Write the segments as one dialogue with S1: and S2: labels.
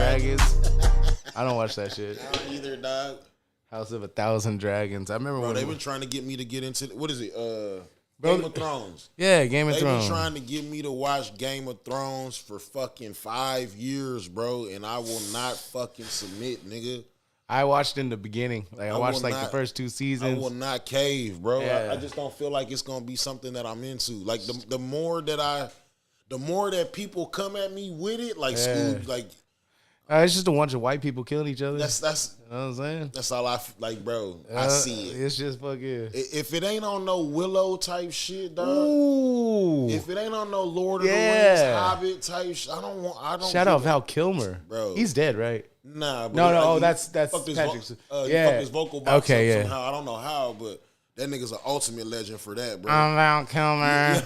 S1: Dragons. I don't watch that shit.
S2: I don't either, dog.
S1: House of 1,000 Dragons. I remember
S2: Bro,
S1: when
S2: they've been trying to get me to get into what is it?
S1: Bro,
S2: Game of Thrones.
S1: Yeah, Game of Thrones.
S2: They've been trying to get me to watch Game of Thrones for fucking 5 years, bro, and I will not fucking submit, nigga.
S1: I watched in the beginning. Like I watched like the first 2 seasons.
S2: I will not cave, bro.
S1: Yeah.
S2: I just don't feel like it's gonna be something that I'm into. Like the more that people come at me with it, like Skub, like
S1: it's just a bunch of white people killing each other.
S2: that's
S1: you know what I'm saying.
S2: That's all I like, bro. I see it.
S1: It's just fucking.
S2: If it ain't on no Willow type shit, dog.
S1: Ooh.
S2: If it ain't on no Lord of the Rings, Hobbit type shit, I don't.
S1: Shout out Val Kilmer,
S2: bro.
S1: He's dead, right?
S2: Nah, but
S1: no. That's Patrick.
S2: He fucked his vocal box up somehow. I don't know how, but that nigga's an ultimate legend for that, bro.
S1: I'm Val Kilmer.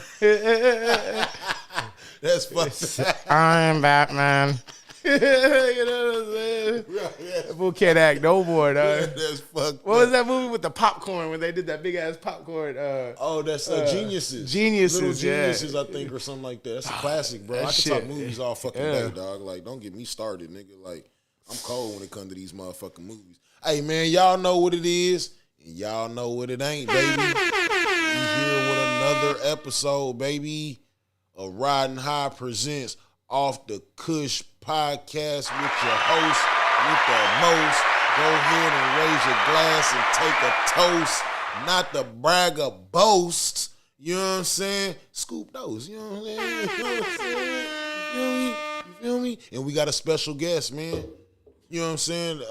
S2: That's fucked.
S1: I'm Batman. You know what I'm saying?
S2: Yeah.
S1: That fool can't act no more, dog.
S2: That's fucked.
S1: What was that movie with the popcorn when they did that big ass popcorn?
S2: That's Geniuses.
S1: Little
S2: Geniuses, I think, or something like that. That's a classic, bro. I can talk movies all fucking day, dog. Like, don't get me started, nigga. Like, I'm cold when it comes to these motherfucking movies. Hey, man, y'all know what it is, and y'all know what it ain't, baby. We here with another episode, baby, of Riding High presents Off the Kush podcast with your host, with the most. Go ahead and raise your glass and take a toast, not to brag or boast. You know what I'm saying? Scoop those. You know what I'm saying? You know what I'm saying? You feel me? And we got a special guest, man. You know what I'm saying?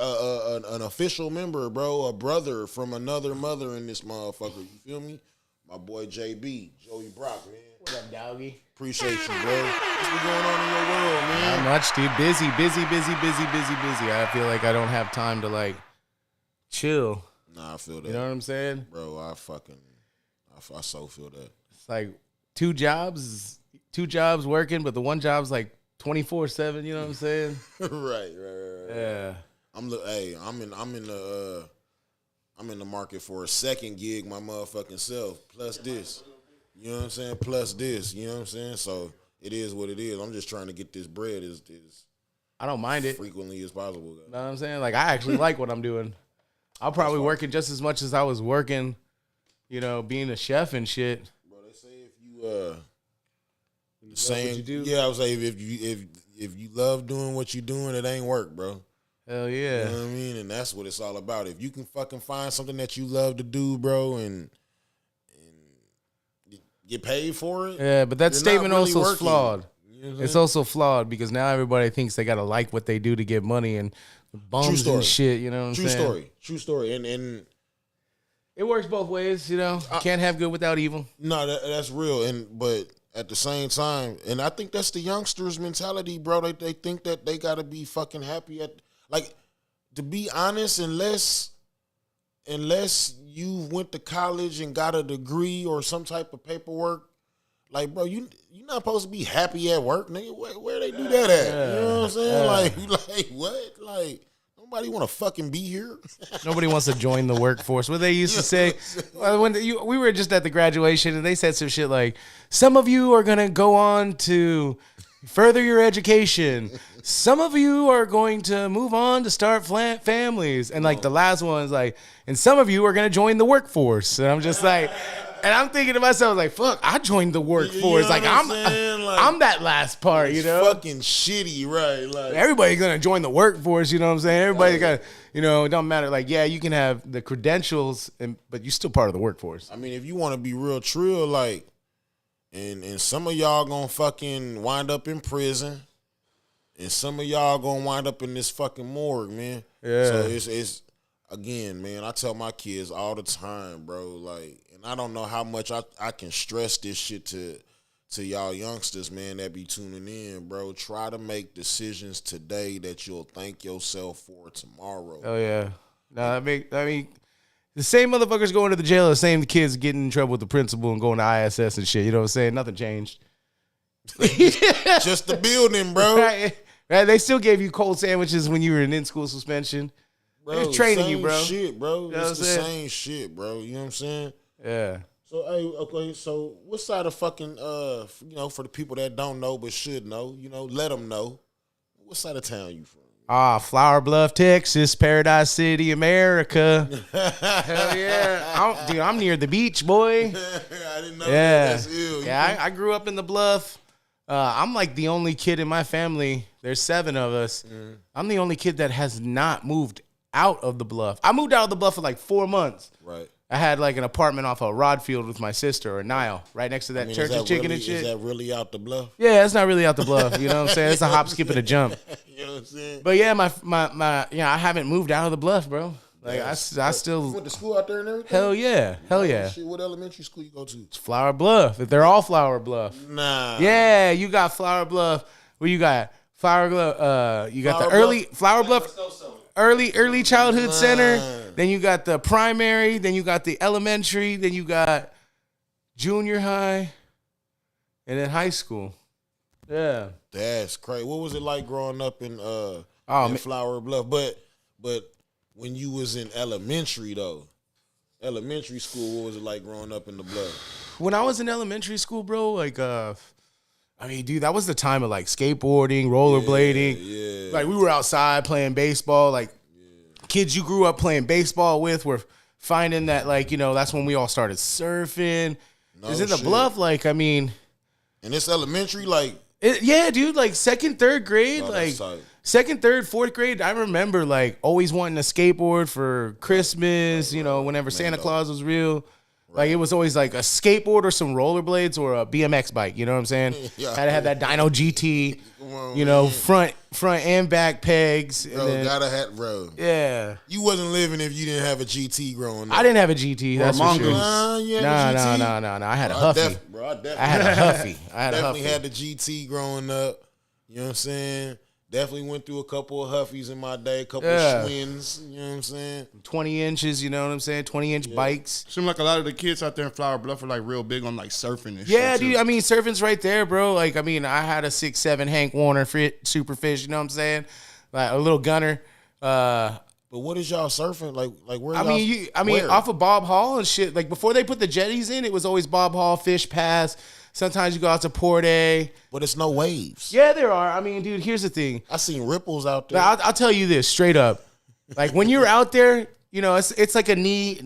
S2: An official member, bro. A brother from another mother in this motherfucker. You feel me? My boy JB, Jowee Brock, man.
S1: What up, doggy?
S2: Appreciate you, bro. What's been going on in your world, man?
S1: Not much, dude. Busy. I feel like I don't have time to like chill.
S2: Nah, I feel that.
S1: You know what I'm saying?
S2: Bro, I so feel that.
S1: It's like two jobs working, but the one job's like 24/7. You know what I'm saying?
S2: Right.
S1: Yeah.
S2: I'm in the market for a second gig, my motherfucking self. Plus this. You know what I'm saying? Plus this. You know what I'm saying? So it is what it is. I'm just trying to get this bread as
S1: I don't mind it
S2: frequently as possible.
S1: You know what I'm saying? Like, I actually like what I'm doing. I'll probably work it just as much as I was working, you know, being a chef and shit.
S2: Bro, they say if you
S1: what you do?
S2: Yeah, I would say if you love doing what you're doing, it ain't work, bro.
S1: Hell yeah.
S2: You know what I mean? And that's what it's all about. If you can fucking find something that you love to do, bro, and get paid for it.
S1: Yeah, but that statement
S2: really
S1: also is
S2: working.
S1: flawed.
S2: You know
S1: It's also flawed because now everybody thinks they gotta like what they do to get money and bums and shit. You know what I'm saying?
S2: True story. And
S1: it works both ways. You know, can't have good without evil.
S2: No, that's real. But at the same time, and I think that's the youngsters' mentality, bro. They think that they gotta be fucking happy like, to be honest, unless you went to college and got a degree or some type of paperwork, like, bro, you're not supposed to be happy at work, nigga. Where they do that at?
S1: Yeah.
S2: You know what I'm saying? Like what? Like, nobody want to fucking be here.
S1: Nobody wants to join the workforce. What they used to say, when we were just at the graduation, and they said some shit like, some of you are going to go on to further your education. Some of you are going to move on to start families. And like the last one is like, and some of you are going to join the workforce. And I'm just like, and I'm thinking to myself, like, fuck, I joined the workforce.
S2: You know
S1: like,
S2: I'm
S1: that last part, you know?
S2: Fucking shitty, right? Like,
S1: everybody's going to join the workforce, you know what I'm saying? Everybody got, you know, it don't matter. Like, yeah, you can have the credentials, but you're still part of the workforce.
S2: I mean, if you want to be real trill, like, and some of y'all gonna fucking wind up in prison, and some of y'all gonna wind up in this fucking morgue, man.
S1: Yeah.
S2: So it's again, man, I tell my kids all the time, bro, like, and I don't know how much I can stress this shit to y'all youngsters, man, that be tuning in, bro. Try to make decisions today that you'll thank yourself for tomorrow.
S1: Oh, yeah. No, I mean, the same motherfuckers going to the jail, the same kids getting in trouble with the principal and going to ISS and shit. You know what I'm saying? Nothing changed.
S2: Just the building, bro.
S1: Right. They still gave you cold sandwiches when you were in in-school suspension.
S2: Bro,
S1: they was training you, bro.
S2: Shit, bro.
S1: You know
S2: it's the same shit, bro. You know what I'm saying?
S1: Yeah.
S2: So, hey, okay, so what side of fucking, you know, for the people that don't know but should know, you know, let them know. What side of town you from?
S1: Flower Bluff, Texas, Paradise City, America. Hell yeah. I'm near the beach, boy.
S2: I didn't know that. That's ill.
S1: Yeah, I grew up in the Bluff. I'm like the only kid in my family. There's 7 of us. I'm the only kid that has not moved out of the Bluff. I moved out of the Bluff for like 4 months.
S2: Right.
S1: I had like an apartment off of Rodfield with my sister or Nile, right next to that church of chicken and shit.
S2: Is that really out the Bluff?
S1: Yeah, it's not really out the Bluff. You know what I'm saying? It's a hop, skip, and a jump.
S2: You know what I'm saying?
S1: But yeah, my I haven't moved out of the Bluff, bro. Like I still.
S2: You went to school out there and everything?
S1: Hell yeah.
S2: Shit, what elementary school you go to?
S1: It's Flower Bluff. They're all Flower Bluff.
S2: Nah.
S1: Yeah, you got Flower Bluff. Where you got Flower Bluff? You got Flower Bluff. Early childhood center, then you got the primary, then you got the elementary, then you got junior high, and then high school. Yeah,
S2: that's crazy. What was it like growing up in Flower Bluff? But when you was in elementary elementary school, what was it like growing up in the Bluff?
S1: When I was in elementary school, bro, like dude, that was the time of like skateboarding, rollerblading.
S2: Yeah.
S1: Like we were outside playing baseball. Like kids you grew up playing baseball with were finding that like, that's when we all started surfing. Is it the Bluff? Like, and
S2: it's elementary, like
S1: yeah, dude, like 2nd, 3rd grade, like
S2: tight.
S1: 2nd, 3rd, 4th grade. I remember like always wanting a skateboard for Christmas, whenever Santa Claus was real. Like, it was always like a skateboard or some rollerblades or a BMX bike. You know what I'm saying?
S2: Yeah.
S1: Had to have that Dyno GT, front and back pegs.
S2: Bro, gotta have, bro.
S1: Yeah.
S2: You wasn't living if you didn't have a GT growing up.
S1: I didn't have a GT. That's for sure.
S2: No.
S1: I had a Huffy. I had a Huffy.
S2: Definitely had the GT growing up. You know what I'm saying? Definitely went through a couple of Huffies in my day, a couple of Schwinn's, you know what I'm saying?
S1: 20 inches, you know what I'm saying? 20-inch bikes.
S3: Seems like a lot of the kids out there in Flower Bluff are like real big on like surfing and shit.
S1: Yeah, dude. Surfing's right there, bro. Like, I had a 6'7" Hank Warner Superfish, you know what I'm saying? Like a little gunner.
S2: But what is y'all surfing? Like where where?
S1: Off of Bob Hall and shit. Like before they put the jetties in, it was always Bob Hall, Fish Pass. Sometimes you go out to Port A.
S2: But it's no waves.
S1: Yeah, there are. Dude, here's the thing.
S2: I seen ripples out there.
S1: Now, I'll tell you this straight up. Like when you're out there, it's like a knee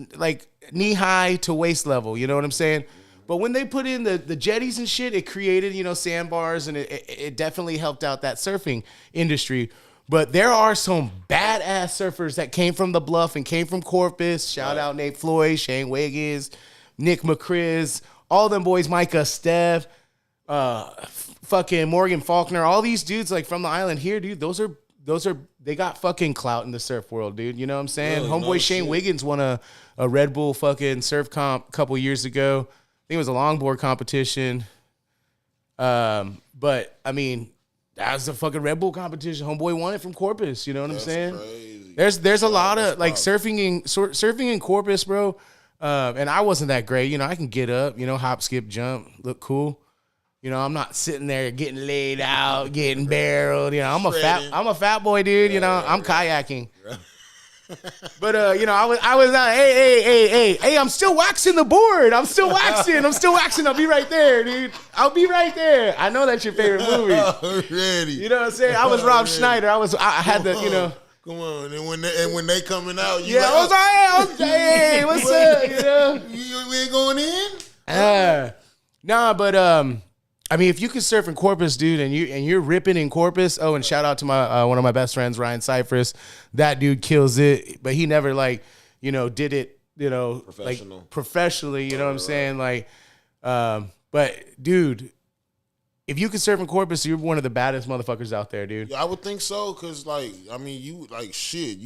S1: high to waist level. You know what I'm saying? But when they put in the jetties and shit, it created, sandbars, and it definitely helped out that surfing industry. But there are some badass surfers that came from the Bluff and came from Corpus. Shout out Nate Floyd, Shane Wiggins, Nick McCriz, all them boys, Micah, Steph, fucking Morgan Faulkner, all these dudes like from the island here, dude. Those are they got fucking clout in the surf world, dude. You know what I'm saying?
S2: Really?
S1: Homeboy Shane Wiggins won a Red Bull fucking surf comp a couple years ago. I think it was a longboard competition. But that was a fucking Red Bull competition. Homeboy won it from Corpus. You know what I'm saying?
S2: Crazy.
S1: There's a lot of like surfing in Corpus, bro. And I wasn't that great. I can get up, hop, skip, jump, look cool. I'm not sitting there getting laid out, getting barreled. I'm a fat boy, dude. I'm kayaking. But I was out. Hey, I'm still waxing the board. I'm still waxing. I'll be right there, dude. I'll be right there. I know that's your favorite movie.
S2: Already.
S1: You know what I'm saying? I was Rob Schneider. I had the,
S2: Come on, and when they coming out,
S1: I was like, hey, what's up?
S2: We ain't going in.
S1: But if you can surf in Corpus, dude, and you're ripping in Corpus. Oh, and shout out to my one of my best friends, Ryan Cypress. That dude kills it, but he never did it, professionally. You know what I'm saying? Like, but dude. If you can surf in Corpus, you're one of the baddest motherfuckers out there, dude.
S2: Yeah, I would think so, because, you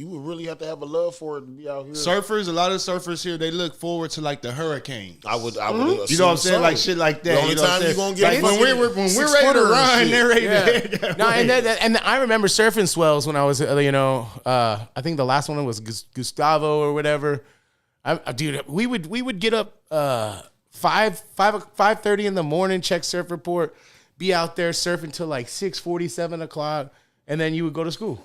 S2: would really have to have a love for it to be out here.
S3: Surfers, a lot of surfers here, they look forward to, like, the hurricanes.
S2: I would
S3: You know what I'm saying?
S2: so.
S3: Like, shit like that.
S2: The only time you're going to get
S3: when we're ready to run, they're ready to...
S1: No, and I remember surfing swells when I was, I think the last one was Gustavo or whatever. Dude, we would get up 5:30 in the morning, check surf report, be out there surfing till like 6:40, 7 o'clock, and then you would go to school.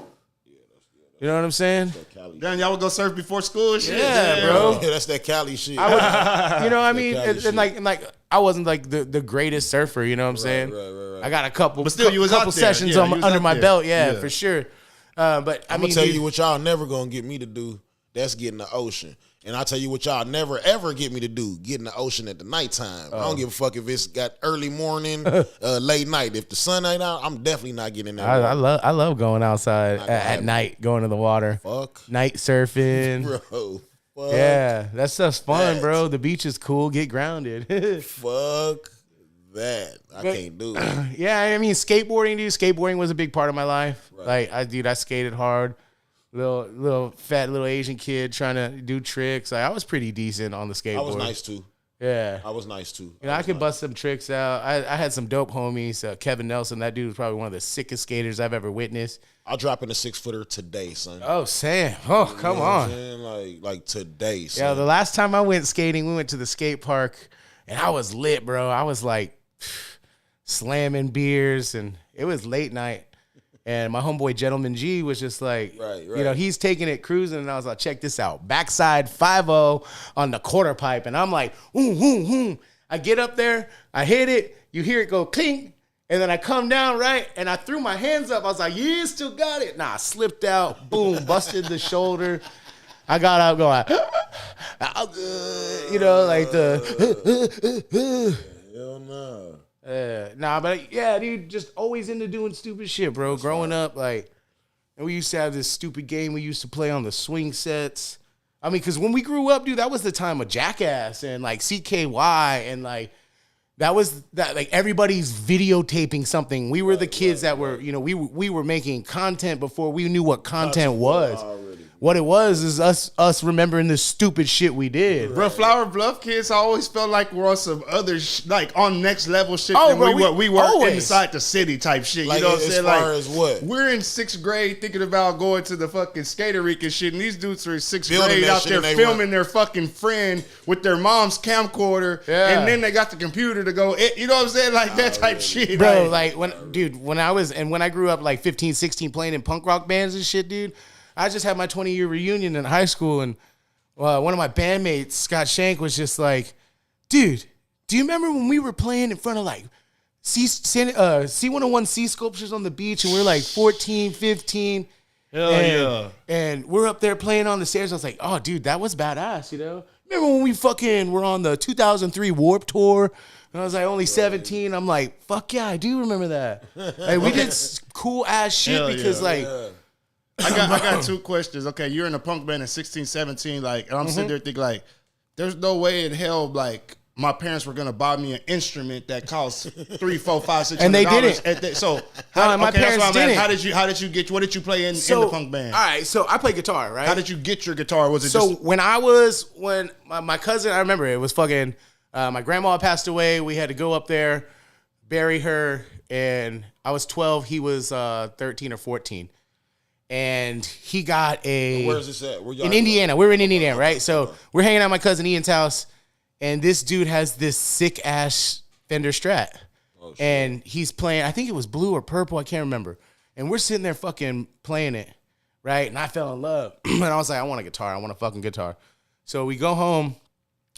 S1: You know what I'm saying?
S3: Damn, y'all would go surf before school and shit.
S1: Yeah, bro.
S2: Yeah, that's that Cali shit.
S1: I wasn't like the greatest surfer, you know what I'm saying?
S2: Right.
S1: I got a couple,
S3: But still, you was
S1: couple
S3: out there.
S1: sessions
S3: Yeah, you was
S1: under
S3: out
S1: my
S3: there.
S1: belt, yeah, for sure. But
S2: I'm gonna tell you what y'all never gonna get me to do. That's get in the ocean. And I'll tell you what y'all never ever get me to do. Get in the ocean at the nighttime. I don't give a fuck if it's got early morning, late night. If the sun ain't out, I'm definitely not getting in there.
S1: I love going outside at night, going to the water.
S2: Fuck.
S1: Night surfing.
S2: Bro. Fuck.
S1: Yeah, that stuff's fun, bro. The beach is cool. Get grounded.
S2: Fuck that. I can't do it.
S1: Yeah, I mean, skateboarding, dude. Skateboarding was a big part of my life.
S2: Right.
S1: Like, I skated hard. Little fat little Asian kid trying to do tricks. Like, I was pretty decent on the skateboard.
S2: I was nice too.
S1: Yeah.
S2: I was nice too.
S1: You know, I could bust some tricks out. I had some dope homies. Kevin Nelson, that dude was probably one of the sickest skaters I've ever witnessed.
S2: I'll drop in a 6-footer today, son.
S1: Oh, Sam. Oh, come on.
S2: Like today, son.
S1: Yeah, the last time I went skating, we went to the skate park, and I was lit, bro. I was like slamming beers, and it was late night. And my homeboy Gentleman G was just like, you know, he's taking it cruising, and I was like, check this out. Backside 5-0 on the quarter pipe. And I'm like, I get up there, I hit it, you hear it go clink, and then I come down, right? And I threw my hands up. I was like, yeah, still got it. Nah, I slipped out, boom, busted the shoulder. I got out going, you know, like the.
S2: Hell no.
S1: Nah, but yeah, dude, just always into doing stupid shit, bro. Growing up, like, and we used to have this stupid game we used to play on the swing sets. I mean, because when we grew up, dude, that was the time of Jackass and like CKY and like that was that like everybody's videotaping something. We were the kids that were, you know, we were making content before we knew what content was. What it was is us remembering the stupid shit we did.
S3: Bro, Flower Bluff kids always felt like we're on some other like on next level shit
S1: Oh,
S3: than
S1: bro,
S3: we were
S1: always.
S3: inside the city type shit.
S2: Like,
S3: you know what I'm saying?
S2: as far
S3: Like,
S2: as what?
S3: we're in 6th grade thinking about going to the fucking skater rink and shit, and these dudes are in 6th
S2: Building
S3: grade
S2: that
S3: out
S2: shit
S3: there
S2: and they
S3: filming
S2: want-
S3: their fucking friend with their mom's camcorder,
S1: Yeah.
S3: and then they got the computer to go, you know what I'm saying? Like that type shit.
S1: Bro, like when I grew up like 15, 16 playing in punk rock bands and shit, dude, I just had my 20-year reunion in high school, and one of my bandmates, Scott Shank, was just like, dude, do you remember when we were playing in front of like C101C sculptures on the beach, and we were like 14, 15?
S3: Hell yeah.
S1: And we're up there playing on the stairs. I was like, oh, dude, that was badass, you know? Remember when we fucking were on the 2003 Warped Tour? And I was like only 17. I'm like, fuck yeah, I do remember that. Like, we did cool ass shit.
S3: Hell
S1: because
S3: yeah.
S1: like...
S2: Yeah.
S3: I got 2 questions. Okay, you're in a punk band at 16, 17, like, and I'm sitting there thinking, like, there's no way in hell, like, my parents were gonna buy me an instrument that costs $3, $4, $5, $600.
S1: And they didn't.
S3: So,
S1: my parents didn't.
S3: How did you get? What did you play in the punk band?
S1: All right, so I play guitar, right?
S3: How did you get your guitar? Was it
S1: So
S3: just
S1: when my cousin, I remember it was fucking, my grandma passed away. We had to go up there, bury her, and I was 12. He was 13 or 14. And he got
S2: Where's this at? Where y'all
S1: in Indiana. We were in Indiana, right? So we're hanging out at my cousin Ian's house, and this dude has this sick ass Fender Strat. Oh, and he's playing, I think it was blue or purple, I can't remember. And we're sitting there fucking playing it, right? And I fell in love. And I was like, I want a guitar. I want a fucking guitar. So we go home,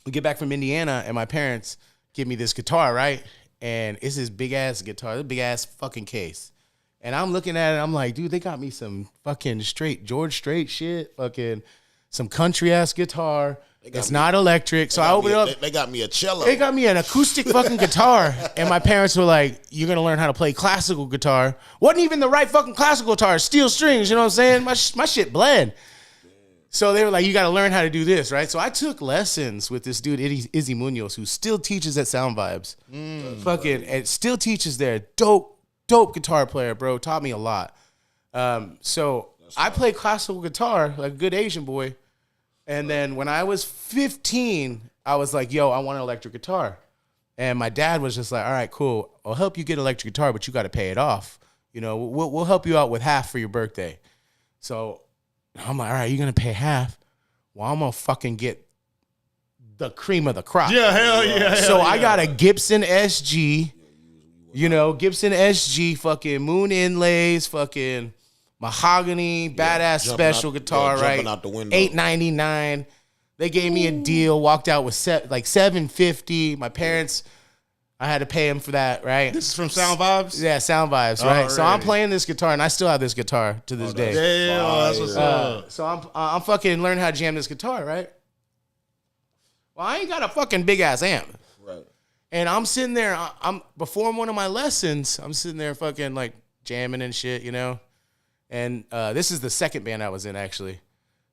S1: we get back from Indiana, and my parents give me this guitar, right? And it's this big ass guitar, this big ass fucking case. And I'm looking at it, I'm like, dude, they got me some fucking George Strait shit, fucking some country ass guitar. It's not electric. So I open it up.
S2: They got me a cello.
S1: They got me an acoustic fucking guitar. And my parents were like, you're going to learn how to play classical guitar. Wasn't even the right fucking classical guitar. Steel strings, you know what I'm saying? My shit bled. So they were like, you got to learn how to do this, right? So I took lessons with this dude, Izzy Munoz, who still teaches at Sound Vibes. And still teaches there. Dope guitar player, bro. Taught me a lot. So I play classical guitar like a good Asian boy. And then when I was 15, I was like, yo, I want an electric guitar. And my dad was just like, all right, cool. I'll help you get an electric guitar, but you got to pay it off. You know, we'll help you out with half for your birthday. So I'm like, all right, you're going to pay half? Well, I'm going to fucking get the cream of the crop.
S3: Yeah, hell yeah.
S1: So I got a Gibson SG. You know, Gibson SG, fucking moon inlays, fucking mahogany, badass special guitar, right?
S2: Out the window.
S1: $899. They gave me a deal, walked out with like $750. My parents I had to pay him for that, right?
S3: This is from Sound Vibes?
S1: Yeah, Sound Vibes, right? So I'm
S3: Alrighty.
S1: playing this guitar, and I still have this guitar to this day.
S3: Damn, that's what's up.
S1: So I'm fucking learning how to jam this guitar, right? Well, I ain't got a fucking big ass amp.
S2: Right.
S1: And I'm sitting there, I'm before one of my lessons, I'm sitting there fucking like jamming and shit, you know? And this is the second band I was in, actually.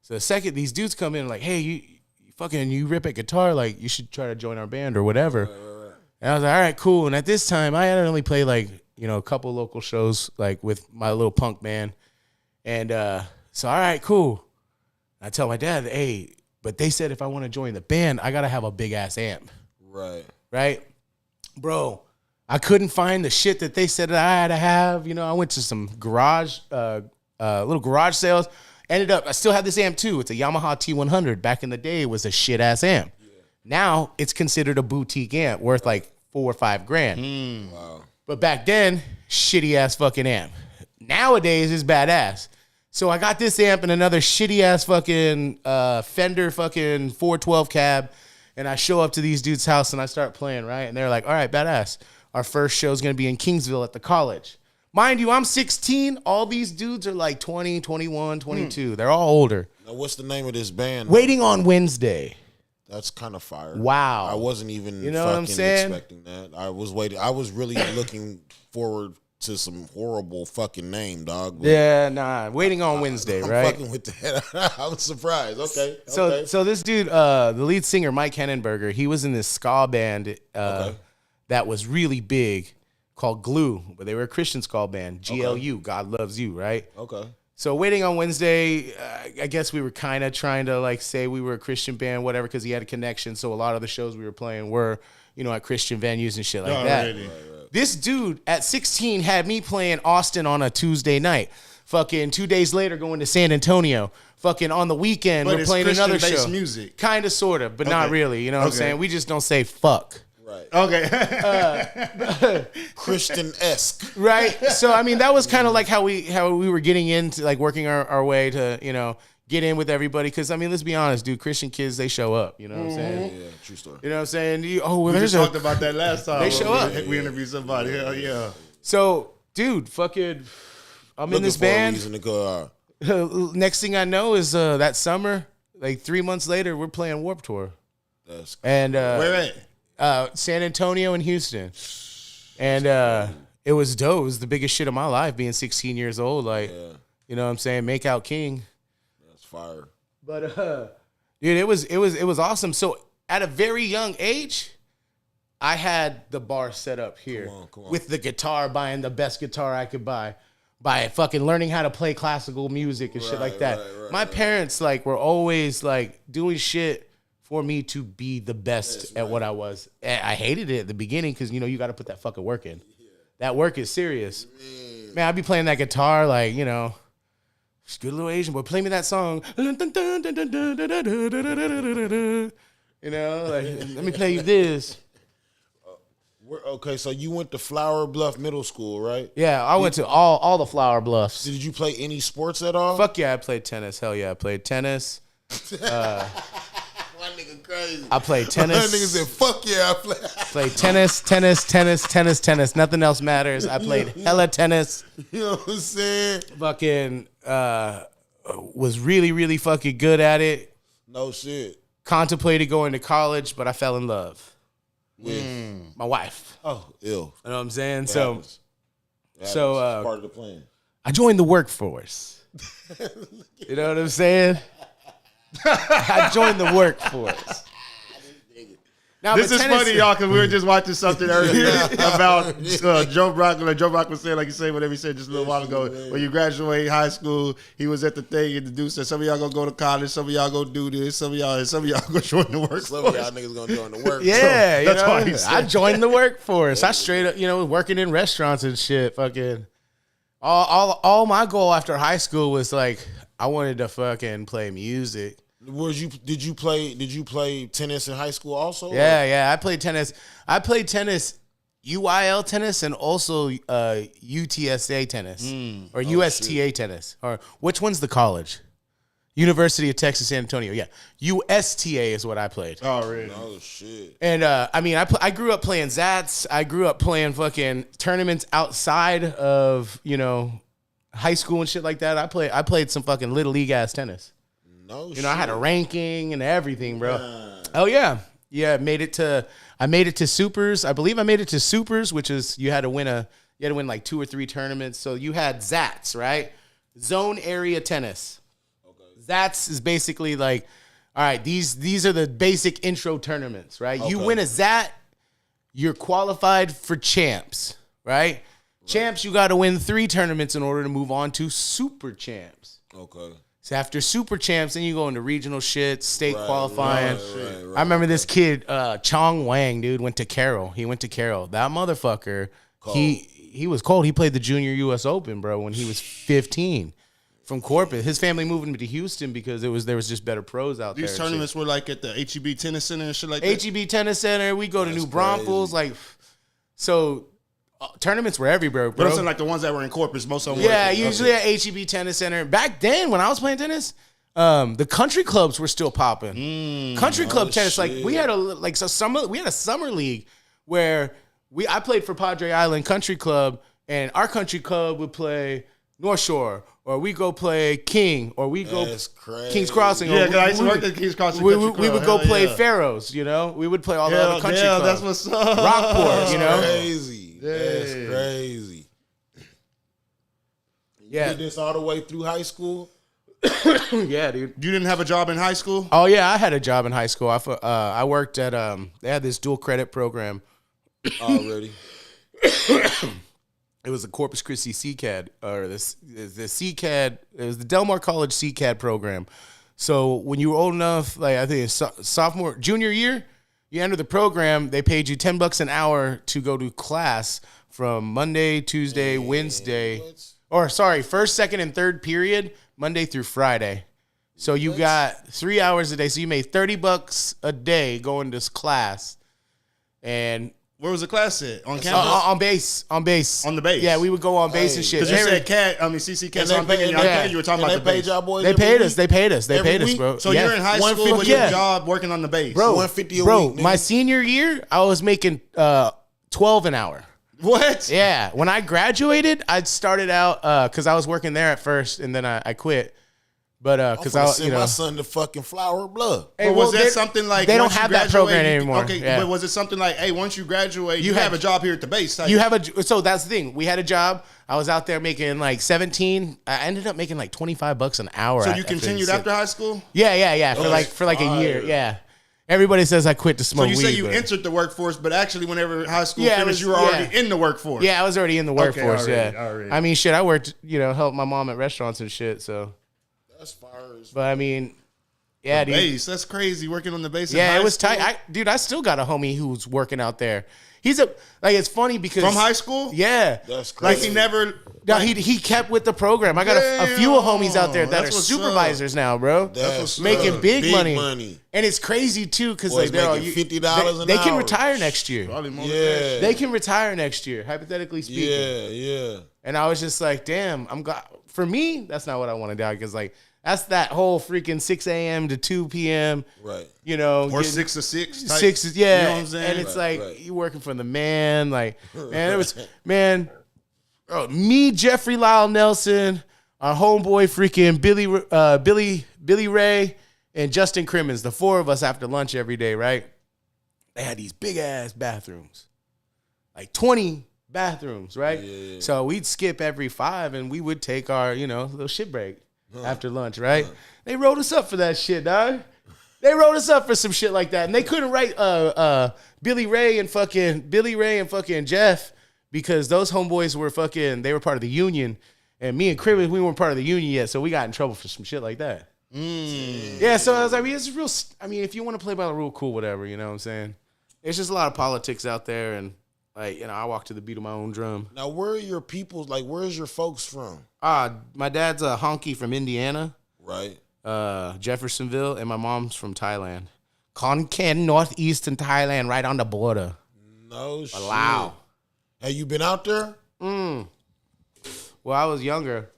S1: So the second, these dudes come in like, hey, you rip at guitar, like you should try to join our band or whatever. Right. And I was like, all right, cool. And at this time, I had only played like, you know, a couple local shows like with my little punk band. And so, all right, cool. I tell my dad, hey, but they said if I want to join the band, I got to have a big ass amp. Right? Bro, I couldn't find the shit that they said that I had to have. You know, I went to some little garage sales. Ended up, I still have this amp too. It's a Yamaha T100. Back in the day, it was a shit ass amp. Yeah. Now it's considered a boutique amp worth like $4 or $5 grand.
S2: Wow.
S1: But back then, shitty ass fucking amp. Nowadays, it's badass. So I got this amp and another shitty ass fucking Fender fucking 412 cab. And I show up to these dudes' house and I start playing, right? And they're like, all right, badass. Our first show is going to be in Kingsville at the college. Mind you, I'm 16. All these dudes are like 20, 21, 22. They're all older.
S2: Now, what's the name of this band?
S1: Waiting on Wednesday.
S2: That's kind of fire.
S1: Wow.
S2: I wasn't even
S1: what I'm saying?
S2: expecting that. I was waiting. I was really looking forward to some horrible fucking name, dog.
S1: Yeah, nah. Waiting on Wednesday,
S2: I'm
S1: right?
S2: fucking with that. I was surprised. Okay.
S1: So this dude, the lead singer, Mike Hennenberger, he was in this ska band that was really big called Glue, but they were a Christian ska band, GLU, God Loves You, right?
S2: Okay.
S1: So Waiting on Wednesday, I guess we were kind of trying to like say we were a Christian band, whatever, because he had a connection. So a lot of the shows we were playing were, you know, at Christian venues and shit like that. Right. This dude at 16 had me playing Austin on a Tuesday night. Fucking 2 days later going to San Antonio. Fucking on the weekend we're playing another show.
S3: Music.
S1: Kind of, sort of, but not really. You know what I'm saying? We just don't say fuck.
S2: Right.
S3: Okay.
S2: Christian-esque.
S1: Right. So I mean that was kind of like how we were getting into like working our way to, you know, get in with everybody. Because I mean, let's be honest, dude, Christian kids, they show up. You know what I'm saying?
S2: Yeah, true story.
S1: You know what I'm saying?
S3: We just talked about that last time.
S1: They show up.
S3: We interviewed somebody. Hell yeah.
S1: So, dude, fucking, I'm
S2: Looking
S1: in this
S2: for a
S1: band.
S2: reason to go,
S1: Next thing I know is that summer, like 3 months later, we're playing Warped Tour.
S2: That's
S1: And
S3: Where at?
S1: San Antonio and Houston. And it was dope. It was the biggest shit of my life, being 16 years old. Like, you know what I'm saying? Make out king.
S2: That's fire.
S1: But dude, it was awesome. So at a very young age, I had the bar set up here
S2: Come on.
S1: with the guitar, buying the best guitar I could buy, by fucking learning how to play classical music and shit like that. My parents like were always like doing shit for me to be the best at what I was. And I hated it at the beginning because, you know, you got to put that fucking work in. That work is serious. Man, I'd be playing that guitar like, you know, it's good little Asian boy. Play me that song. You know, like, let me play you this.
S2: Okay, so you went to Flower Bluff Middle School, right?
S1: Yeah, I went to all the Flower Bluffs.
S2: Did you play any sports at all?
S1: Fuck yeah, I played tennis. Hell yeah, I played tennis.
S2: My nigga crazy.
S1: I played tennis.
S2: That nigga said, fuck yeah, I
S1: played tennis. Nothing else matters. I played hella tennis.
S2: You know what I'm saying?
S1: Fucking was really, really fucking good at it.
S2: No shit.
S1: Contemplated going to college, but I fell in love
S2: With
S1: my wife.
S2: Oh, ill.
S1: You know what I'm saying?
S2: It
S1: So
S2: happens.
S1: It's
S2: part of the plan.
S1: I joined the workforce. You know what I'm saying? I joined the workforce. Now,
S3: This is funny, y'all, because we were just watching something earlier about Joe Brock. Like Joe Brock was saying, like you said, whatever he said just a little while ago. When you graduate high school, he was at the thing, and the dude said, some of y'all gonna go to college, some of y'all gonna do this, some of y'all gonna join the workforce.
S2: Some of y'all niggas gonna join the work.
S1: Yeah, you
S3: that's
S1: know,
S3: why he said
S1: I joined the workforce. I straight up, you know, working in restaurants and shit. Fucking all my goal after high school was like I wanted to fucking play music.
S2: Did you play tennis in high school also?
S1: Yeah. I played tennis. UIL tennis and also UTSA tennis or USTA tennis. Or which one's the college? University of Texas San Antonio. Yeah, USTA is what I played.
S3: Oh, really?
S2: Oh shit.
S1: And I mean, I grew up playing Zats. I grew up playing fucking tournaments outside of high school and shit like that. I played some fucking little league ass tennis.
S2: No,
S1: I had a ranking and everything, bro. Oh yeah, I made it to supers. I believe I made it to supers, which is you had to win like 2 or 3 tournaments. So you had Zats, right? Zone area tennis. Zats is basically like, all right, these are the basic intro tournaments, right? Okay. You win a Zat, you're qualified for champs, right? Champs, you got to win 3 tournaments in order to move on to super champs.
S2: Okay.
S1: So after super champs, then you go into regional shit, state qualifying. Right, I remember this kid, Chong Wang, dude, went to Carroll. He went to Carroll. That motherfucker, cold. He was cold. He played the Junior U.S. Open, bro, when he was 15. From Corpus. His family moved him to Houston because there was just better pros out there.
S3: These tournaments were like at the HEB Tennis Center and shit like that?
S1: HEB Tennis Center. We go to New Braunfels. Like, so tournaments were everywhere, bro.
S3: But I'm saying like the ones that were in Corpus, most of them
S1: were. Usually at HEB Tennis Center. Back then, when I was playing tennis, the country clubs were still popping. Country club tennis. Shit. Like, we had a summer league where I played for Padre Island Country Club, and our country club would play North Shore, or we go play King, or we go King's Crossing.
S3: Yeah, because I used to work at King's Crossing.
S1: We would go play Pharaohs, We would play all the other country clubs.
S3: That's what's up.
S1: Rockport,
S2: Crazy. That's crazy.
S1: Yeah.
S2: You did this all the way through high school?
S1: Yeah, dude.
S3: You didn't have a job in high school?
S1: Oh, yeah, I had a job in high school. I worked at, they had this dual credit program.
S2: Already.
S1: It was the Corpus Christi CCAD, or the CCAD. It was the Delmar College CCAD program. So when you were old enough, like I think it's junior year, you enter the program. They paid you $10 an hour to go to class from Monday, Tuesday, Wednesday, first, second, and third period, Monday through Friday. So you got 3 hours a day. So you made $30 a day going to class, and.
S3: Where was the class at? On campus?
S1: On base.
S3: On the base?
S1: Yeah, we would go on base and shit.
S3: Because you said CC CAD, so I'm thinking you were talking about the base.
S1: They paid us. They paid us, bro.
S3: So you're in high school with your job working on the base.
S1: Bro,
S2: $150 a week.
S1: My senior year, I was making $12 an hour.
S3: What?
S1: Yeah. When I graduated, I started out, because I was working there at first, and then I quit. But because I
S2: send my son to fucking Flower Blood.
S3: Hey, was that something like
S1: they don't have that program anymore?
S3: Okay, but was it something like, hey, once you graduate, you have a job here at the base?
S1: So that's the thing. We had a job. I was out there making like 17. I ended up making like $25 an hour.
S3: So you continued after high school?
S1: Yeah. For like a year. Yeah. Everybody says I quit to smoke weed.
S3: So you say you entered the workforce, but actually whenever high school finished, you were already in the workforce.
S1: Yeah, I was already in the workforce.
S3: Already.
S1: I mean, shit, I worked, helped my mom at restaurants and shit. So. But I mean, yeah, dude.
S3: Base, that's crazy. Working on the base.
S1: Yeah, it was tight. I still got a homie who's working out there. It's funny because
S3: from high school.
S1: Yeah,
S2: that's crazy.
S3: Like he never.
S1: No, he kept with the program. I got a few homies out there that are supervisors now, bro.
S2: That's
S1: making big money, and it's crazy too because like they're
S2: making $50 an hour.
S1: They can retire next year.
S2: Yeah,
S1: they can retire next year, hypothetically speaking.
S2: Yeah.
S1: And I was just like, damn, for me, that's not what I want to do because like. That's that whole freaking 6 a.m. to 2 p.m.
S2: Right.
S3: Or 6 to 6. Type,
S1: 6 is, yeah.
S3: You know what I'm saying?
S1: And it's you working for the man. Like, man, it was, me, Jeffrey Lyle Nelson, our homeboy freaking Billy Ray, and Justin Crimmins, the 4 of us after lunch every day, right? They had these big ass bathrooms. Like 20 bathrooms, right?
S2: Yeah.
S1: So we'd skip every 5 and we would take our, little shit break. After lunch, right? They wrote us up for that shit, dog. They wrote us up for some shit like that, and they couldn't write Billy Ray and fucking Jeff because those homeboys were they were part of the union, and me and Cribbins, we weren't part of the union yet, so we got in trouble for some shit like that. Yeah, so I was like, it's real. I mean, if you want to play by the rule, cool, whatever. You know what I'm saying? It's just a lot of politics out there, and like I walk to the beat of my own drum.
S2: Now, where are your peoples? Like, where's your folks from?
S1: My dad's a honky from Indiana.
S2: Right.
S1: Jeffersonville, and my mom's from Thailand. Khon Kaen, northeastern Thailand, right on the border.
S2: No shit.
S1: Wow.
S2: Have you been out there?
S1: Well, I was younger.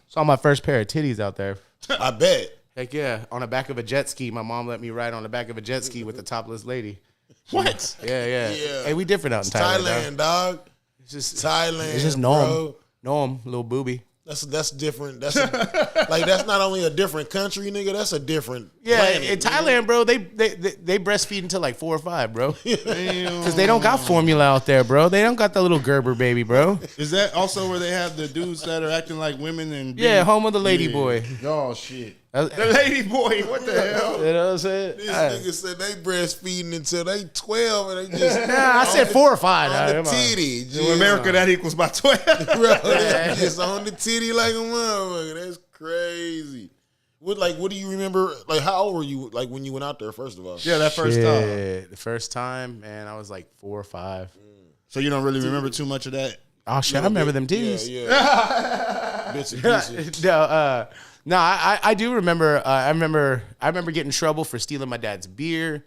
S1: Saw my first pair of titties out there.
S2: I bet.
S1: Heck yeah. On the back of a jet ski. My mom let me ride on the back of a jet ski with the topless lady.
S3: What?
S1: Yeah.
S2: Yeah.
S1: Hey, we different out in Thailand,
S2: Thailand, dog.
S1: It's just
S2: Thailand.
S1: It's just
S2: bro.
S1: Norm, little booby.
S2: That's different. That's that's not only a different country, nigga. That's a different.
S1: Yeah,
S2: planet,
S1: in
S2: nigga.
S1: Thailand, bro, they breastfeed until like 4 or 5, bro. Because they don't got formula out there, bro. They don't got the little Gerber baby, bro.
S3: Is that also where they have the dudes that are acting like women and
S1: Yeah, home of the lady boy.
S3: Oh shit.
S1: You
S3: The lady boy, what the hell?
S1: know what I'm saying?
S2: This nigga said they breastfeeding until they 12 and they just
S1: Nah, I said 4 or 5.
S2: on
S1: Nah,
S2: the
S1: come on.
S2: titty.
S3: In
S2: Just,
S3: America, that equals about 12.
S2: bro, they just on the titty like a motherfucker. That's crazy. What do you remember? Like, how old were you? Like when you went out there? First of all,
S3: Yeah, that first time.
S1: Shit. The first time, man, I was like 4 or 5.
S3: So you don't really remember too much of that?
S1: Oh shit, I remember them titties.
S2: Yeah. Bits and pieces.
S1: No, I do remember. I remember getting in trouble for stealing my dad's beer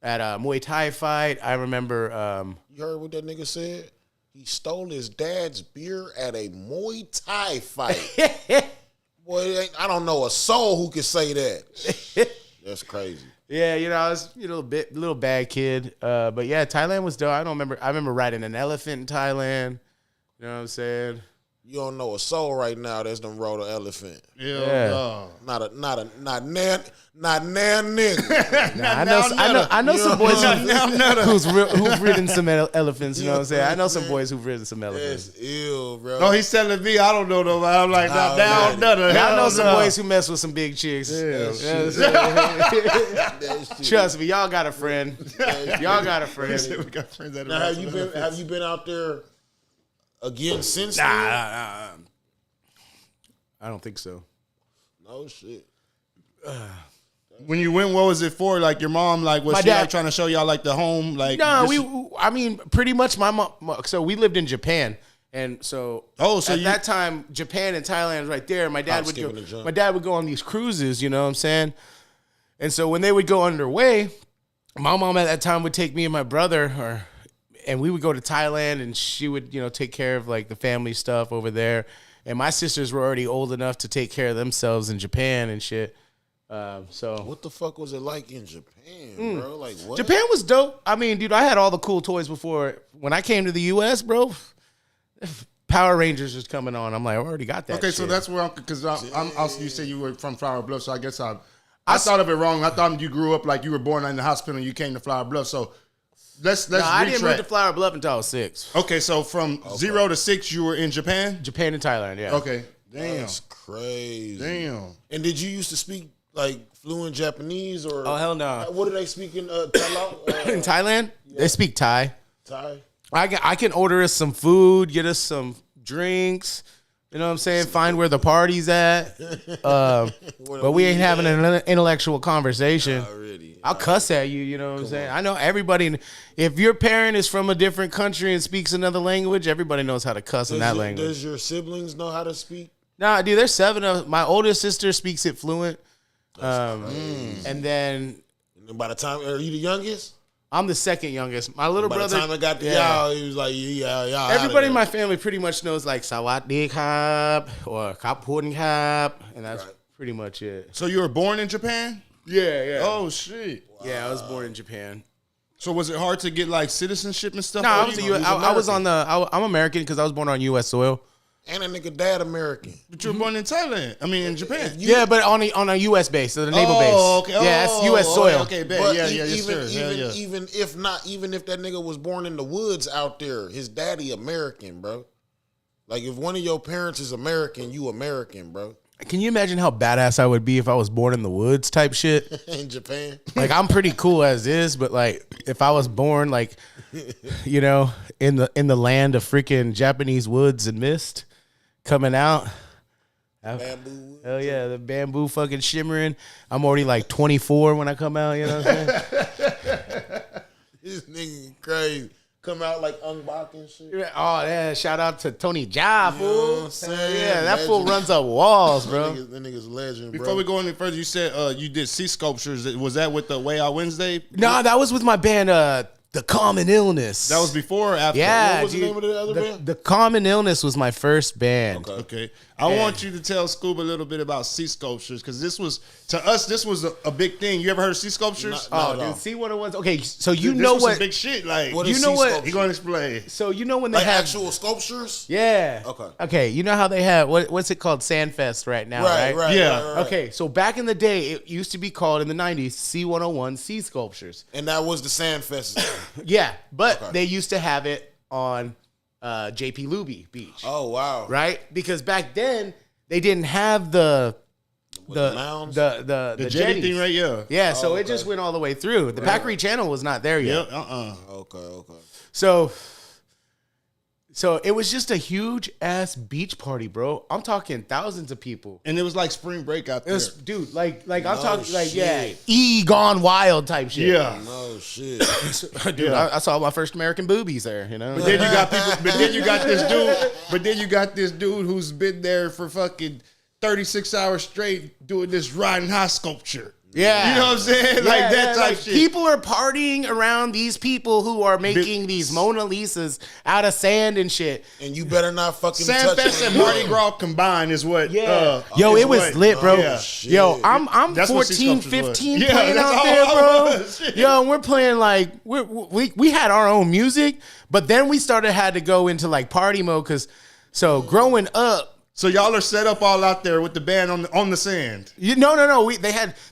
S1: at a Muay Thai fight. I remember.
S2: You heard what that nigga said? He stole his dad's beer at a Muay Thai fight. Boy, I don't know a soul who could say that. That's crazy.
S1: Yeah, I was little bad kid. But yeah, Thailand was dope. I remember riding an elephant in Thailand. You know what I'm saying?
S2: You don't know a soul right now that's done rode an elephant.
S3: Yeah.
S2: Not nan nigga.
S1: Nah, I know some boys who've ridden some elephants. You know what I'm saying? I know some boys who've ridden some elephants.
S2: That's ill, bro.
S3: No, he's telling me I don't know nobody. I'm like, down.
S1: I know some boys who mess with some big chicks. Trust me, y'all got a friend. Y'all got a friend.
S3: We got friends that
S2: Now, have you been out there again since then?
S1: Nah, I don't think so.
S2: No shit.
S3: When you went, what was it for? Like your mom, like was
S1: My
S3: she
S1: dad-
S3: like trying to show y'all like the home? Like
S1: No, pretty much my mom. So we lived in Japan, and so at that time, Japan and Thailand was right there. My dad would go on these cruises. You know what I'm saying? And so when they would go underway, my mom at that time would take me and my brother, and we would go to Thailand, and she would take care of like the family stuff over there. And my sisters were already old enough to take care of themselves in Japan and shit. So
S2: What the fuck was it like in Japan, bro? Like what?
S1: Japan was dope. I mean, dude, I had all the cool toys before. When I came to the U.S., bro, Power Rangers was coming on. I'm like, I already got that.
S3: Okay, so
S1: shit.
S3: that's where because I'm also you said you were from Flower Bluff, so I guess I thought of it wrong. I thought you grew up like you were born in the hospital and you came to Flower Bluff. So let's
S1: I didn't move
S3: retrack.
S1: to Flower Bluff until I was 6.
S3: Okay, so from 0 to 6, you were in Japan.
S1: Japan and Thailand, yeah.
S3: Okay, damn,
S2: That's crazy.
S3: damn.
S2: And did you used to speak like fluent Japanese or?
S1: Oh hell no.
S2: What do they speak in
S1: In
S2: Thailand?
S1: Thailand, they speak Thai.
S2: Thai.
S1: I can order us some food, get us some drinks. You know what I'm saying? Find where the party's at. But we ain't having an intellectual conversation.
S2: Already.
S1: I'll cuss at you, you know what I'm saying? I know everybody. If your parent is from a different country and speaks another language, everybody knows how to cuss in that language.
S2: Does your siblings know how to speak?
S1: Nah, dude, there's 7 of my oldest sister speaks it fluent. And then
S2: And by the time, are you the youngest?
S1: I'm the second youngest. My little
S2: By
S1: brother.
S2: the time I got to y'all, he was like, y'all.
S1: Everybody in my family pretty much knows like Sawadee Kap or Kapun Kap, and that's pretty much it.
S3: So you were born in Japan?
S1: Yeah.
S3: Oh shit.
S1: Yeah, I was born in Japan.
S3: So was it hard to get like citizenship and stuff?
S1: No,
S3: Or
S1: I was I was on I'm American because I was born on U.S. soil.
S2: And a nigga dad American.
S3: But you were born in Thailand. I mean, in Japan.
S1: Yeah, but on a U.S. base, so the naval base.
S3: Okay.
S1: Yeah, that's U.S. soil.
S3: Okay, bet.
S2: But
S3: Yeah,
S2: even,
S3: yes, sir. Hell yeah.
S2: even if that nigga was born in the woods out there, his daddy American, bro. Like if one of your parents is American, you American, bro.
S1: Can you imagine how badass I would be if I was born in the woods type shit?
S2: In Japan.
S1: Like I'm pretty cool as is, but like if I was born like in the land of freaking Japanese woods and mist coming out.
S2: Bamboo.
S1: Hell yeah, the bamboo fucking shimmering. I'm already like 24 when I come out, you know what I'm saying?
S2: This nigga crazy. Come out like Ung-Bak and shit.
S1: Oh yeah, shout out to Tony Jaa,
S2: You know what
S1: fool.
S2: I'm saying?
S1: Yeah, that fool
S2: Legend.
S1: runs up walls, bro.
S2: That nigga's legend, bro.
S3: Before we go any further, you said you did sea sculptures. Was that with the Way Out Wednesday?
S1: No, that was with my band, the The Common Illness.
S3: That was before or after?
S1: Yeah,
S2: What was
S1: dude,
S2: the name of the other band?
S1: The Common Illness was my first band.
S3: Okay. I want you to tell Skub a little bit about Sea Sculptures, because this was, to us, this was a big thing. You ever heard of Sea Sculptures?
S1: Dude, see what it was? Okay, so
S3: Dude, this was some big shit. Like,
S2: What
S1: you
S2: is
S1: know
S2: sea
S1: what-
S2: sculpture?
S3: he going to explain.
S1: So you know when they
S2: Like
S1: have
S2: actual sculptures?
S1: Yeah.
S2: Okay.
S1: Okay, you know how they have what's it called? Sandfest right now, right?
S3: Yeah.
S1: Okay, so back in the day, it used to be called in the 90s C101 Sea Sculptures.
S2: And that was the Sand Fest.
S1: Yeah, but
S2: Okay.
S1: they used to have it on JP Luby Beach,
S2: Oh, wow.
S1: right? Because back then they didn't have the
S2: mounds?
S1: the
S3: The jetty
S1: jetties.
S3: thing, right? Yeah.
S1: Yeah, so it
S2: okay.
S1: just went all the way through. The Packery Channel was not there
S3: Yeah.
S1: yet.
S2: Okay.
S1: So it was just a huge ass beach party, bro. I'm talking thousands of people.
S3: And it was like spring break out
S1: It
S3: there.
S1: was, dude, like I'm
S2: No
S1: talking like
S2: shit.
S1: Gone Wild type shit.
S3: Yeah.
S2: No shit.
S1: Dude, I saw my first American boobies there. You know.
S3: But then you got people. But then you got this dude. But then you got this dude who's been there for fucking 36 hours straight doing this riding high sculpture.
S1: Yeah.
S3: You know what I'm saying? Like
S1: Yeah,
S3: that type
S1: like
S3: shit.
S1: People are partying around these people who are making these Mona Lisas out of sand and shit.
S2: And you better not fucking touch
S3: Sandfest
S2: it.
S3: and Mardi Gras combined is what.
S1: Yo,
S3: is
S1: it was
S3: what-
S1: lit, bro.
S2: Oh, shit.
S1: Yo, I'm
S3: That's what Sea
S1: 14,
S3: Sculptures was.
S1: 15
S3: Yeah,
S1: playing
S3: that's
S1: out
S3: all
S1: there,
S3: I
S1: bro.
S3: was. Shit.
S1: Yo, and we're playing like we had our own music, but then we had to go into like party mode because growing up.
S3: So y'all are set up all out there with the band on the sand.
S1: No.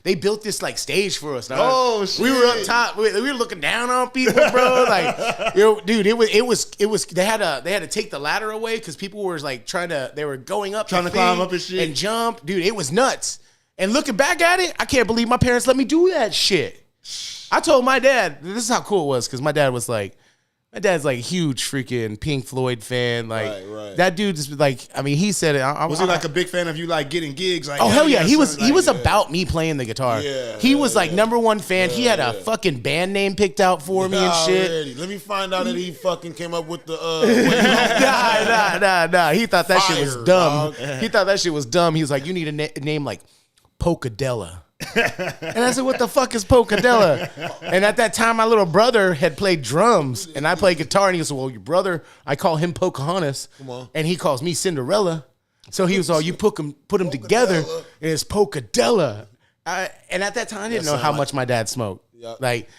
S1: They built this like stage for us. Dog.
S3: Oh, shit.
S1: We were up top. We were looking down on people, bro. Like, dude, it was. They had to take the ladder away because people were like they were going up,
S3: Trying
S1: the
S3: to climb
S1: thing
S3: up and shit.
S1: and jump, dude. It was nuts. And looking back at it, I can't believe my parents let me do that shit. I told my dad, this is how cool it was because my dad's like a huge freaking Pink Floyd fan. Like
S2: Right.
S1: that dude's like, I mean, he said it.
S3: Was he like a big fan of you like getting gigs? Like,
S1: Oh hell yeah, he was
S3: son, like,
S1: about me playing the guitar.
S2: Yeah,
S1: he was like
S2: yeah.
S1: #1 fan. He had a fucking band name picked out for me and shit.
S2: Already. Let me find out that he fucking came up with the
S1: Nah. He thought that shit was
S2: Fire,
S1: dumb.
S2: dog.
S1: He thought that shit was dumb. He was like, you need a name like Polkadella. And I said, what the fuck is Polkadella? And at that time, my little brother had played drums and I played guitar. And he said, well, your brother, I call him Pocahontas.
S2: Come on.
S1: And he calls me Cinderella. So he was all, you put them together and it's Polkadella. And at that time, I didn't know
S2: sound
S1: how
S2: like-
S1: much my dad smoked.
S2: Yeah.
S1: Like,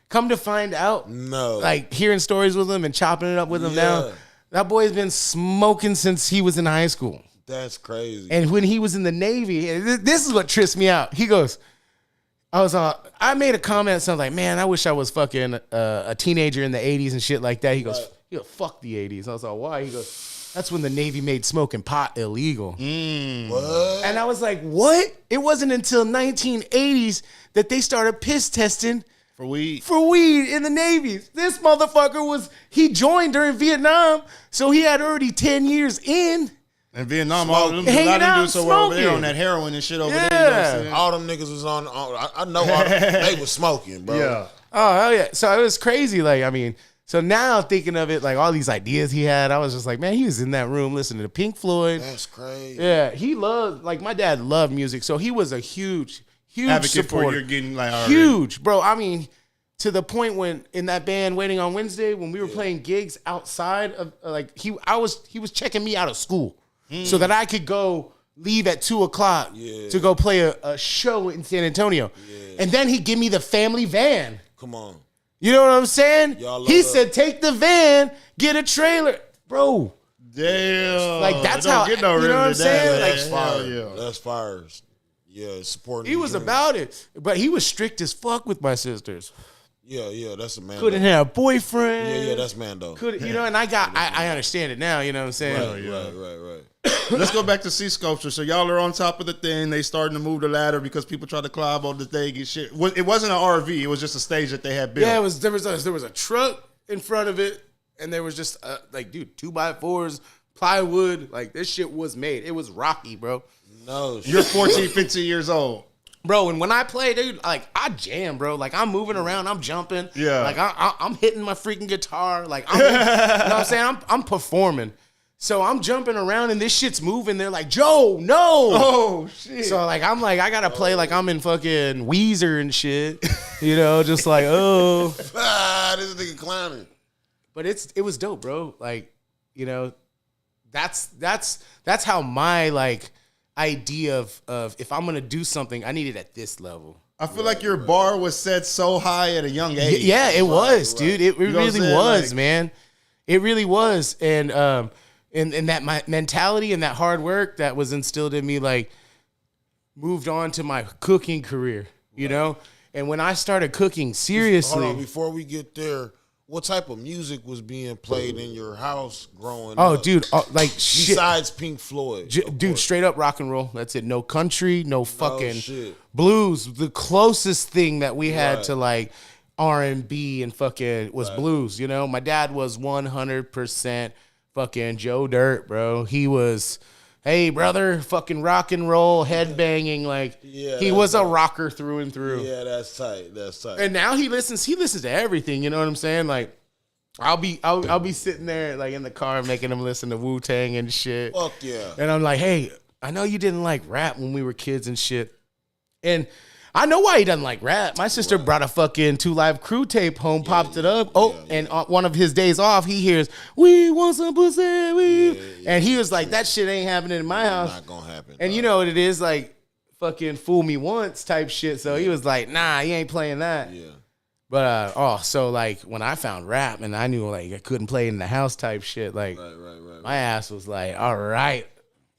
S1: come to find out,
S2: No.
S1: like hearing stories with him and chopping it up with him now,
S2: Yeah.
S1: that boy's been smoking since he was in high school.
S2: That's crazy.
S1: And when he was in the Navy, and this is what trips me out. He goes, I made a comment, so I was like, man, I wish I was fucking a teenager in the 80s and shit like that. He goes, fuck the 80s. I was like, why? He goes, that's when the Navy made smoking pot illegal.
S2: What?
S1: And I was like, what? It wasn't until 1980s that they started piss testing
S3: for weed.
S1: in the Navy. This motherfucker he joined during Vietnam, so he had already 10 years in.
S3: In Vietnam, all of them,
S1: Hanging
S3: a lot of them
S1: out
S3: do
S1: and
S3: so well over there
S1: smoking.
S3: on that heroin and shit over
S1: Yeah.
S3: there. You know what I'm saying?
S2: All them niggas was on I know all they was smoking, bro.
S3: Yeah.
S1: Oh, hell yeah. So it was crazy. Like, I mean, so now thinking of it, like all these ideas he had, I was just like, man, he was in that room listening to Pink Floyd.
S2: That's crazy.
S1: Yeah, he loved, like my dad loved music. So he was a huge
S3: Advocate
S1: supporter.
S3: for you're getting like already.
S1: Huge, bro. I mean, to the point when in that band Waiting on Wednesday, when we were playing gigs outside of he was checking me out of school so that I could go leave at 2:00 to go play a show in San Antonio. And then he'd give me the family van.
S2: Come on.
S1: You know what I'm saying?
S2: Y'all love
S1: He
S2: that.
S1: said, take the van, get a trailer. Bro,
S3: Damn.
S1: Like, that's
S3: It don't
S1: how-
S3: get no
S1: you know
S3: realer
S1: what I'm
S3: than
S1: saying?
S3: that.
S1: Like,
S2: That's
S3: Hell
S2: fire.
S3: yeah.
S2: That's fire. Yeah, supporting.
S1: he
S2: the
S1: was
S2: dream.
S1: about it. But he was strict as fuck with my sisters.
S2: Yeah, that's a man.
S1: Couldn't have a boyfriend.
S2: Yeah, that's Mando.
S1: And I understand it now, you know what I'm saying?
S2: Right.
S3: Let's go back to Sea Sculpture. So y'all are on top of the thing. They starting to move the ladder because people try to climb on the thing and shit. It wasn't an RV. It was just a stage that they had built.
S1: Yeah, there was a truck in front of it, and there was just like, dude, 2x4s, plywood. Like, this shit was made. It was rocky, bro.
S2: No,
S3: You're 14, 15 years old.
S1: Bro, and when I play, dude, like, I jam, bro. Like, I'm moving around, I'm jumping.
S3: Yeah.
S1: Like, I'm hitting my freaking guitar. Like, you know what I'm saying? I'm performing. So I'm jumping around, and this shit's moving. They're like, Joe, no.
S3: Oh, shit.
S1: So, like, I'm like, I got to play like I'm in fucking Weezer and shit. You know, just like, oh.
S2: this nigga clowning.
S1: But it was dope, bro. Like, you know, that's how my like idea of if I'm gonna do something, I need it at this level.
S3: I feel like your bar was set so high at a young age.
S1: Yeah, it was, dude. It
S3: You know
S1: really
S3: what I'm
S1: was,
S3: saying?
S1: man. It really was, and that my mentality and that hard work that was instilled in me, like, moved on to my cooking career, you know. And when I started cooking seriously,
S2: Hold on, before we get there, what type of music was being played in your house growing
S1: oh,
S2: up?
S1: dude, like shit.
S2: Besides Pink Floyd,
S1: Dude, straight up rock and roll. That's it. No country, no fucking
S2: shit.
S1: blues. The closest thing that we had to like R&B and fucking was blues. You know, my dad was 100% fucking Joe Dirt, bro. He was, hey brother, fucking rock and roll, headbanging. Like he was a rocker through and through.
S2: Yeah, that's tight. That's tight.
S1: And now he listens to everything. You know what I'm saying? Like, I'll be sitting there like in the car making him listen to Wu-Tang and shit.
S2: Fuck yeah.
S1: And I'm like, hey, I know you didn't like rap when we were kids and shit. And I know why he doesn't like rap. My sister brought a fucking 2 Live Crew tape home, popped it up. And on one of his days off, he hears, we want some pussy. And he was like, that shit ain't happening in my house.
S2: Not gonna happen.
S1: And you know what it is, like, fucking fool me once type shit. So he was like, nah, he ain't playing that.
S2: Yeah.
S1: But so like when I found rap and I knew like I couldn't play it in the house type shit, like my ass was like, all right.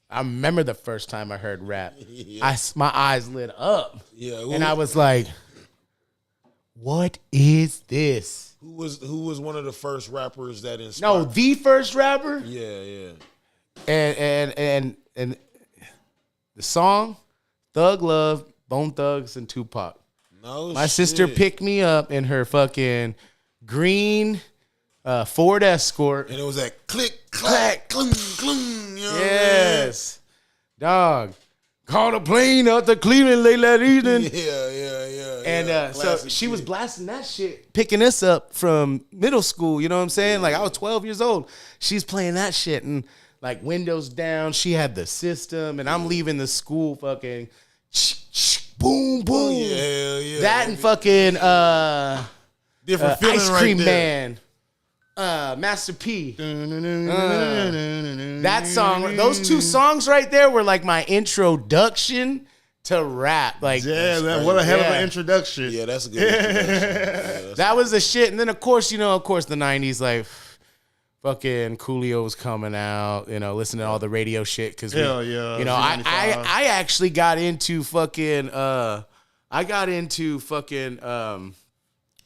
S1: I remember the first time I heard rap, my eyes lit up, and I was like, what is this?
S2: Who was one of the first rappers that inspired?
S1: No, the first rapper.
S2: Yeah.
S1: And the song, Thug Love, Bone Thugs, and Tupac.
S2: No,
S1: my sister picked me up in her fucking green Ford Escort.
S2: And it was that click, clack, clung, clung. You know
S1: yes. Dog. Called a plane out to Cleveland late that evening.
S2: Yeah.
S1: And so she was blasting that shit, picking us up from middle school. You know what I'm saying? Like I was 12 years old. She's playing that shit and like windows down. She had the system and I'm leaving the school fucking boom, boom.
S2: Yeah.
S1: That and fucking
S2: different feeling
S1: Ice Cream
S2: right there.
S1: Man. Master P. That song, those 2 songs right there were like my introduction to rap. Like,
S3: yeah, man, what a hell of an introduction.
S2: Yeah, that's a good introduction.
S1: That was the shit. And then of course the 90s, like fucking Coolio was coming out, listening to all the radio shit. Cause I actually got into fucking, why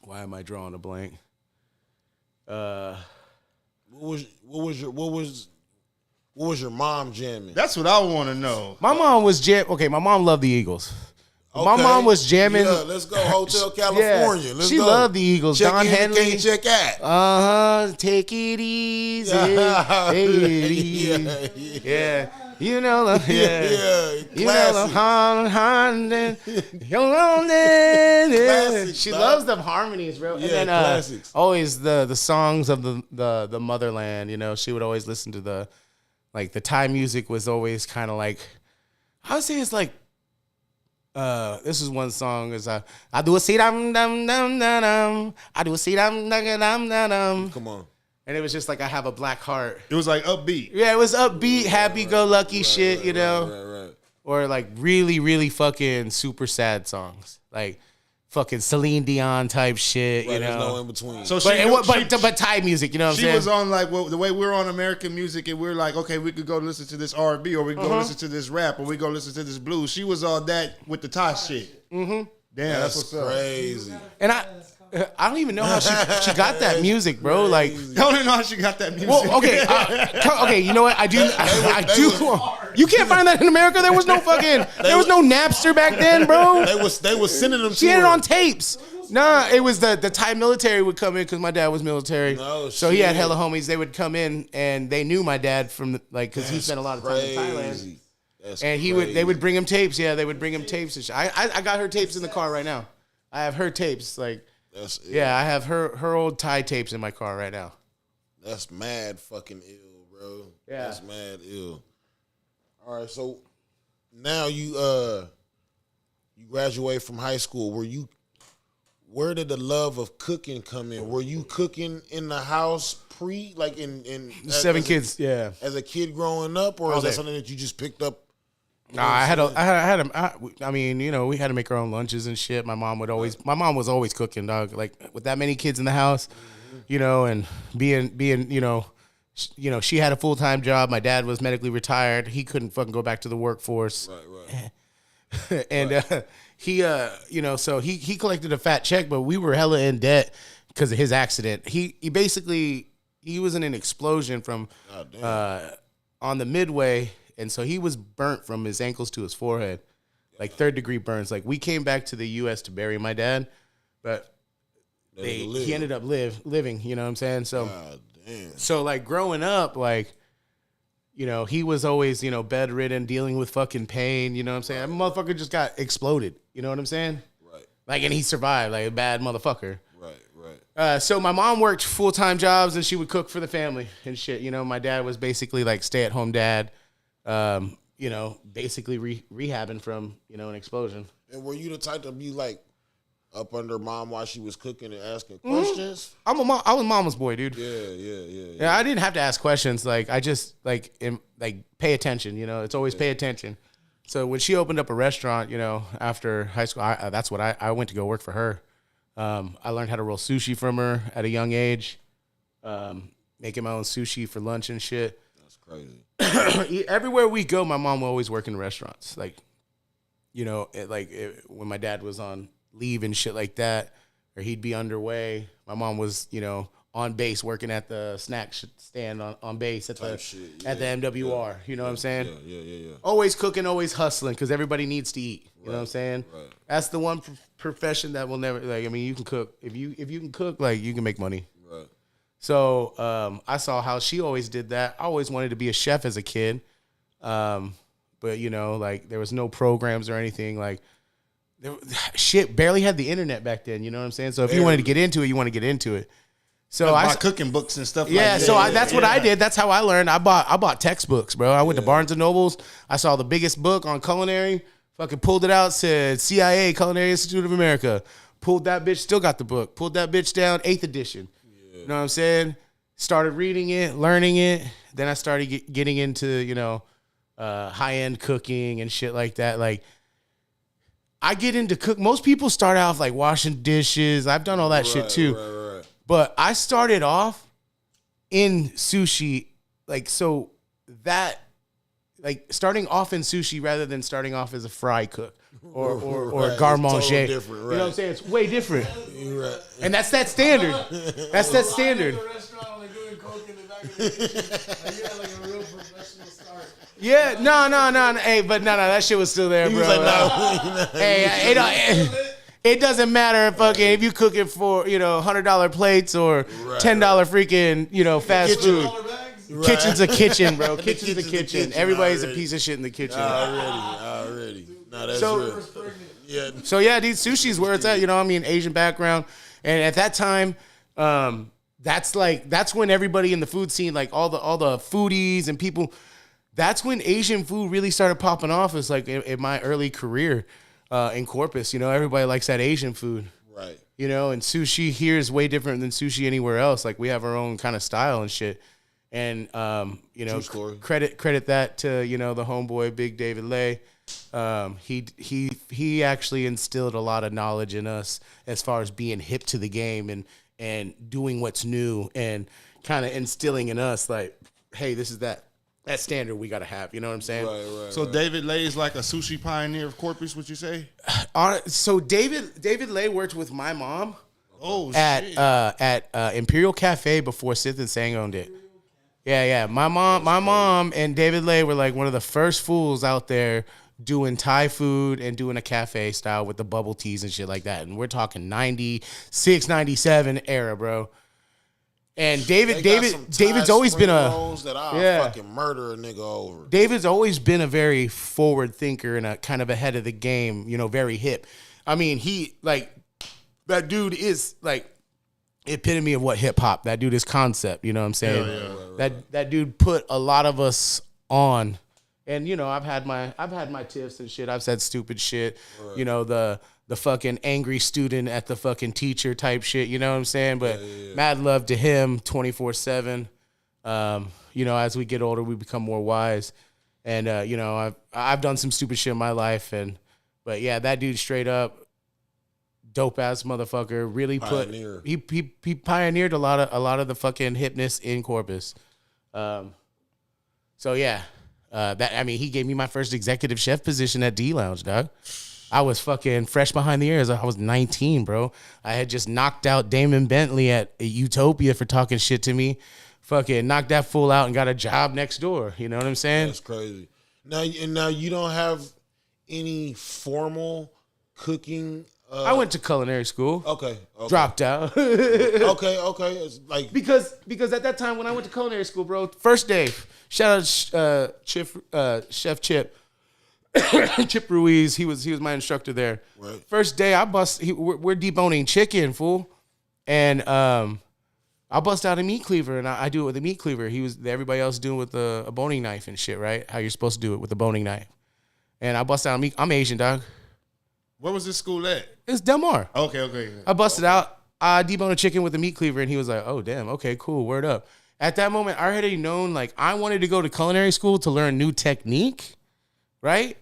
S1: am I drawing a blank?
S2: What was your mom jamming?
S3: That's what I want to know.
S1: My mom was my mom loved the Eagles. Okay. My mom was jamming.
S2: Yeah, let's go Hotel California. Let's
S1: she
S2: go.
S1: loved the Eagles.
S2: Check
S1: Don
S2: in,
S1: Henley.
S2: check out.
S1: Take it easy. Take it easy. Yeah. You know, You know, she loves the harmonies, bro.
S2: Yeah,
S1: and then
S2: classics.
S1: always the songs of the motherland. She would always listen to the Thai music was always kind of like, I would say it's like. This is one song is I do a see dum dum dum dum I do a see dum dum dum dum.
S2: Come on.
S1: And it was just like I have a black heart.
S3: It was like upbeat.
S1: Yeah, it was upbeat, happy-go-lucky shit,
S2: Right.
S1: Or like really, really fucking super sad songs, like fucking Celine Dion type shit,
S2: Right, there's no in between.
S3: So
S1: but Thai music, you know what I'm saying?
S3: She was on like the way we're on American music, and we're like, okay, we could go listen to this R&B, or we could go listen to this rap, or we go listen to this blues. She was on that with the Thai shit. Mm-hmm. Damn, that's what's
S2: crazy.
S1: And I don't even know how she got that music, bro. Like,
S3: I don't even know how she got that music.
S1: Well, okay, you know what? I do. You can't find that in America. There was no Napster back then, bro.
S2: They was sending them.
S1: She had it on tapes. Nah, it was the Thai military would come in because my dad was military.
S2: No,
S1: so he had hella homies. They would come in and they knew my dad from because he spent a lot of time in Thailand. And they would bring him tapes. Yeah, they would bring him tapes and shit. I got her tapes in the car right now. I have her tapes like. I have her old Thai tapes in my car right now.
S2: That's mad fucking ill, bro.
S1: Yeah.
S2: That's mad ill. All right, so now you graduate from high school. where did the love of cooking come in? Were you cooking in the house in
S1: 7 kids? Yeah.
S2: As a kid growing up, or is that something that you just picked up?
S1: Nah, I mean, you know, we had to make our own lunches and shit. My mom was always cooking, dog. Like with that many kids in the house, you know, and being, you know, she had a full-time job. My dad was medically retired. He couldn't fucking go back to the workforce. Right. And he, you know, so he collected a fat check, but we were hella in debt because of his accident. He was in an explosion from on the Midway, and so he was burnt from his ankles to his forehead, like 3rd-degree burns. Like we came back to the U.S. to bury my dad, but he ended up living. You know what I'm saying? So. So, like, growing up, like, you know, he was always, you know, bedridden, dealing with fucking pain, you know what I'm saying? That motherfucker just got exploded, you know what I'm saying?
S2: Right.
S1: Like, and he survived, like, a bad motherfucker.
S2: Right.
S1: So my mom worked full-time jobs, and she would cook for the family and shit. You know, my dad was basically, like, stay-at-home dad, you know, basically rehabbing from, you know, an explosion.
S2: And were you the type to be, like, up under mom while she was cooking and asking questions?
S1: I was mama's boy, dude.
S2: Yeah.
S1: I didn't have to ask questions. Like I just like pay attention. You know, it's always pay attention. So when she opened up a restaurant, you know, after high school, that's what I went to go work for her. I learned how to roll sushi from her at a young age. Making my own sushi for lunch and shit.
S2: That's crazy.
S1: Everywhere we go, my mom will always work in restaurants. Like, you know, when my dad was on leave and shit like that, or he'd be underway, my mom was, you know, on base working at the snack stand on base at the MWR. You know what I'm saying?
S2: Yeah.
S1: Always cooking, always hustling, because everybody needs to eat. You know what I'm saying?
S2: Right.
S1: That's the one profession that will never, like, I mean, you can cook. If you can cook, like, you can make money.
S2: Right.
S1: So I saw how she always did that. I always wanted to be a chef as a kid, but you know, like, there was no programs or anything. Like, shit barely had the internet back then, you know what I'm saying? So if you wanted to get into it, you want to get into it. So I bought
S3: cooking books and stuff.
S1: Yeah,
S3: like that.
S1: so that's what I did. That's how I learned. I bought textbooks, bro. I went to Barnes and Nobles. I saw the biggest book on culinary. Fucking pulled it out. Said CIA, Culinary Institute of America. Pulled that bitch. Still got the book. Pulled that bitch down. 8th edition. You know what I'm saying? Started reading it, learning it. Then I started getting into, you know, high end cooking and shit like that. Like, I get into cook. Most people start off like washing dishes. I've done all that shit too.
S2: Right.
S1: But I started off in sushi, like, so that, like, starting off in sushi rather than starting off as a fry cook or garde manger.
S2: Totally different, right.
S1: You know what I'm saying? It's way different.
S2: You're right.
S1: And that's that standard. That's that standard. Yeah, no. Hey, but no, that shit was still there,
S2: He
S1: bro.
S2: was like, no.
S1: Hey, it doesn't matter if you cook it for, you know, $100 plates or $10 freaking, you know, fast food.
S2: Right.
S1: Kitchen's a kitchen, bro. Kitchen's a kitchen. Everybody's a piece of shit in the kitchen.
S2: Already. No, that's real. Yeah.
S1: So yeah, these sushi's where it's at. You know, I mean, Asian background, and at that time, that's when everybody in the food scene, like all the foodies and people, that's when Asian food really started popping off. It's like in my early career in Corpus. You know, everybody likes that Asian food.
S2: Right.
S1: You know, and sushi here is way different than sushi anywhere else. Like, we have our own kind of style and shit. And you know, credit that to, you know, the homeboy Big David Lay. He actually instilled a lot of knowledge in us as far as being hip to the game and doing what's new and kind of instilling in us like, hey, this is that standard we got to have. You know what I'm saying?
S2: Right.
S3: So David Lay is like a sushi pioneer of Corpus, would you say?
S1: So David Lay worked with my mom.
S3: Oh,
S1: at
S3: shit.
S1: at Imperial Cafe before Sith and Sang owned it. Yeah. My mom and David Lay were like one of the first fools out there doing Thai food and doing a cafe style with the bubble teas and shit like that. And we're talking 96, 97 era, bro. And David's always been
S2: fucking murder a nigga over.
S1: David's always been a very forward thinker and a kind of ahead of the game, you know, very hip. I mean, he like that dude is like epitome of what hip hop. That dude is concept, you know what I'm saying?
S3: Yeah.
S1: That dude put a lot of us on And you know, I've had my tiffs and shit. I've said stupid shit. Right. You know, the fucking angry student at the fucking teacher type shit. You know what I'm saying? But mad love to him 24/7. You know, as we get older, we become more wise. And you know, I've done some stupid shit in my life, but yeah, that dude straight up dope ass motherfucker. Really Pioneer. He pioneered a lot of the fucking hipness in Corpus. So yeah. He gave me my first executive chef position at D Lounge, dog. I was fucking fresh behind the ears. I was 19, bro. I had just knocked out Damon Bentley at Utopia for talking shit to me. Fucking knocked that fool out and got a job next door. You know what I'm saying?
S2: That's crazy. Now you don't have any formal cooking.
S1: I went to culinary school.
S2: Okay.
S1: Dropped out.
S2: Okay. It's like
S1: because at that time when I went to culinary school, bro, first day. Shout out Chef Chip. Chip Ruiz. He was my instructor there. Right. First day we're deboning chicken, fool. And I bust out a meat cleaver and I do it with a meat cleaver. Everybody else doing it with a boning knife and shit, right? How you're supposed to do it with a boning knife. And I bust out I'm Asian, dog.
S3: Where was this school at?
S1: It's Del Mar.
S3: Okay.
S1: I busted out. I deboned a chicken with a meat cleaver and he was like, oh damn, okay, cool, word up. At that moment, I already known, like, I wanted to go to culinary school to learn new technique, right?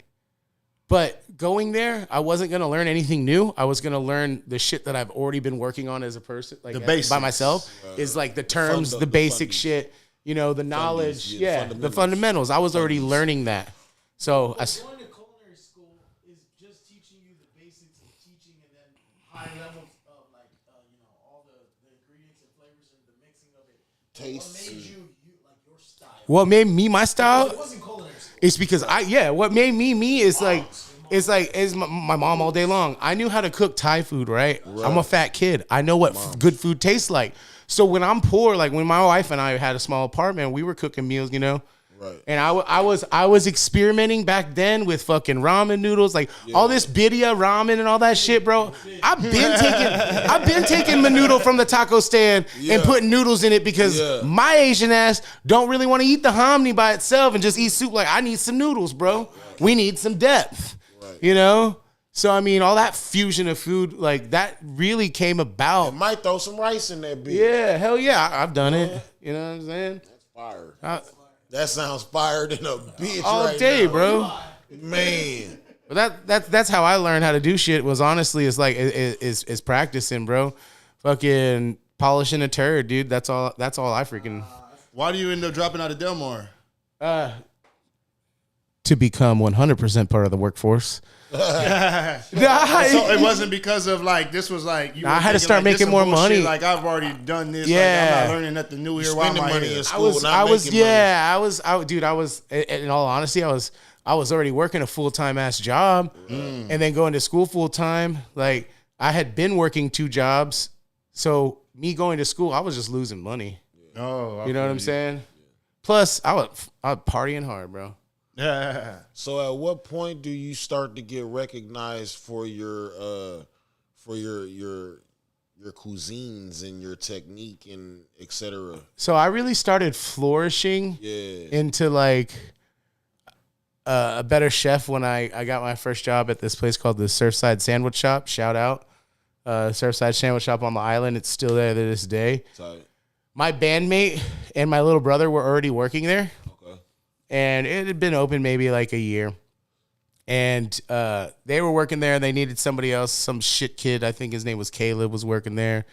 S1: But going there, I wasn't going to learn anything new. I was going to learn the shit that I've already been working on as a person, like by myself, is like the terms, the basic shit, you know, the knowledge, the fundamentals. I was already learning that. So
S4: going to culinary school is just teaching you the basics of teaching and then high levels of, like, all the ingredients and flavors and the mixing of it.
S2: Tastes.
S4: What made you like your style?
S1: What made me my style?
S4: It wasn't culinary school.
S1: It's because what made me is like, it's my mom all day long. I knew how to cook Thai food, right? I'm a fat kid. I know what good food tastes like. So when I'm poor, like when my wife and I had a small apartment, we were cooking meals, you know? Right. And I was experimenting back then with fucking ramen noodles, like all this birria ramen and all that shit, bro. I've been taking my noodle from the taco stand and putting noodles in it because my Asian ass don't really want to eat the hominy by itself and just eat soup. Like, I need some noodles, bro. We need some depth. You know? So, I mean, all that fusion of food, like, that really came about.
S2: You might throw some rice in that bitch.
S1: Yeah, hell yeah. I've done it. You know what I'm saying?
S2: That's fire. That sounds fired in a bitch
S1: all
S2: right
S1: day,
S2: now.
S1: Bro.
S2: Man.
S1: But that's how I learned how to do shit. Was honestly, it's like is practicing, bro. Fucking polishing a turd, dude. That's all I freaking.
S3: Why do you end up dropping out of Del Mar?
S1: To become 100% part of the workforce.
S3: So it wasn't because of like this was like you.
S1: I had to start making more money.
S3: Like I've already done this.
S1: Yeah,
S3: like, I'm not learning nothing new here. Why am I here?
S1: I was. In all honesty, I was already working a full-time ass job, and then going to school full time. Like I had been working 2 jobs, so me going to school, I was just losing money.
S3: Oh,
S1: you know what I'm saying? Plus, I was partying hard, bro.
S3: Yeah.
S2: So at what point do you start to get recognized for your cuisines and your technique and etc.?
S1: So I really started flourishing into like a better chef when I got my first job at this place called the Surfside Sandwich Shop. Shout out. Surfside Sandwich Shop on the island. It's still there to this day.
S2: Tight.
S1: My bandmate and my little brother were already working there. And it had been open maybe like a year. And they were working there and they needed somebody else, some shit kid, I think his name was Caleb, was working there.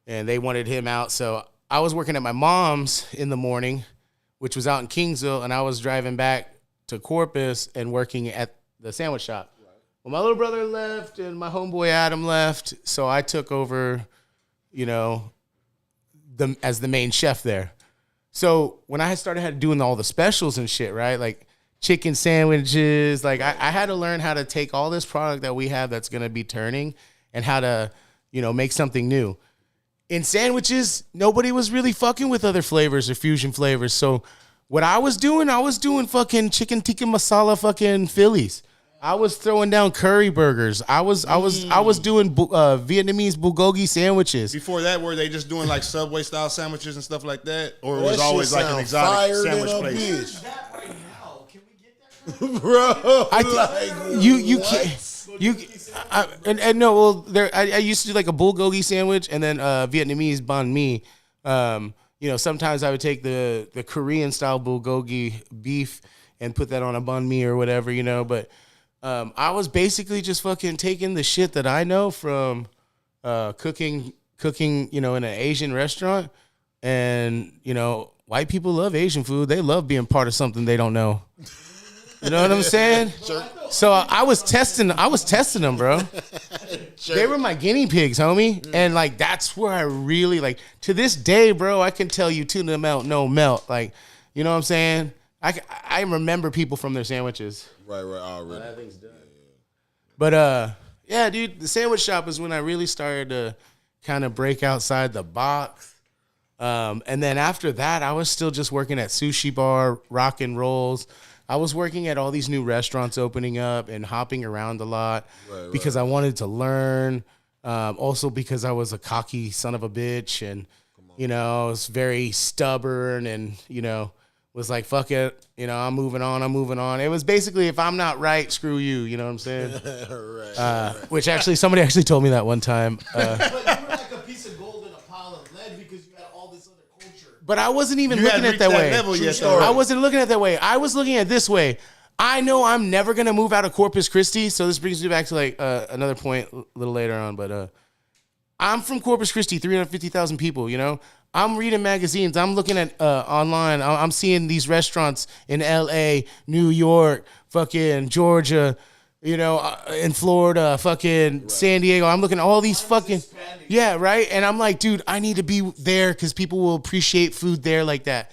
S1: And they wanted him out. So I was working at my mom's in the morning, which was out in Kingsville, and I was driving back to Corpus and working at the sandwich shop. Right. Well, my little brother left and my homeboy Adam left, so I took over, you know, as the main chef there. So when I started doing all the specials and shit, right, like chicken sandwiches, like I had to learn how to take all this product that we have that's going to be turning and how to, you know, make something new. In sandwiches, nobody was really fucking with other flavors or fusion flavors. So what I was doing fucking chicken tikka masala fucking Phillies. I was throwing down curry burgers. I was doing Vietnamese bulgogi sandwiches.
S3: Before that, were they just doing like Subway style sandwiches and stuff like that, or it was always like an exotic sandwich place?
S4: That right now, can we get
S2: bro.
S1: You can't. And no, well, I used to do like a bulgogi sandwich and then Vietnamese banh mi. Sometimes I would take the Korean style bulgogi beef and put that on a banh mi or whatever, But I was basically just fucking taking the shit that I know from cooking, in an Asian restaurant, and white people love Asian food. They love being part of something they don't know. You know what I'm saying? So I was testing them, bro. They were my guinea pigs, homie. And like that's where I really to this day, bro, I can tell you tuna melt, no melt. Like, you know what I'm saying? I remember people from their sandwiches.
S2: Right, already.
S1: That thing's done. But yeah, dude, the sandwich shop is when I really started to kind of break outside the box. And then after that, I was still just working at sushi bar, rock and rolls. I was working at all these new restaurants opening up and hopping around a lot because I wanted to learn. Also because I was a cocky son of a bitch and, I was very stubborn and, was like, fuck it. I'm moving on. It was basically, if I'm not right, screw you. You know what I'm saying? Right. Which actually, somebody actually told me that one time.
S4: But you were like a piece of gold in a pile of lead because you had all this other culture.
S1: But I wasn't even looking at it that way. I wasn't looking at it that way. I was looking at it this way. I know I'm never going to move out of Corpus Christi. So this brings me back to another point a little later on. But I'm from Corpus Christi, 350,000 people, I'm reading magazines. I'm looking at online. I'm seeing these restaurants in L.A., New York, fucking Georgia, in Florida, fucking San Diego. I'm looking at all these fucking, right? And I'm like, dude, I need to be there because people will appreciate food there like that.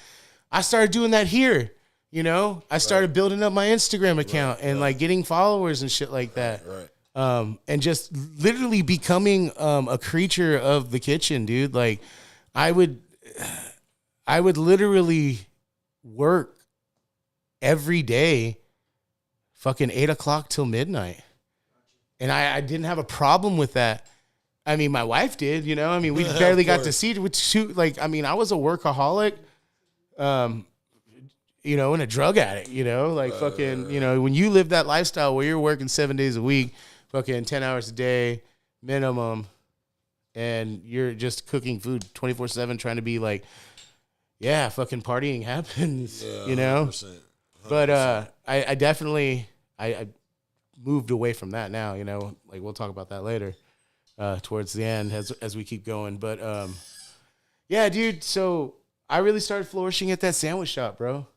S1: I started doing that here, I started building up my Instagram account and like getting followers and shit like that. Right. And just literally becoming a creature of the kitchen, dude. Like, I would literally work every day, fucking 8 o'clock till midnight. And I didn't have a problem with that. I mean, my wife did, we barely got to see it. I was a workaholic, and a drug addict, when you live that lifestyle where you're working 7 days a week, fucking 10 hours a day minimum, and you're just cooking food 24/7, trying to be like, fucking partying happens, 100%. But I definitely I moved away from that now, like we'll talk about that later, towards the end as we keep going. But yeah, dude. So I really started flourishing at that sandwich shop, bro.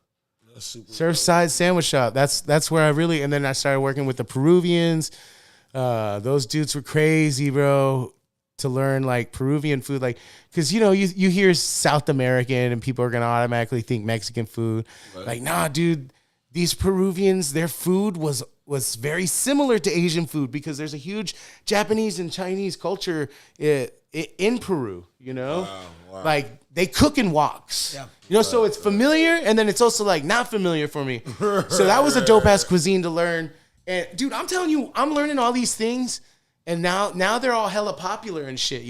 S1: Surfside sandwich shop. That's where I really, and then I started working with the Peruvians. Those dudes were crazy, bro. To learn like Peruvian food, like, because you hear South American and people are gonna automatically think Mexican food. Right. Like, nah, dude, these Peruvians, their food was very similar to Asian food because there's a huge Japanese and Chinese culture in Peru. Wow. Like they cook in woks. Yeah. So it's familiar and then it's also like not familiar for me. So that was a dope ass cuisine to learn. And dude, I'm telling you, I'm learning all these things. And now they're all hella popular and shit,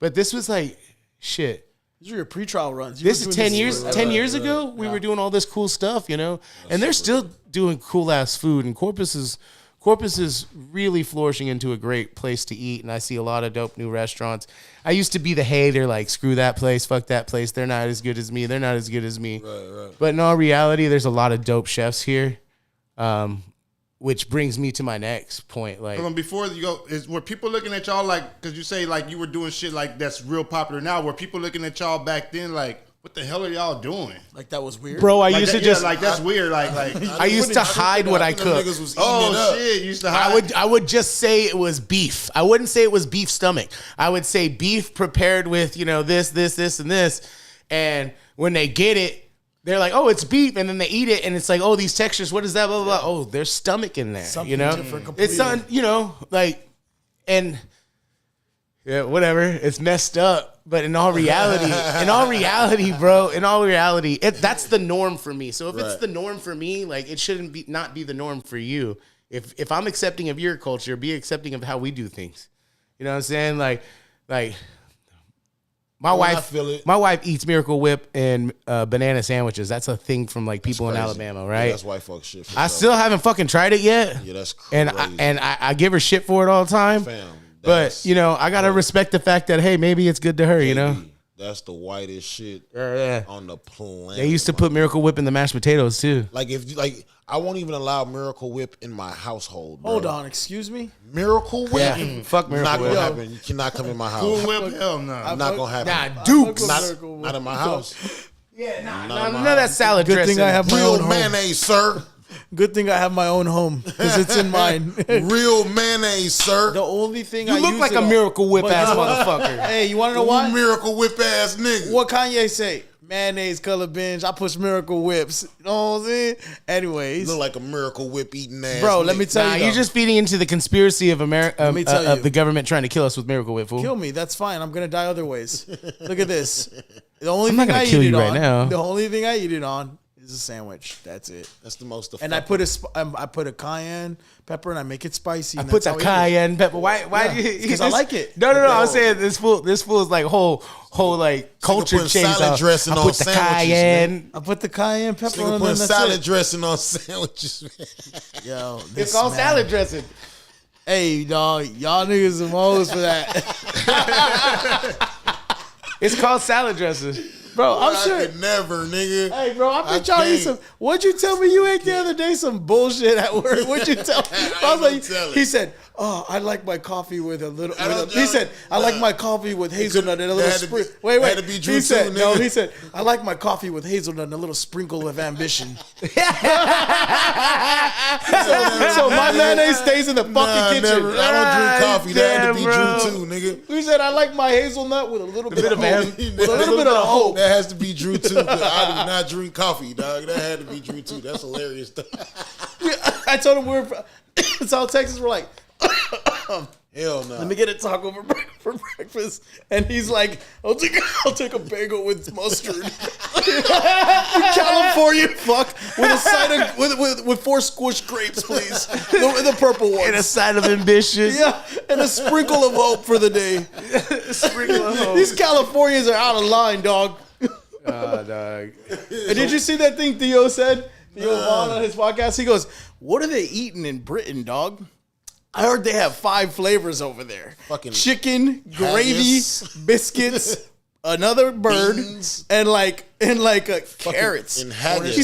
S1: But this was like, shit.
S5: These are your pre-trial runs.
S1: This is 10 years. 10 years ago, we were doing all this cool stuff, and they're still doing cool ass food. And Corpus is really flourishing into a great place to eat. And I see a lot of dope new restaurants. I used to be the hater, like screw that place, fuck that place. They're not as good as me. They're not as good as me. Right. But in all reality, there's a lot of dope chefs here. Which brings me to my next point. Like,
S3: before you go, were people looking at y'all like, because you say like you were doing shit like that's real popular now? Were people looking at y'all back then like, what the hell are y'all doing?
S5: Like that was weird,
S1: bro. I
S3: like
S1: used
S3: that,
S1: to just
S3: like that's weird. Like
S1: I used to hide what I cooked.
S3: Oh shit, you used to hide.
S1: I would just say it was beef. I wouldn't say it was beef stomach. I would say beef prepared with this, and this. And when they get it, they're like, oh, it's beef, and then they eat it, and it's like, oh, these textures, what is that, blah, blah, blah. Oh, there's stomach in there,
S5: something different completely.
S1: It's on, and yeah, whatever. It's messed up, but in all reality, bro, that's the norm for me. So if it's the norm for me, like it shouldn't not be the norm for you. If I'm accepting of your culture, be accepting of how we do things. You know what I'm saying? Like
S2: I feel it.
S1: My wife eats Miracle Whip and banana sandwiches. That's a thing from like people in
S2: Crazy.
S1: Alabama,
S2: Yeah,
S1: right?
S2: that's white folk shit. For
S1: I
S2: sure.
S1: still haven't fucking tried it yet.
S2: Yeah, that's crazy.
S1: And I give her shit for it all the time.
S2: Fam,
S1: But you know, I gotta respect the fact that hey, maybe it's good to her. You know,
S2: that's the whitest shit
S1: yeah.
S2: on the planet.
S1: They used to put Miracle Whip in the mashed potatoes too.
S2: like I won't even allow Miracle Whip in my household. Bro.
S5: Hold on, excuse me.
S2: Miracle Whip.
S1: Yeah, fuck Miracle
S2: Not
S1: Whip.
S2: gonna happen. You cannot come in my house.
S3: Cool Whip, hell no.
S2: Not gonna happen.
S1: Nah, Dukes.
S2: Not in my house.
S1: Yeah,
S2: Not
S1: none
S2: in my
S1: of that
S2: house.
S1: salad
S5: Good
S1: dressing.
S5: thing I have my
S2: Real
S5: own home.
S2: mayonnaise, sir.
S5: Good thing I have my own home because it's in mine.
S2: Real mayonnaise, sir.
S5: The only thing
S1: You
S5: I
S1: look
S5: use
S1: like
S5: it
S1: a
S5: on-
S1: Miracle Whip
S5: But
S1: ass
S5: you know-
S1: motherfucker.
S5: Hey, you want to know why?
S2: Miracle Whip ass nigga.
S5: What Kanye say? Mayonnaise, color binge. I push Miracle Whips. You know what I'm saying? Anyways,
S2: Look like a Miracle Whip eating ass.
S5: bro, let me
S2: nigga.
S5: tell
S1: Nah,
S5: you,
S1: you're
S5: though.
S1: just feeding into the conspiracy of America,
S5: me tell
S1: of
S5: you.
S1: the government trying to kill us with Miracle Whip. Fool.
S5: Kill me. That's fine. I'm gonna die other ways. Look at this. The only
S1: I'm not
S5: thing
S1: gonna
S5: I
S1: kill
S5: eat
S1: you
S5: it
S1: right
S5: on.
S1: now.
S5: The only thing I eat it on is a sandwich. That's it.
S2: That's the most.
S5: And I put a cayenne pepper and I make it spicy.
S1: I
S5: and
S1: put
S5: that's
S1: the
S5: how I eat it.
S1: cayenne pepper. Why?
S5: Yeah,
S1: do you?
S5: 'cause I like it.
S1: No. I'm saying this fool is like whole like culture
S2: putting
S1: change.
S2: salad dressing
S1: I
S2: on
S1: put the
S2: sandwiches,
S1: cayenne.
S5: I put the cayenne pepper
S2: Nigga
S5: on and
S2: putting
S5: that's
S2: salad
S5: it.
S2: dressing on sandwiches. Man.
S5: Yo,
S1: It's
S5: this
S1: called
S5: man.
S1: salad dressing.
S5: Hey, dog, y'all niggas some hoes for that.
S1: It's called salad dressing.
S5: Bro, I'm
S2: I
S5: sure.
S2: could never, nigga.
S5: Hey, bro, I bet
S2: I
S5: y'all eat
S2: can't.
S5: some. What'd you tell me you ate the other day? Some bullshit at work. What'd you tell me? I was
S2: ain't
S5: like,
S2: gonna tell it.
S5: he said, "Oh, I like my coffee with a little."
S2: don't-
S5: he said, "I like
S2: nah.
S5: my coffee with hazelnut and a little
S2: had to be-
S5: sprinkle." Wait,
S2: had to be Drew
S5: he said,
S2: too,
S5: "No."
S2: nigga.
S5: He said, "I like my coffee with hazelnut and a little sprinkle of ambition." so my mayonnaise stays in the fucking
S2: Nah,
S5: kitchen.
S2: never. I don't drink coffee. That had to be
S1: Damn,
S2: Drew too, nigga.
S5: He said, "I like my hazelnut with a little bit of hope."
S2: With
S5: With a little bit of hope.
S2: That has to be Drew too. 'Cause I do not drink coffee, dog. That had to be Drew too. That's hilarious.
S5: I told him we're South Texas. We're like,
S2: Hell no.
S5: let me get a taco for breakfast, and he's like, I'll take a bagel with mustard. California, fuck, with a side of with 4 squished grapes, please, the purple ones,
S1: And a side of ambition.
S5: yeah, and a sprinkle of hope for the day.
S1: Sprinkle of hope.
S5: These Californians are out of line, dog.
S1: Dog.
S5: And did you see that thing Theo said? Theo Vaughn on his podcast. He goes, "What are they eating in Britain, dog? I heard they have 5 flavors over there:
S2: Fucking
S5: chicken, gravy,
S2: haggis.
S5: biscuits, another bird,
S2: Beans.
S5: and carrots."
S2: and haggis.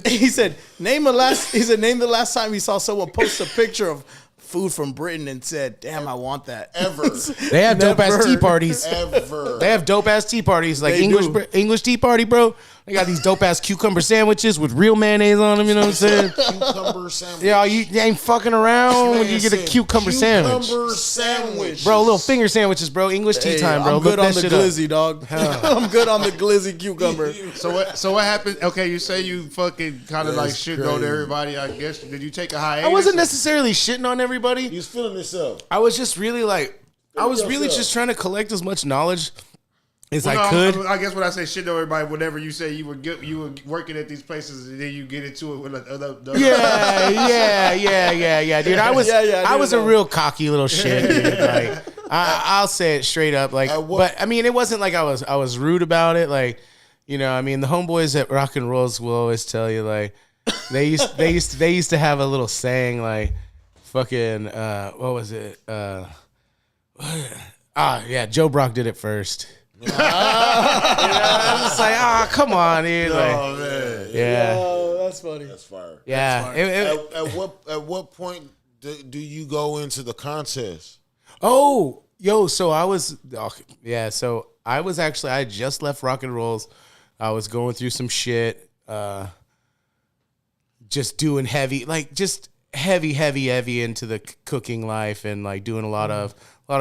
S5: He said, name the last time he saw someone post a picture of food from Britain and said, "Damn, I want that."
S2: Ever.
S1: They have dope ass
S5: Never.
S1: tea parties.
S2: Ever.
S1: They have dope ass tea parties, like
S5: They do.
S1: English tea party, bro. They got these dope ass cucumber sandwiches with real mayonnaise on them. You know what I'm saying?
S2: Cucumber sandwich.
S1: Yeah, you ain't fucking around when you get a
S2: said
S1: cucumber sandwich,
S2: Cucumber sandwich.
S1: bro. Little finger sandwiches, bro. English tea
S5: Hey,
S1: time, bro.
S5: I'm good
S1: Look
S5: on
S1: that
S5: the
S1: shit up.
S5: glizzy, dog. I'm good on the glizzy cucumber.
S3: So what happened? Okay, you say you fucking kind of like
S2: That's
S3: shit on
S2: crazy.
S3: everybody. I guess did you take a hiatus?
S1: I wasn't necessarily shitting on everybody.
S2: He was feeling himself.
S1: I was just really like, I was really
S2: yourself.
S1: just trying to collect as much knowledge as
S3: Well,
S1: I
S3: no,
S1: could.
S3: I guess when I say shit on everybody, whenever you say you were working at these places and then you get into it with other
S1: Yeah, dude. I was,
S5: Yeah,
S1: I
S5: dude,
S1: was a
S5: no.
S1: real cocky little shit, dude. Like, I'll say it straight up. Like,
S2: At what-
S1: but I mean, it wasn't like I was rude about it. Like, you know, I mean, the homeboys at Rock and Rolls will always tell you, like, they used to have a little saying, like, fucking, what was it? Yeah, Joe Brock did it first. You know, I was just like, come on, dude. Like,
S2: Oh man.
S1: yeah.
S5: Oh, that's funny.
S2: That's fire.
S1: Yeah.
S2: At what point do you go into the contest?
S1: Oh, yo, so I was actually, I just left Rock and Rolls. I was going through some shit, just doing heavy into the cooking life and like doing a lot of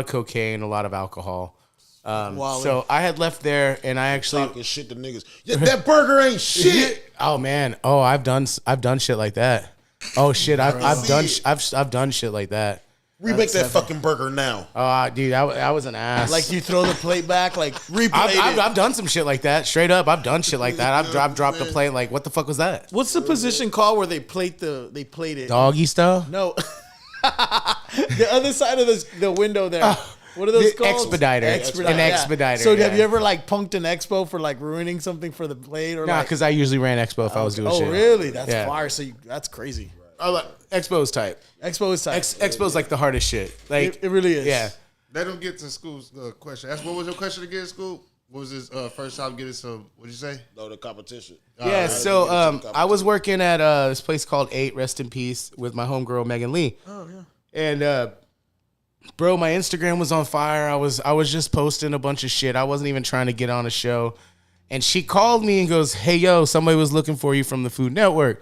S1: cocaine, a lot of alcohol. So I had left there and I actually,
S2: Talking shit to niggas. Yeah, that burger ain't shit.
S1: oh man, I've done shit like that. Oh shit, I've done shit like that.
S2: Remake that fucking burger now.
S1: Oh, dude, I was an ass.
S5: Like you throw the plate back, like replate it.
S1: I've done some shit like that. Straight up, I've done shit like that. I've dropped the plate. Like, what the fuck was that?
S5: What's the position called where they plate it?
S1: Doggy style?
S5: No. The other side of the window there. What are those
S1: The
S5: called?
S1: Expediter. An
S5: Yeah.
S1: expediter.
S5: So
S1: yeah.
S5: have you ever like punked an expo for like ruining something for the plate or
S1: Nah,
S5: like?
S1: because I usually ran Expo if I was doing
S5: Oh,
S1: shit.
S5: really? That's
S1: Yeah.
S5: fire. So that's crazy.
S1: Expo's type.
S5: Expo is tight.
S1: Expo's like the hardest shit. Like
S5: It really is.
S1: Yeah.
S3: Let them get to Scoop's question. What was your question again, Scoop? What was his first time getting some? What'd you say?
S2: No, the competition.
S1: Yeah, so I was working at this place called 8, rest in peace, with my homegirl Megan Lee.
S5: Oh yeah.
S1: And bro, my Instagram was on fire. I was just posting a bunch of shit. I wasn't even trying to get on a show. And she called me and goes, "Hey yo, somebody was looking for you from the Food Network."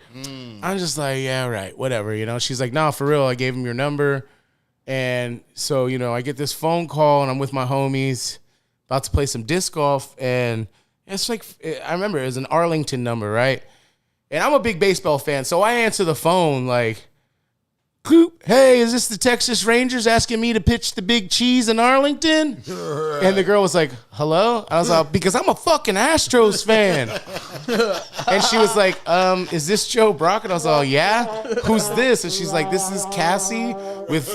S1: I'm just like, "Yeah, right, whatever." She's like, "Nah, for real, I gave him your number." And so, I get this phone call and I'm with my homies about to play some disc golf. And it's like, I remember it was an Arlington number, right? And I'm a big baseball fan. So I answer the phone like, "Hey, is this the Texas Rangers asking me to pitch the Big Cheese in Arlington?" And the girl was like, "Hello?" I was like, "Because I'm a fucking Astros fan." And she was like, "Is this Joe Brock?" And I was like, "Yeah." "Who's this?" And she's like, "This is Cassie with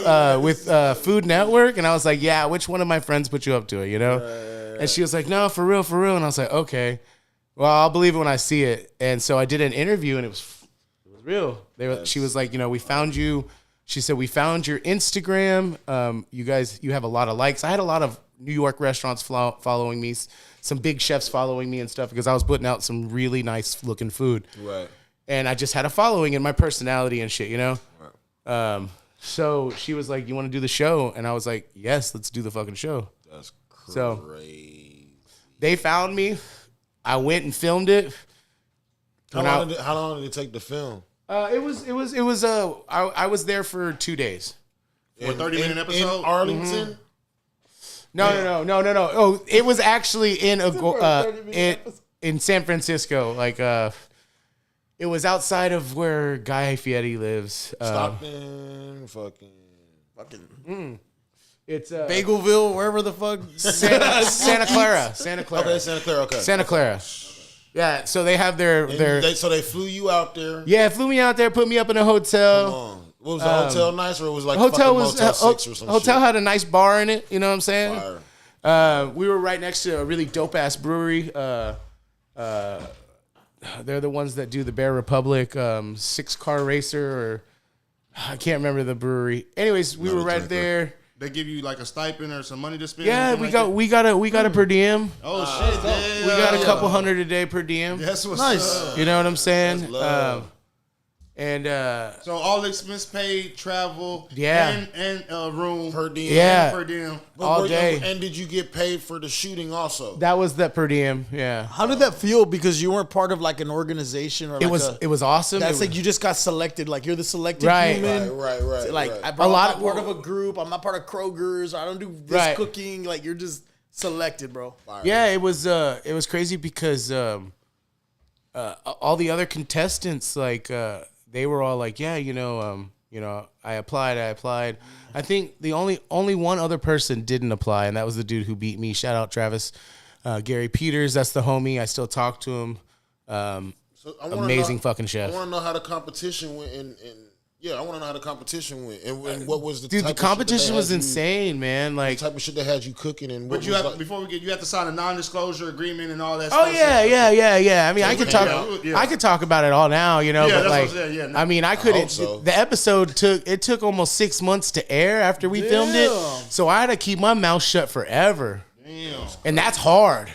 S1: Food Network." And I was like, "Yeah, which one of my friends put you up to it, And she was like, "No, for real, for real." And I was like, "Okay. Well, I'll believe it when I see it." And so I did an interview and it was real. She was like, "We found you." She said, "We found your Instagram. You have a lot of likes." I had a lot of New York restaurants following me, some big chefs following me and stuff because I was putting out some really nice looking food.
S2: Right.
S1: And I just had a following and my personality and shit,
S2: Right.
S1: So she was like, "You want to do the show?" And I was like, "Yes, let's do the fucking show."
S2: That's crazy.
S1: So they found me. I went and filmed it.
S2: How long did it take to film?
S1: I was there for 2 days.
S3: For a 30-minute episode?
S2: In Arlington?
S1: No. Oh, it was actually in San Francisco. Like it was outside of where Guy Fieri lives.
S2: Stockton, fucking.
S1: It's
S5: Bagelville, wherever the fuck.
S1: Santa Clara.
S2: Okay, Santa Clara. Okay.
S1: Santa Clara. Yeah, so they have their
S2: So they flew you out there.
S1: Yeah, flew me out there, put me up in a hotel.
S2: Come on. What was the hotel nice, or it was like
S1: Hotel was
S2: Motel 6 or some
S1: hotel
S2: shit?
S1: had a nice bar in it. You know what I'm saying?
S2: Fire.
S1: We were right next to a really dope ass brewery. They're the ones that do the Bear Republic 6-car racer, or I can't remember the brewery. Anyways, we were right there.
S3: They give you like a stipend or some money to spend?
S1: Yeah, we got a per diem.
S3: Oh, shit.
S1: We got a couple $100 a day per diem.
S3: That's what's
S5: Nice.
S3: up.
S1: You know what I'm saying?
S2: love.
S3: So all expense paid, travel,
S1: Yeah.
S3: and room
S2: Per diem.
S1: Yeah.
S3: per diem.
S1: all day.
S2: And did you get paid for the shooting also?
S1: That was that per diem. Yeah.
S5: How did that feel? Because you weren't part of like an organization or like
S1: It was awesome.
S5: That's
S1: It
S5: like
S1: was-
S5: you just got selected. Like you're the selected
S1: Right.
S5: human.
S2: Right.
S5: Like
S2: right.
S5: I'm
S1: lot
S5: not part of a group. I'm not part of Kroger's. I don't do this
S1: Right.
S5: cooking. Like you're just selected, bro.
S1: Yeah, it was crazy because all the other contestants they were all like, "Yeah, I applied. I think the only one other person didn't apply, and that was the dude who beat me. Shout out Travis, Gary Peters. That's the homie. I still talk to him.
S2: So I wanna
S1: Amazing
S2: know,
S1: fucking chef.
S2: I want to know how the competition went, I want to know how the competition went, and what was the
S1: Dude,
S2: type
S1: the
S2: of shit that
S1: competition
S2: they
S1: was
S2: had you-
S1: insane, man. Like,
S2: Type of shit that had you cooking, and what
S3: But you
S2: was
S3: have
S2: like,
S3: before we get, you have to sign a non-disclosure agreement and all that.
S1: oh
S3: stuff.
S1: yeah. I mean, I could talk.
S3: Yeah.
S1: I could talk about it all now,
S3: Yeah,
S1: but
S3: that's
S1: like,
S3: what I'm saying, yeah.
S1: I mean, I couldn't.
S2: hope so.
S1: The episode took almost 6 months to air after we filmed it, so I had to keep my mouth shut forever.
S3: Damn.
S1: And that's hard.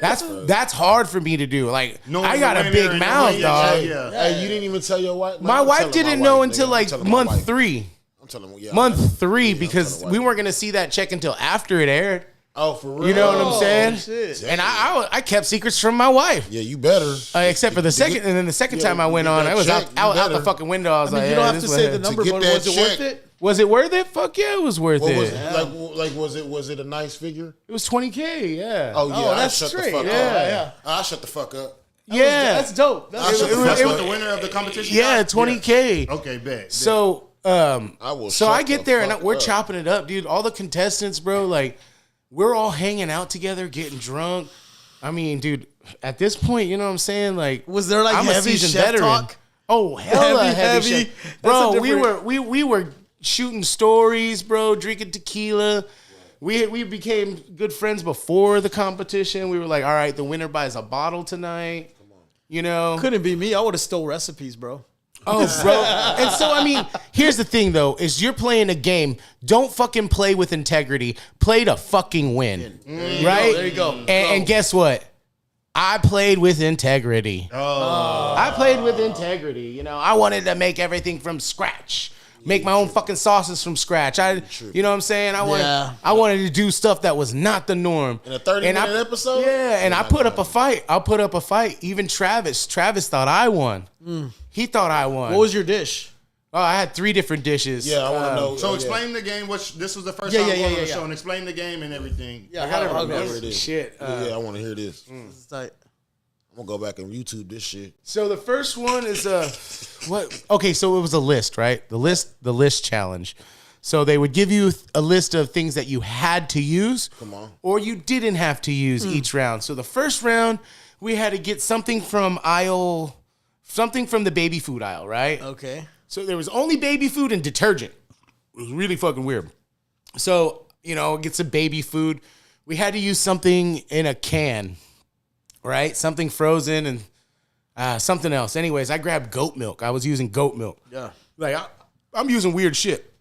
S1: That's hard for me to do. Like,
S3: No
S1: I got a
S3: winner
S1: big
S3: and
S1: mouth,
S3: no-
S1: dog.
S3: Yeah.
S2: Hey, you didn't even tell your wife.
S1: My
S2: I'm
S1: wife
S2: telling
S1: didn't
S2: my
S1: know
S2: wife,
S1: until
S2: nigga. I'm
S1: like
S2: telling my
S1: month
S2: wife.
S1: 3.
S2: I'm telling her,
S1: Month 3
S2: I'm
S1: because
S2: telling
S1: we
S2: my
S1: weren't gonna see that check until after it aired.
S2: Oh, for real?
S1: You know what I'm saying?
S5: shit.
S1: And I kept secrets from my wife.
S2: Yeah, you better.
S1: Except for the second, and then the second time I went
S2: get
S1: on,
S2: that
S1: I was
S2: check,
S1: out
S2: you
S1: the
S2: better.
S1: fucking window. I was
S5: I mean,
S1: like,
S5: you don't
S1: yeah,
S5: have to
S1: this
S5: say
S1: was-
S5: the number,
S2: get
S5: but
S2: that
S5: was it worth
S2: check.
S5: it?
S1: Was it worth it? Fuck yeah, it was worth
S2: What
S1: it.
S2: was it like? Was it a nice figure?
S1: It was $20K. Yeah.
S2: Oh yeah, I
S5: that's
S2: shut
S5: straight.
S2: the fuck
S1: Yeah.
S2: up. I shut the fuck up.
S1: yeah.
S5: That's dope. That's
S2: shut
S5: dope.
S2: the
S3: That's
S2: fuck
S3: what
S2: up.
S3: the winner of the competition
S1: Yeah,
S3: got?
S1: 20K.
S3: Okay, bet.
S1: So,
S2: I will
S1: so
S2: shut
S1: I get
S2: the
S1: there and
S2: fuck
S1: we're
S2: up.
S1: chopping it up, dude. All the contestants, bro, like we're all hanging out together, getting drunk. I mean, dude, at this point, you know what I'm saying? Like,
S5: Was there like
S1: I'm a
S5: heavy
S1: seasoned
S5: chef
S1: veteran.
S5: talk?
S1: Oh, hella
S5: Heavy.
S1: heavy,
S5: That's
S1: bro.
S5: a
S1: We
S5: different-
S1: were shooting stories, bro, drinking tequila. We became good friends before the competition. We were like, all right, the winner buys a bottle tonight. Come on. You know?
S5: Couldn't be me. I would have stole recipes, bro.
S1: Oh, bro. And so, I mean, here's the thing, though, is you're playing a game. Don't fucking play with integrity. Play to fucking win. Right?
S5: There you go.
S1: And guess what? I played with integrity. I played with integrity. You know, I wanted to make everything from scratch. Make my own fucking sauces from scratch. You know what I'm saying? I wanted to do stuff that was not the norm.
S2: In a 30-minute episode?
S1: Yeah, and I put up a fight. I'll put up a fight. Even Travis thought I won. He thought I won.
S5: What was your dish?
S1: Oh, I had 3 different dishes.
S2: Yeah, I want to know.
S3: So explain the game. This was the first time on the show, and explain the game and everything.
S5: Yeah,
S2: I gotta remember this.
S1: Shit.
S2: I want to hear this.
S5: It's like,
S2: I'm gonna go back and YouTube this shit.
S1: So the first one is what? Okay, so it was a list, right? The list challenge. So they would give you a list of things that you had to use, or you didn't have to use each round. So the first round, we had to get something from the baby food aisle, right?
S5: okay.
S1: So there was only baby food and detergent. It was really fucking weird. So, you know, get some baby food. We had to use something in a can, right? Something frozen and something else. Anyways, I grabbed goat milk. I was using goat milk.
S5: Yeah.
S1: Like, I'm using weird shit.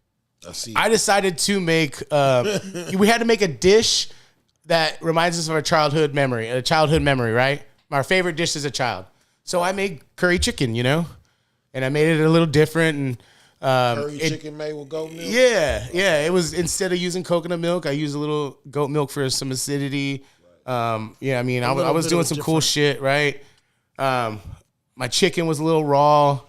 S2: I see.
S1: I decided to make, we had to make a dish that reminds us of a childhood memory, right? Our favorite dish as a child. So I made curry chicken, you know? And I made it a little different. And
S2: Curry chicken made with goat milk?
S1: Yeah. It was, instead of using coconut milk, I used a little goat milk for some acidity. I mean, I was doing some cool shit, right? My chicken was a little raw.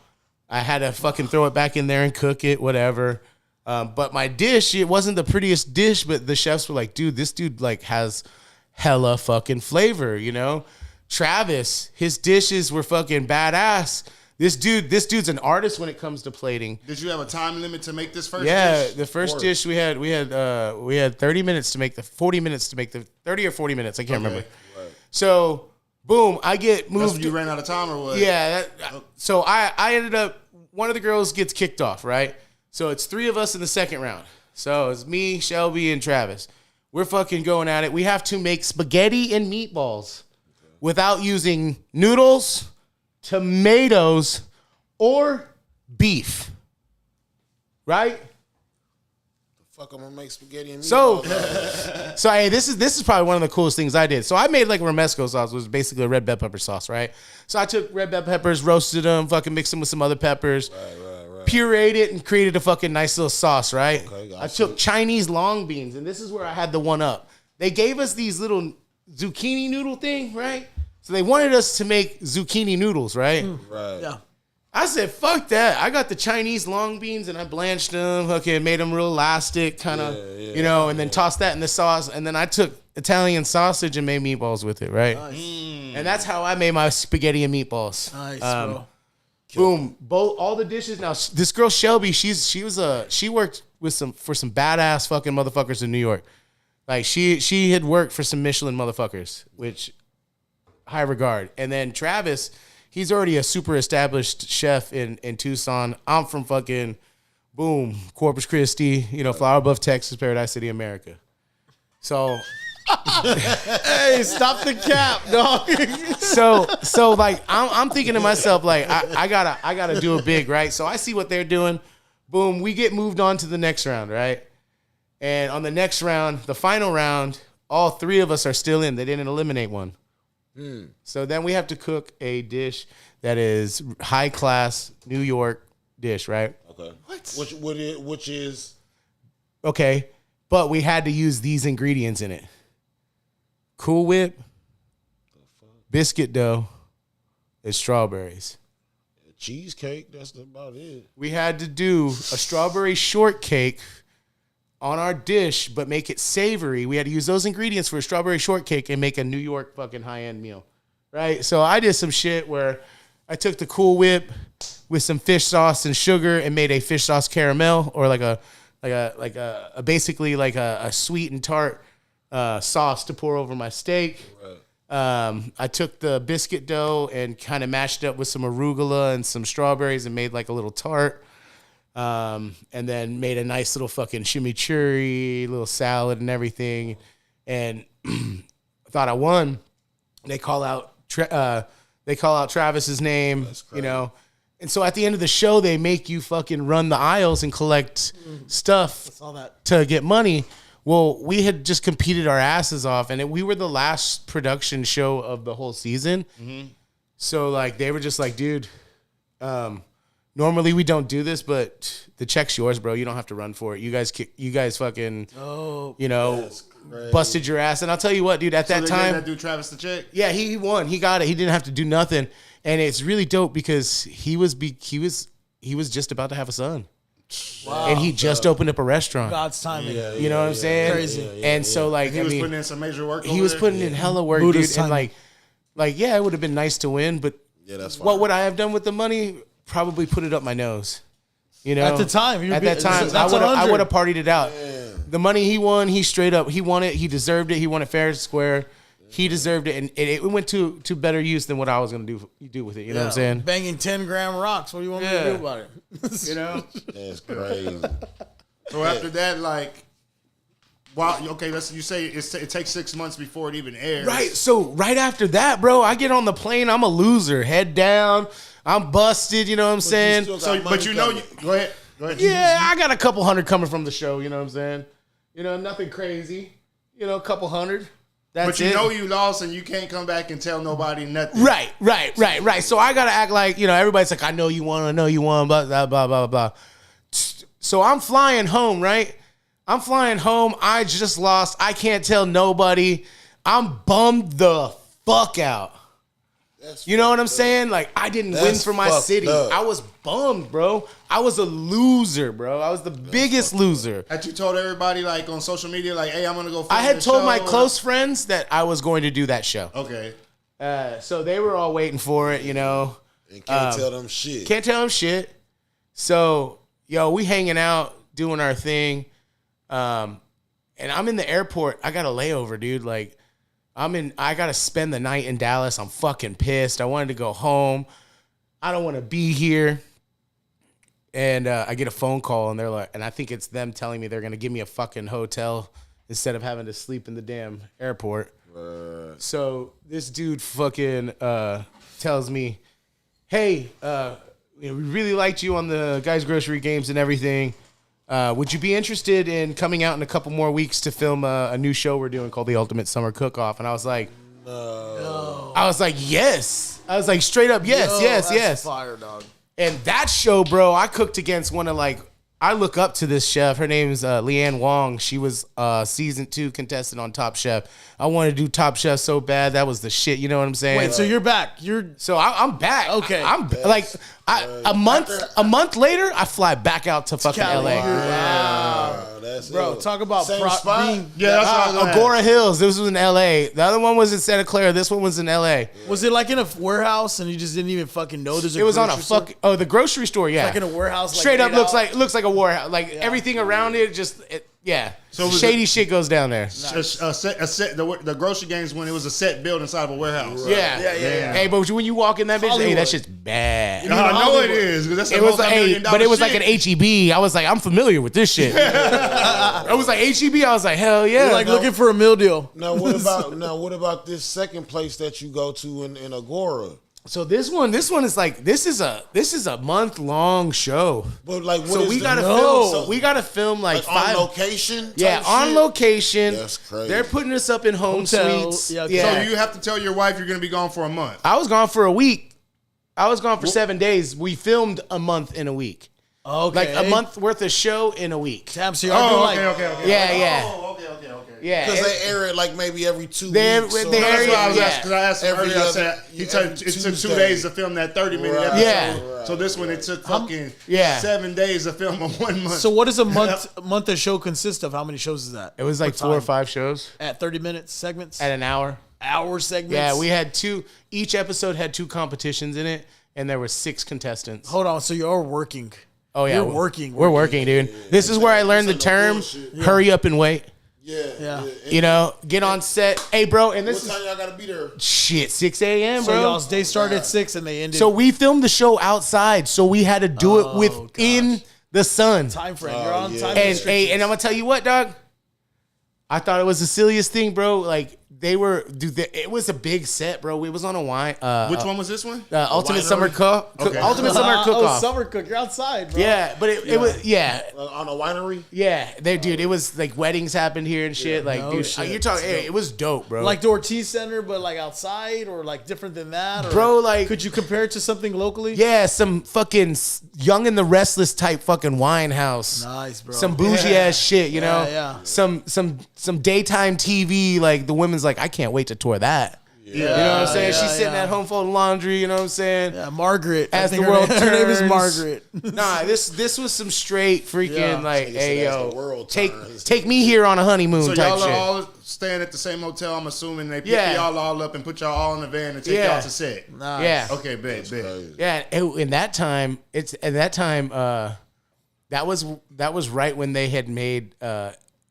S1: I had to fucking throw it back in there and cook it, whatever. But my dish, it wasn't the prettiest dish, but the chefs were like, dude, this dude like has hella fucking flavor, you know? Travis, his dishes were fucking badass. This dude's an artist when it comes to plating.
S3: Did you have a time limit to make this first
S1: Yeah,
S3: dish?
S1: the first dish we had 30 minutes to make 40 minutes to make the 30 or 40 minutes, I can't remember.
S2: Right.
S1: So, boom, I get moved.
S3: That's when you ran out of time or what?
S1: Yeah, so I ended up, one of the girls gets kicked off, right? So it's 3 of us in the second round. So it's me, Shelby, and Travis. We're fucking going at it. We have to make spaghetti and meatballs without using noodles, tomatoes, or beef. Right?
S2: Fuck, I'm gonna make spaghetti and
S1: So,
S2: meatballs.
S1: hey, this is probably one of the coolest things I did. So I made like a romesco sauce, which was basically a red bell pepper sauce, right? So I took red bell peppers, roasted them, fucking mixed them with some other peppers, pureed it, and created a fucking nice little sauce, right?
S2: Okay,
S1: I took Chinese long beans, and this is where I had the one up. They gave us these little zucchini noodle thing, right? So they wanted us to make zucchini noodles, right?
S2: Right.
S5: Yeah.
S1: I said, fuck that. I got the Chinese long beans and I blanched them, okay, made them real elastic, kind of, and then tossed that in the sauce. And then I took Italian sausage and made meatballs with it, right? Nice. And that's how I made my spaghetti and meatballs.
S5: Nice, bro.
S1: Boom. All the dishes. Now, this girl, Shelby, she worked for some badass fucking motherfuckers in New York. Like, she had worked for some Michelin motherfuckers, which, high regard. And then Travis, he's already a super established chef in Tucson. I'm from fucking, boom, Corpus Christi, Flower Bluff, Texas, Paradise City, America. So,
S5: Hey, stop the cap, dog.
S1: so like, I'm thinking to myself, like, I gotta do it big, right? So I see what they're doing. Boom, we get moved on to the next round, right? And on the next round, the final round, all 3 of us are still in. They didn't eliminate one. So then we have to cook a dish that is high class New York dish, right?
S2: Okay. Which is
S1: Okay, but we had to use these ingredients in it: Cool Whip, biscuit dough, and strawberries.
S2: cheesecake. That's about it.
S1: We had to do a strawberry shortcake on our dish, but make it savory. We had to use those ingredients for a strawberry shortcake and make a New York fucking high-end meal, right? So I did some shit where I took the Cool Whip with some fish sauce and sugar and made a fish sauce caramel, or basically like a sweet and tart sauce to pour over my steak. Right. I took the biscuit dough and kind of mashed it up with some arugula and some strawberries and made like a little tart. and then made a nice little fucking chimichurri, little salad and everything, and thought I won. They call out Travis's name, you know. And so at the end of the show, they make you fucking run the aisles and collect stuff to get money. Well, we had just competed our asses off, and we were the last production show of the whole season. Mm-hmm. So, like, they were just like, dude, normally we don't do this, but the check's yours, bro. You don't have to run for it. You guys fucking, you know, busted your ass. And I'll tell you what, dude, at that time.
S3: That dude Travis the check?
S1: Yeah, he won. He got it. He didn't have to do nothing. And it's really dope because he was just about to have a son. Wow. And he just opened up a restaurant.
S5: God's timing.
S1: You know what I'm saying?
S5: Crazy.
S1: And so, like,
S3: he was putting in some major work.
S1: He was putting in hella work, dude. And like, yeah, it would have been nice to win, but what would I have done with the money? Probably put it up my nose. You know,
S5: at the time,
S1: I would have partied it out. Man. The money he won, he won it. He deserved it. He won it fair and square. He deserved it, and it went to better use than what I was going to do with it. You know what I'm saying?
S5: Banging 10-gram rocks. What do you want me to do about it?
S1: You know?
S2: That's crazy.
S3: So after that, like, you say it takes 6 months before it even airs.
S1: Right. So right after that, bro, I get on the plane. I'm a loser. Head down. I'm busted. You know what I'm saying?
S3: Go ahead.
S1: Yeah, I got a couple hundred coming from the show. You know what I'm saying? You know, nothing crazy. You know, a couple hundred.
S3: But you know you lost and you can't come back and tell nobody nothing.
S1: Right. So I got to act like, you know, everybody's like, I know you won, blah, blah, blah, blah, blah. So I'm flying home, right? I just lost. I can't tell nobody. I'm bummed the fuck out. You know what I'm saying? Like, I didn't win for my city. I was bummed, bro. I was a loser, bro. I was the biggest loser.
S3: Had you told everybody, like, on social media, like, hey, I'm going to go film
S1: I had
S3: this
S1: told
S3: show,
S1: my close friends that I was going to do that show.
S3: Okay.
S1: So they were all waiting for it, you know.
S2: And can't tell them shit.
S1: Can't tell them shit. So, we hanging out, doing our thing. And I'm in the airport. I got a layover, dude. Like, I got to spend the night in Dallas. I'm fucking pissed. I wanted to go home. I don't want to be here. And I get a phone call, and they're like, and I think it's them telling me they're going to give me a fucking hotel instead of having to sleep in the damn airport. So this dude fucking tells me, hey, we really liked you on the Guys Grocery Games and everything. Would you be interested in coming out in a couple more weeks to film a new show we're doing called The Ultimate Summer Cook-Off? And I was like, no. I was like, yes. I was like, straight up, yes, yes.
S5: Fire, dog.
S1: And that show, bro, I cooked against one of, like, I look up to this chef. Her name's Leanne Wong. She was season 2 contestant on Top Chef. I wanted to do Top Chef so bad. That was the shit. You know what I'm saying?
S5: Wait, so you're back?
S1: So I'm back.
S5: Okay.
S1: I'm like a month later, I fly back out to fucking LA.
S5: Wow.
S2: That's
S5: bro,
S2: it.
S5: talk about
S2: Same spot?
S5: being.
S3: Yeah, that's what I was gonna
S1: Agora Hills. This was in LA. The other one was in Santa Clara. This one was in LA.
S5: Was it like in a warehouse and you just didn't even fucking know there's a
S1: It was on a
S5: grocery
S1: fuck. Oh, the grocery store. Yeah,
S5: like in a warehouse. Like
S1: straight up
S5: laid
S1: looks
S5: out?
S1: looks like a warehouse. Like everything around it, yeah.
S3: So was
S1: shady shit goes down there.
S3: The grocery games when it was a set built inside of a warehouse.
S2: Right.
S1: Yeah. Hey, but when you walk in that bitch, hey,
S5: Hollywood.
S1: that shit's bad.
S3: I know it is. That's
S1: It was like, but it was like an HEB. I was like, I'm familiar with this shit. I was like HEB. I was like, hell yeah.
S5: You're like looking for a meal deal.
S2: Now what about this second place that you go to in Agora?
S1: So this one is like this is a month-long show.
S2: But like, what
S1: so
S2: is
S1: we
S2: the
S1: gotta
S2: no?
S1: film.
S2: So
S1: we gotta film like
S2: on
S1: 5
S2: location.
S1: Yeah,
S2: type
S1: on
S2: shit?
S1: location.
S2: That's crazy.
S1: They're putting us up in home
S5: Hotel,
S1: suites.
S5: yeah,
S1: Yeah.
S5: okay.
S3: So you have to tell your wife you're going to be gone for a month.
S1: I was gone for a week. I was gone for 7 days. We filmed a month in a week.
S5: Okay.
S1: Like a month worth of show in a week.
S5: Damn, so you're doing like.
S3: Okay.
S1: Yeah.
S3: Oh, okay.
S1: Yeah.
S2: Because they air it like maybe every 2
S1: They-
S2: weeks.
S1: they
S2: or-
S1: air
S3: That's
S1: it,
S3: why I was
S1: yeah.
S3: asking. Because I asked him
S2: Every
S3: earlier. I
S2: other-
S3: said it took 2
S2: Tuesday.
S3: days to film that 30-minute
S2: Right.
S3: episode.
S1: Yeah.
S3: So this one it took fucking
S1: Yeah.
S3: 7 days to film in 1 month.
S5: So what does a month of show consist of? How many shows is that?
S1: It was like
S5: What
S1: 4 or
S5: time?
S1: 5 shows
S5: At 30 minutes segments?
S1: at an hour.
S5: Hour segments?
S1: Yeah, we had 2. Each episode had 2 competitions in it, and there were 6 contestants.
S5: Hold on, so you're working.
S1: Oh yeah,
S5: You're working.
S1: We're working, dude. This is where I learned the term "hurry up and wait."
S2: Yeah.
S1: You know, get on set. Hey, bro, and
S2: What
S1: this is
S2: time y'all gotta be there?
S1: shit 6 a.m.,
S5: So
S1: bro.
S5: y'all's day started at 6 and they ended.
S1: So we filmed the show outside, so we had to do it within The Sun.
S5: Time frame. You're on
S2: yeah.
S5: time
S1: And
S5: restrictions.
S1: I'm gonna tell you what, dog. I thought it was the silliest thing, bro. Like they were, dude. It was a big set, bro. It was on a wine.
S3: Which one was this one?
S1: Ultimate
S2: winery?
S1: Summer Cook.
S3: Okay.
S1: Ultimate Summer Cook Off.
S5: Summer cook. You're outside, bro.
S1: Yeah, but it was
S2: On a winery.
S1: Dude. It was like weddings happened here and shit. Like,
S5: no
S1: dude,
S5: shit.
S1: you're talking. It was dope, bro.
S5: Like the Ortiz Center, but like outside or like different than that? Or
S1: Bro, like-
S5: could you compare it to something locally?
S1: yeah, some fucking Young and the Restless type fucking wine house.
S5: Nice, bro.
S1: Some bougie ass shit, you know.
S5: yeah.
S1: Some daytime TV. Like the women's like, I can't wait to tour that.
S5: Yeah,
S1: You know what I'm saying?
S5: yeah,
S1: She's sitting
S5: yeah.
S1: at home folding laundry. You know what I'm saying?
S5: Yeah, Margaret. I
S1: As
S5: think
S1: the world
S5: her name is
S1: turns.
S5: Margaret.
S1: Nah, this was some straight freaking
S5: Yeah.
S1: like,
S2: Nigga
S1: hey
S2: said as
S1: yo,
S2: the world
S1: take
S2: turns.
S1: me here on a honeymoon
S3: So
S1: type
S3: y'all
S1: shit.
S3: are all staying at the same hotel. I'm assuming they pick
S1: Yeah.
S3: y'all all up and put y'all all in the van and take
S1: Yeah.
S3: y'all to set.
S5: Nice.
S1: Yeah,
S3: Okay, bet.
S2: Crazy.
S1: yeah. In that time, that was right when they had made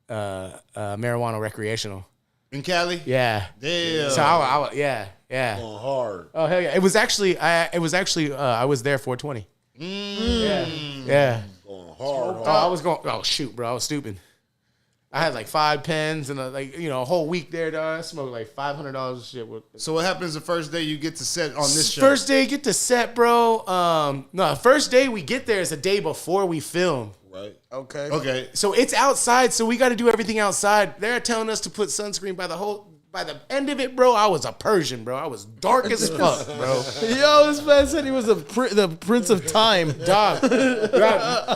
S1: marijuana recreational.
S3: In Cali?
S1: Yeah.
S3: Damn.
S1: So yeah.
S2: Going hard.
S1: Oh hell yeah! It was actually I was there 420. Yeah.
S2: Going hard.
S1: Oh, I was going. Oh shoot, bro! I was stupid. I had like 5 pens and a whole week there, dog. I smoked like $500 of shit.
S3: So what happens the first day you get to set on this show?
S1: First day get to set, bro. No, first day we get there is a day before we film.
S2: Right.
S5: Okay.
S3: Okay.
S1: So it's outside, so we got to do everything outside. They're telling us to put sunscreen by the end of it, bro. I was a Persian, bro. I was dark as fuck, bro.
S5: Yo, this man said he was the Prince of Time.
S1: Dog,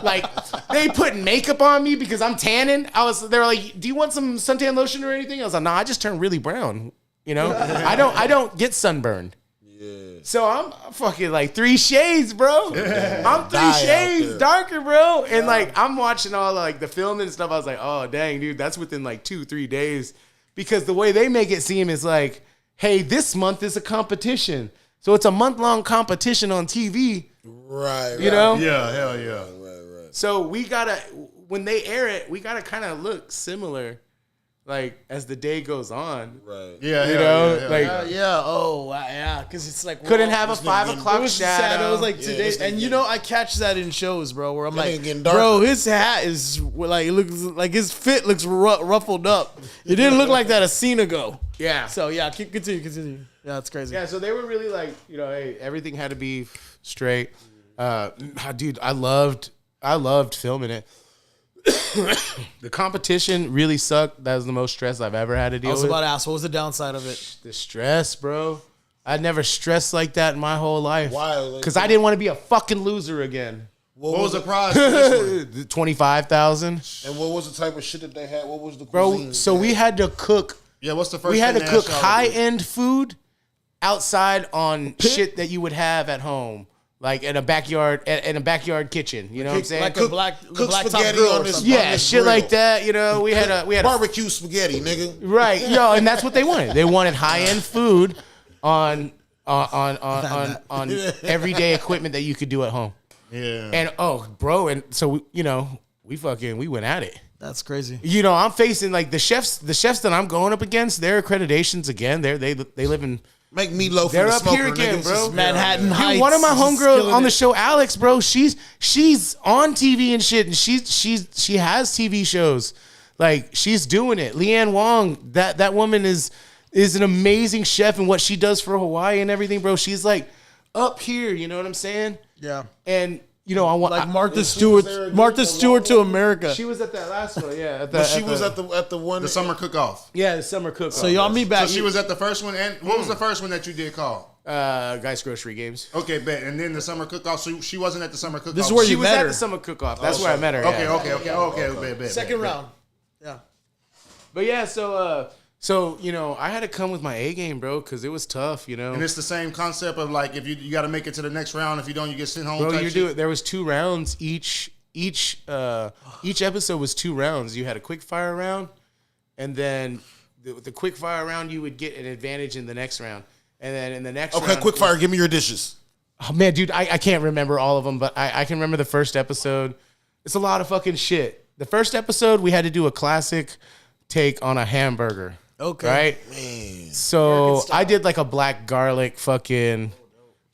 S1: like they put makeup on me because I'm tanning. They were like, "Do you want some suntan lotion or anything?" I was like, "Nah, I just turned really brown." You know, I don't get sunburned.
S2: Yeah.
S1: So I'm fucking like 3 shades, bro. I'm 3
S2: Die out
S1: shades
S2: there.
S1: darker, bro. And like I'm watching all like the film and stuff. I was like, oh dang, dude, that's within like 2-3 days. Because the way they make it seem is like, hey, this month is a competition. So it's a month-long competition on TV.
S2: Right.
S1: You know?
S3: Yeah, hell yeah.
S2: Right.
S1: So when they air it, we gotta kind of look similar, like as the day goes on.
S2: Right.
S3: Yeah,
S1: You
S3: hell
S1: know,
S3: yeah, hell
S1: like
S3: yeah.
S5: Yeah. Oh, wow, yeah. Because it's like
S1: couldn't have a 5
S5: It
S1: o'clock
S5: was
S1: shadow.
S5: sad. It was like today,
S2: this nigga
S5: and you know I catch that in shows, bro. Where I'm
S2: That
S5: like,
S2: nigga getting
S5: bro,
S2: darker.
S5: his hat is like it looks like his fit looks ruffled up. It didn't look like that a scene ago.
S1: yeah.
S5: So yeah, continue. Yeah, it's crazy.
S1: Yeah, so they were really like, hey, everything had to be straight. Dude, I loved filming it. The competition really sucked. That was the most stress I've ever had to
S5: I
S1: deal
S5: was
S1: with.
S5: about to ask, what was the downside of it?
S1: The stress, bro. I'd never stressed like that in my whole life.
S2: Why?
S1: Because I didn't want to be a fucking loser again.
S3: What was the prize for this one?
S1: 25,000,
S2: And what was the type of shit that they had? What was the
S1: bro.
S2: cuisine
S1: So
S2: they
S1: we had to cook.
S3: Yeah, what's the first
S1: We had to
S3: thing they
S1: cook
S3: asked y'all to do?
S1: high end food outside on shit that you would have at home, like in a backyard kitchen. You know what I'm saying?
S5: Like a black
S2: cook
S5: top
S2: spaghetti
S5: girl
S2: on
S5: or
S2: this-
S5: something.
S1: Yeah,
S2: this
S1: shit
S2: grill.
S1: like that. You know, we had a
S2: barbecue spaghetti, nigga.
S1: right, yo, and that's what they wanted. They wanted high end food on everyday equipment that you could do at home.
S3: Yeah.
S1: And bro, and so we went at it.
S5: That's crazy.
S1: You know, I'm facing like the chefs that I'm going up against. Their accreditations again. They live in.
S2: Make meatloaf
S1: They're
S2: in the
S1: up
S2: smoker,
S1: here again,
S2: nigga.
S1: bro.
S2: This is
S5: Manhattan
S1: Dude,
S5: Heights.
S1: one of my
S5: is
S1: homegirls
S5: killing
S1: on the
S5: it.
S1: show, Alex, bro. She's on TV and shit, and she has TV shows. Like she's doing it. Leanne Wong, that woman is an amazing chef, and what she does for Hawaii and everything, bro. She's like up here. You know what I'm saying?
S5: Yeah.
S1: And I want
S5: Like Martha
S2: there
S5: Stewart.
S2: again,
S5: Martha
S2: the
S5: Stewart to
S2: long one?
S5: America.
S1: She was at that last one, yeah.
S2: But she was at the one.
S3: The summer cook-off.
S1: the summer cook.
S5: So y'all meet back.
S3: So she was at the first one, and what was the first one that you did call?
S1: Guys Grocery Games.
S3: Okay, bet. And then the summer cook-off, so she wasn't at the summer cook-off.
S5: This is where
S1: She
S5: you
S1: was
S5: met
S1: at
S5: her.
S1: the summer cook off. That's where I met her.
S3: Okay,
S1: yeah.
S3: bet.
S5: Second round. Yeah.
S1: But yeah, so I had to come with my A game, bro, because it was tough.
S3: And it's the same concept of like, if you got to make it to the next round. If you don't, you get sent home.
S1: Bro,
S3: type
S1: you
S3: shit.
S1: do it. There was 2 rounds each. Each episode was 2 rounds. You had a quick fire round, and then the quick fire round you would get an advantage in the next round, and then in the next
S2: Okay,
S1: round,
S2: quick fire. Give me your dishes.
S1: Oh man, dude, I can't remember all of them, but I can remember the first episode. It's a lot of fucking shit. The first episode we had to do a classic take on a hamburger.
S5: Okay.
S1: Right?
S2: Man.
S1: So I did like a black garlic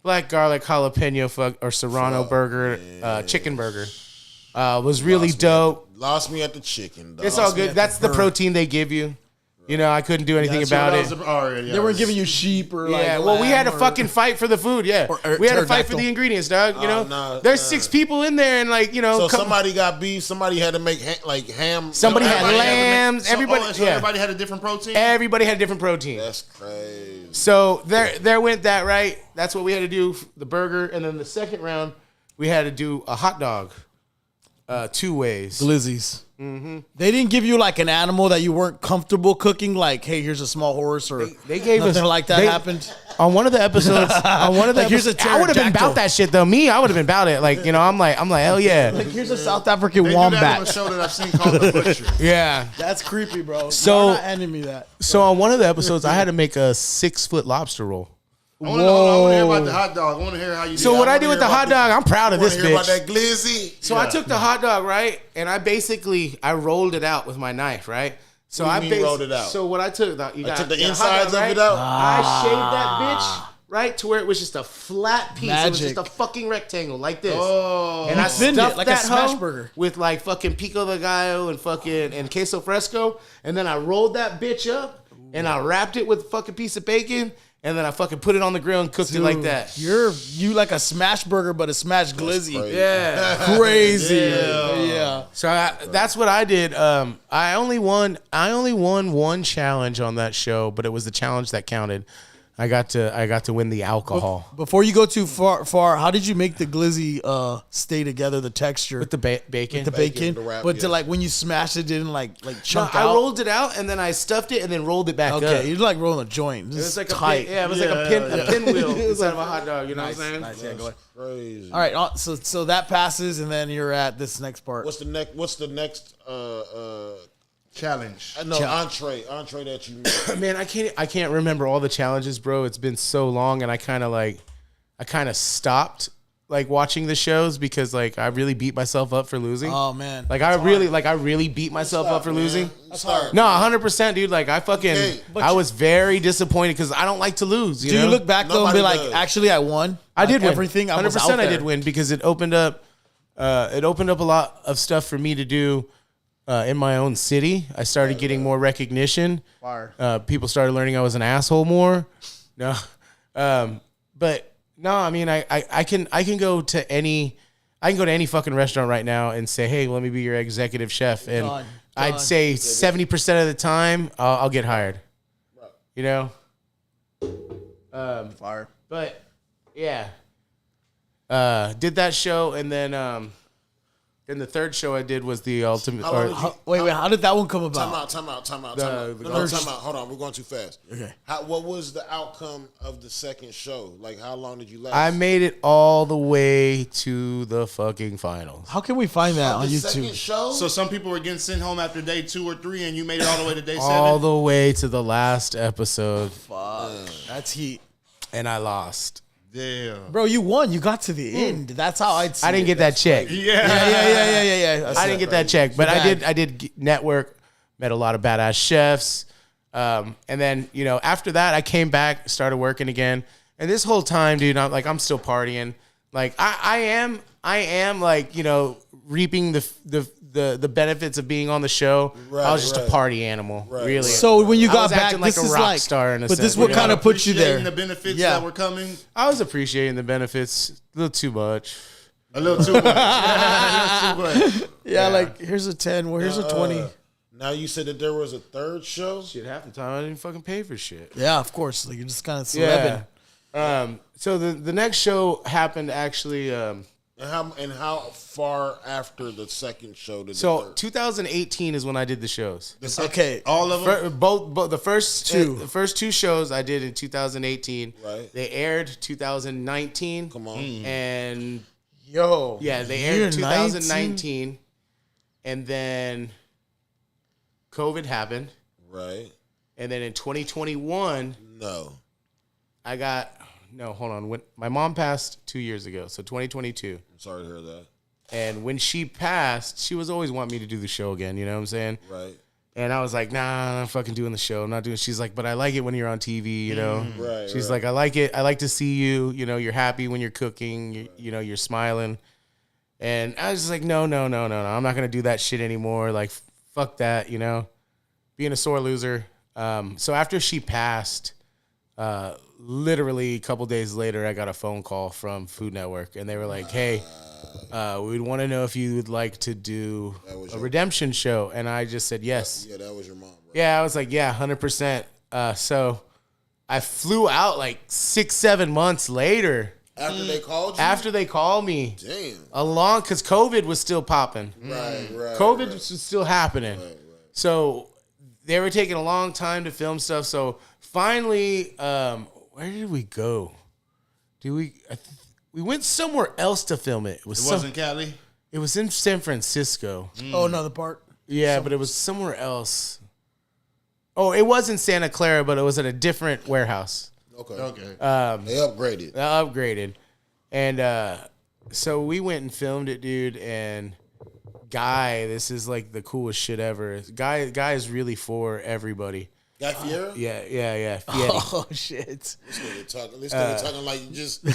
S1: jalapeno or serrano burger, chicken burger. Was really dope.
S2: Lost me at the chicken, dog.
S1: It's all good. That's the protein they give you. You know, I couldn't do anything about it.
S5: They weren't giving you sheep or like.
S1: Yeah, well, we had to
S5: lamb or-
S1: fucking fight for the food. Yeah,
S5: or
S1: we had to fight for
S5: pterodactyl.
S1: the ingredients, dog. You know,
S2: nah,
S1: there's 6 people in there, and like, you know,
S2: So somebody got beef. Somebody had to make ham.
S1: Somebody had
S2: Everybody
S1: lambs. Everybody,
S3: So
S1: yeah,
S3: everybody had a different protein.
S1: everybody had a different protein.
S2: That's crazy.
S1: So there went that, right. That's what we had to do. The burger, and then the second round, we had to do a hot dog, 2 ways.
S5: Glizzies. Mm-hmm. They didn't give you like an animal that you weren't comfortable cooking. Like, hey, here's a small horse, or
S1: They gave
S5: nothing
S1: us
S5: like that happened.
S1: on one of the episodes. On one of the
S5: Like, here's a
S1: episodes, I would have been
S5: pterodactyl.
S1: about that shit though. Me, I would have been about it. Like, you know, I'm like, hell yeah,
S5: Like, here's a South African
S3: They do that on a
S5: wombat.
S3: show that I've seen called The Butcher.
S1: yeah.
S5: That's creepy, bro.
S1: So-
S5: You're not handing me that.
S1: So on one of the episodes, I had to make a 6-foot lobster roll.
S3: I want to hear about the hot dog. I want to hear how you.
S1: So what I did with the hot dog, I'm proud of
S2: Want
S1: this
S2: to hear about
S1: bitch.
S2: that glizzy?
S1: So I took the hot dog, right, and I rolled it out with my knife, right. So
S2: What do you mean rolled it out?
S1: So what I took, you got
S2: took the
S1: hot
S2: insides
S1: dog,
S2: of it
S1: right?
S2: out?
S1: I shaved that bitch right to where it was just a flat piece. It was
S5: Magic.
S1: just a fucking rectangle like this.
S3: Oh,
S1: And I
S5: thinned it
S1: stuffed
S5: like a
S1: that
S5: smash
S1: hoe
S5: burger.
S1: with like fucking pico de gallo and fucking and queso fresco, and then I rolled that bitch up and I wrapped it with a fucking piece of bacon. And then I fucking put it on the grill and cooked it like that.
S5: You like a smash burger, but a smash glizzy.
S2: crazy.
S1: Yeah.
S5: Crazy. Yeah.
S1: So that's what I did. I only won one challenge on that show, but it was the challenge that counted. I got to win the alcohol
S5: Before you go too far, how did you make the glizzy stay together? The texture
S1: with the bacon.
S5: the bacon,
S2: the wrap,
S5: but
S2: yeah.
S5: to like when you smashed it, didn't like
S1: No,
S5: chunk
S1: I
S5: out.
S1: rolled it out and then I stuffed it and then rolled it back up.
S5: Okay, you're like rolling a joint.
S1: It was like
S5: tight.
S1: it was like a pinwheel inside of a hot dog. You know what I'm saying?
S5: Nice, yeah, go ahead.
S2: Crazy.
S5: All right, so that passes, and then you're at this next part.
S2: What's the next
S3: challenge.
S2: entree that you made?
S1: Man, I can't remember all the challenges, bro. It's been so long, and I kind of stopped like watching the shows because like I really beat myself up for losing.
S5: Oh man,
S1: Like I really beat myself up for losing.
S2: That's hard.
S1: No, 100%, dude. Like I
S2: But
S1: I was very disappointed because I don't like to lose.
S5: do you look back though and be
S2: Nobody
S5: like,
S2: does.
S5: actually, I won.
S1: I did win.
S5: everything. I was
S1: 100%.
S5: out
S1: I
S5: there.
S1: did win because it opened up a lot of stuff for me to do in my own city. I started getting more recognition.
S5: Fire.
S1: People started learning I was an asshole more. No, but no. I mean, I can go to any fucking restaurant right now and say, hey, let me be your executive chef, and
S5: Done.
S1: I'd say 70% of the time I'll get hired. You know.
S5: Fire.
S1: But yeah, did that show, and then the third show I did was the ultimate.
S2: How long did you-
S5: Wait, how did that one come about?
S2: Time out.
S1: The-
S2: No,
S1: the-
S2: time out. Hold on, we're going too fast.
S5: Okay.
S2: What was the outcome of the second show? Like, how long did you last?
S1: I made it all the way to the fucking finals.
S5: How can we find that on
S2: the second
S5: YouTube?
S2: show.
S3: So some people were getting sent home after day 2 or 3, and you made it all the way to day 7.
S1: All the way to the last episode,
S5: That's heat,
S1: and I lost.
S3: Damn.
S5: bro. You won. You got to the end. That's how I'd. See
S1: I didn't
S5: it.
S1: get that check.
S5: Yeah.
S1: I didn't get that check, but
S5: bad.
S1: I did network, met a lot of badass chefs, and then after that I came back, started working again, and this whole time, dude, I'm still partying. Like I am like reaping the benefits of being on the show. I was just a party animal, really.
S5: So when you
S1: I
S5: got
S1: was
S5: back,
S1: acting like
S5: this
S1: a
S5: is
S1: rock
S5: like,
S1: star in a
S5: but this
S1: sense,
S5: what
S1: you
S5: kind
S1: know?
S5: of put you there.
S3: Appreciating the benefits
S5: Yeah.
S3: that were coming.
S1: I was appreciating the benefits a little too much.
S3: A little too much. A little too much.
S5: Yeah, like here's a 10. Well, here's a 20.
S2: Now you said that there was a third show.
S1: Shit, half the time I didn't fucking pay for shit.
S5: Yeah, of course. Like you're just kind of celebbing.
S1: Yeah. So the next show happened actually.
S2: And how far after the second show did
S1: So
S2: the third?
S1: 2018 is when I did the shows.
S5: Okay.
S3: All of them.
S1: Both the first
S5: Two.
S1: the first 2 shows I did in 2018.
S2: Right.
S1: They aired 2019.
S2: Come on.
S1: And
S5: Yo.
S1: yeah, they
S5: year
S1: aired 2019, and then COVID happened,
S2: Right.
S1: and then in 2021
S2: No.
S1: I got hold on. When my mom passed 2 years ago, so 2022.
S2: I'm sorry to hear that.
S1: And when she passed, she was always wanting me to do the show again. You know what I'm saying?
S2: Right.
S1: And I was like, nah, I'm not fucking doing the show. I'm not doing. She's like, but I like it when you're on TV. You know?
S2: Right.
S1: She's
S2: right.
S1: like, I like it. I like to see you. You're happy when you're cooking. You're smiling. And I was just like, no. I'm not going to do that shit anymore. Like, fuck that, you know? Being a sore loser. So after she passed, literally a couple days later, I got a phone call from Food Network. And they were like, hey, we'd want to know if you would like to do a redemption show. And I just said yes.
S2: Yeah, that was your mom, bro.
S1: Yeah, I was like, yeah, 100%. So I flew out like 6-7 months later.
S2: After they called you?
S1: After they called me.
S2: Damn.
S1: Because COVID was still popping.
S2: Right.
S1: COVID was still happening. Right. So they were taking a long time to film stuff. So finally, where did we go? We went somewhere else to film it. It
S3: wasn't Cali?
S1: It was in San Francisco.
S5: Oh, another part?
S1: Yeah, but it was somewhere else. Oh, it was in Santa Clara, but it was at a different warehouse.
S2: Okay. They
S1: upgraded. And so we went and filmed it, dude. And Guy, this is like the coolest shit ever. Guy is really for everythody.
S2: Guy Fieri?
S1: Yeah.
S5: Oh, shit.
S2: This nigga talking like just,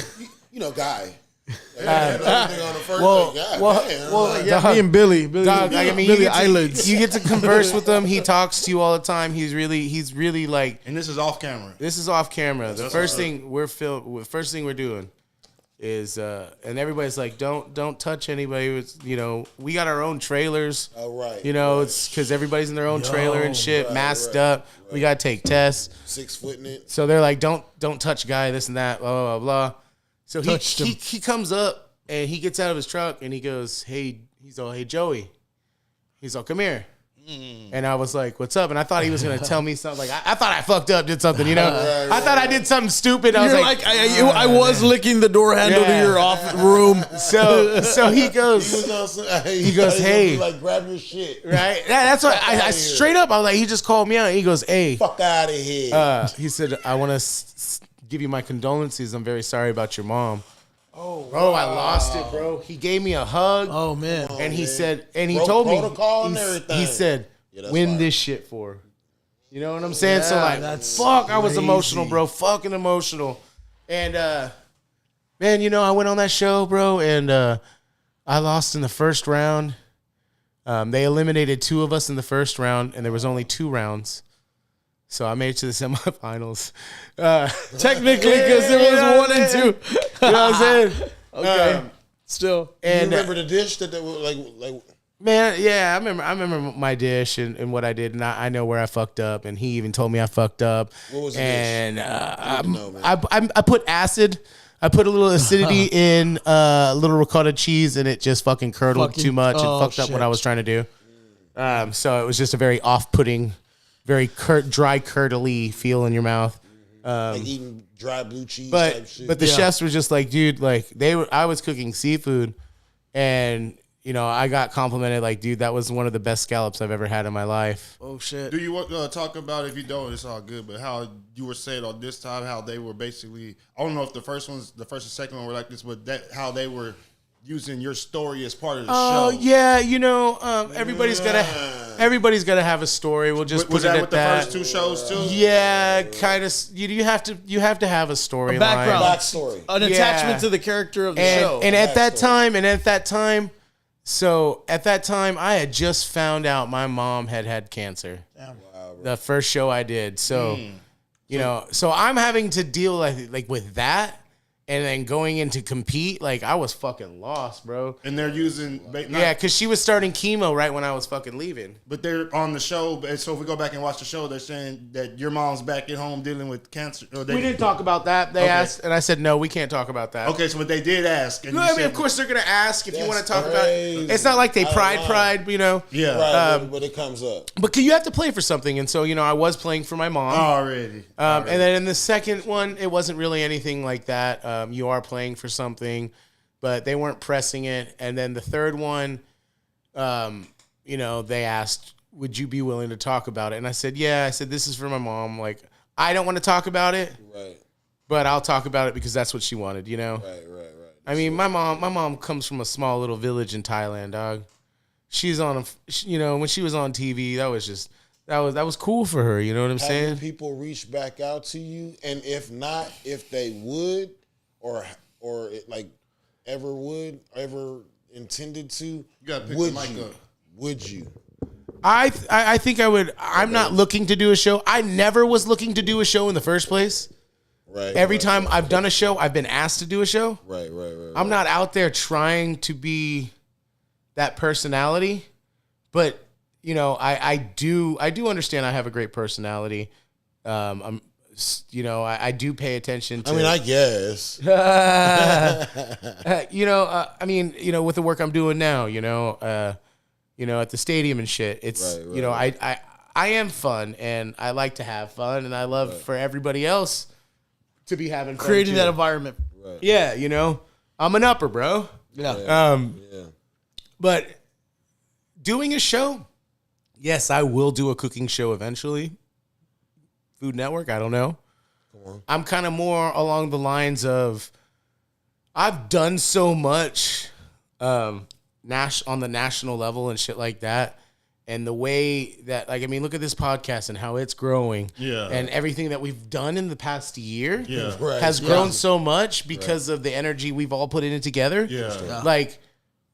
S2: Guy. Everything on the first
S5: yeah, me and Billy.
S1: Dog, I mean,
S5: Billy Eyelids.
S1: You get to converse with him. He talks to you all the time. He's really like.
S3: And this is off camera.
S1: The first thing we're doing is, and everybody's like, don't touch anybody. It's, we got our own trailers.
S2: Oh, right.
S1: It's because everybody's in their own trailer and shit, masked up. Right. We gotta take tests.
S2: 6 foot in it.
S1: So they're like, don't touch Guy, this and that, blah blah blah. So he comes up and he gets out of his truck and he goes, hey Jowee. He's all, come here. And I was like, what's up? And I thought he was going to tell me something. Like, I thought I fucked up, did something, I thought I did something stupid. I was like,
S5: I was licking the door handle to your off room.
S1: So he goes, hey.
S2: Like, grab your shit.
S1: Right? That's what I straight up, I was like, he just called me out. He goes, hey.
S2: Fuck out of here.
S1: He said, I want to give you my condolences. I'm very sorry about your mom.
S5: Oh,
S1: bro, I lost it, bro. He gave me a hug.
S5: Oh, man.
S1: And he said, and he told me,
S2: and everything.
S1: He said, win this shit for her. You know what I'm saying? So like, fuck, I was emotional, bro. Fucking emotional. And, man, I went on that show, bro, and I lost in the first round. They eliminated 2 of us in the first round, and there was only 2 rounds. So I made it to the semifinals.
S5: Technically, because there was 1 and 2.
S1: You know what I'm saying?
S5: Okay. Still.
S2: And you remember the dish that they were like
S1: man, yeah, I remember my dish and what I did, and I know where I fucked up, and he even told me I fucked up.
S2: What was the
S1: dish? And
S2: I
S1: put acid. I put a little acidity in a little ricotta cheese, and it just fucking curdled too much and fucked up what I was trying to do. So it was just a very off-putting, very dry, curdly feel in your mouth.
S2: Like eating dry blue cheese type shit.
S1: But the chefs were just like, dude, like I was cooking seafood, and I got complimented like, dude, that was one of the best scallops I've ever had in my life.
S5: Oh shit.
S3: Do you want to talk about, if you don't, it's all good, but how you were saying on this time, how they were basically, I don't know if the first and second one were like this, but how they were using your story as part of the show.
S1: Oh yeah, everybody's gotta have a story. We'll just
S3: was
S1: put
S3: that
S1: it
S3: with
S1: at
S3: the
S1: that.
S3: first 2 shows too?
S1: Yeah, kind of. You have to have a story,
S2: backstory,
S5: an attachment to the character of the show.
S1: And at that time, so at that time, I had just found out my mom had cancer.
S5: Damn.
S2: Wow,
S1: the first show I did, so so I'm having to deal like with that. And then going in to compete, like, I was fucking lost, bro.
S3: And they're using...
S1: Yeah, because she was starting chemo right when I was fucking leaving.
S3: But they're on the show, so if we go back and watch the show, they're saying that your mom's back at home dealing with cancer.
S1: We didn't talk about that. They asked, and I said, no, we can't talk about that.
S3: Okay, so but they did ask. And
S1: of course they're going to ask if you want to talk about it. It's not like they pride,
S3: Yeah.
S2: Right, but it comes up.
S1: But you have to play for something, and so, I was playing for my mom.
S3: Already.
S1: And then in the second one, it wasn't really anything like that. You are playing for something, but they weren't pressing it. And then the third one, they asked, would you be willing to talk about it? And I said, yeah. I said, this is for my mom. Like, I don't want to talk about it,
S2: right?
S1: But I'll talk about it because that's what she wanted,
S2: Right.
S1: I mean, my mom comes from a small little village in Thailand, dog. She's on when she was on TV, that was cool for her. You know what I'm saying?
S2: People reach back out to you, and if not, if they would, or like ever intended to,
S3: gotta pick
S2: would
S3: the mic
S2: you?
S3: up.
S2: Would you?
S1: I think I would. I'm not looking to do a show. I never was looking to do a show in the first place.
S2: Right.
S1: Every time I've done a show, I've been asked to do a show.
S2: Right.
S1: I'm not out there trying to be that personality, but you know, I do understand I have a great personality. I do pay attention to.
S2: I mean, I guess.
S1: With the work I'm doing now, at the stadium and shit, it's I am fun and I like to have fun and I love for everybody else to be having fun
S5: Creating
S1: too.
S5: that environment.
S2: Right.
S1: Yeah, I'm an upper, bro.
S5: Yeah.
S1: But doing a show, yes, I will do a cooking show eventually. Food Network, I don't know.
S2: Come on.
S1: I'm kind of more along the lines of I've done so much on the national level and shit like that. And the way that, look at this podcast and how it's growing.
S3: Yeah.
S1: And everything that we've done in the past year
S3: Yeah.
S1: has grown so much because of the energy we've all put in it together.
S3: Yeah.
S1: Like,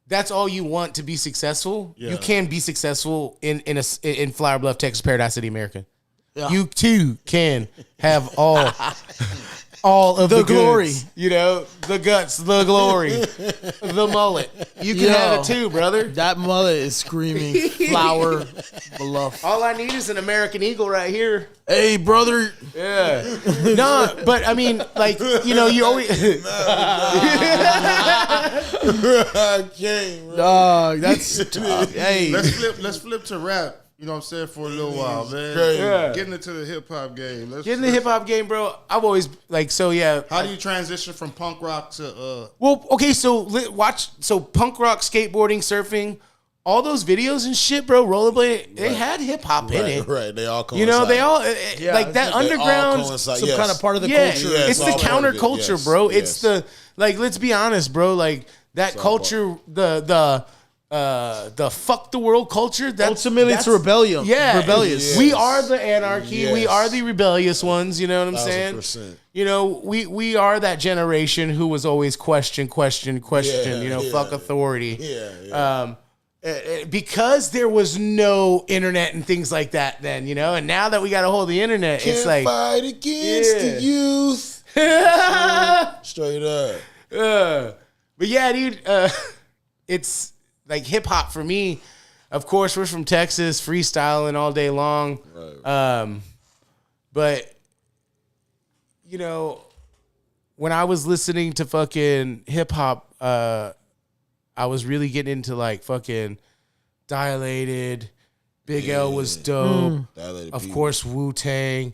S1: that's all you want to be successful.
S3: Yeah.
S1: You can be successful in Flower Bluff, Texas, Paradise City, America.
S5: Yeah.
S1: You too can have all of the
S5: glory.
S1: goods, the guts, the glory, the mullet. You can have it too, brother.
S5: That mullet is screaming Flower Bluff.
S1: All I need is an American Eagle right here.
S5: Hey, brother.
S1: Yeah. No, but I mean, you always.
S2: I can't, bro.
S5: Dog, that's tough. Hey.
S3: Let's flip to rap. You know what I'm saying, for a little while, man.
S1: Yeah.
S3: Getting into the hip hop game.
S1: Get in the hip hop game, bro. I've always
S3: How do you transition from punk rock to
S1: Well, okay, so punk rock, skateboarding, surfing, all those videos and shit, bro. Rollerblade, they had hip hop in it.
S2: Right. They all coincide.
S1: They all
S5: Yeah,
S1: like that
S2: They all
S1: underground.
S2: coincide,
S5: some
S2: yes.
S5: kind of part of the
S1: Yeah,
S5: culture.
S2: Yeah,
S1: it's the
S2: all part of it,
S1: counterculture,
S2: yes,
S1: bro.
S2: yes.
S1: It's the let's be honest, bro. Like that culture, the fuck the world culture.
S5: Ultimately, it's rebellion.
S1: Yeah,
S5: Rebellious.
S2: Yes.
S1: We are the anarchy.
S2: Yes.
S1: We are the rebellious ones. You know what I'm saying?
S2: 1000%.
S1: We are that generation who was always question.
S2: Yeah,
S1: Fuck authority.
S2: Yeah.
S1: Because there was no internet and things like that then, and now that we got a hold of the internet,
S2: Can't
S1: it's like
S2: fight against the youth. Straight up.
S1: But yeah, dude, it's like hip hop for me. Of course, we're from Texas, freestyling all day long.
S2: Right.
S1: But when I was listening to fucking hip hop, I was really getting into like fucking Dilated. Big L was dope.
S2: Dilated
S1: Of
S2: People.
S1: course, Wu-Tang,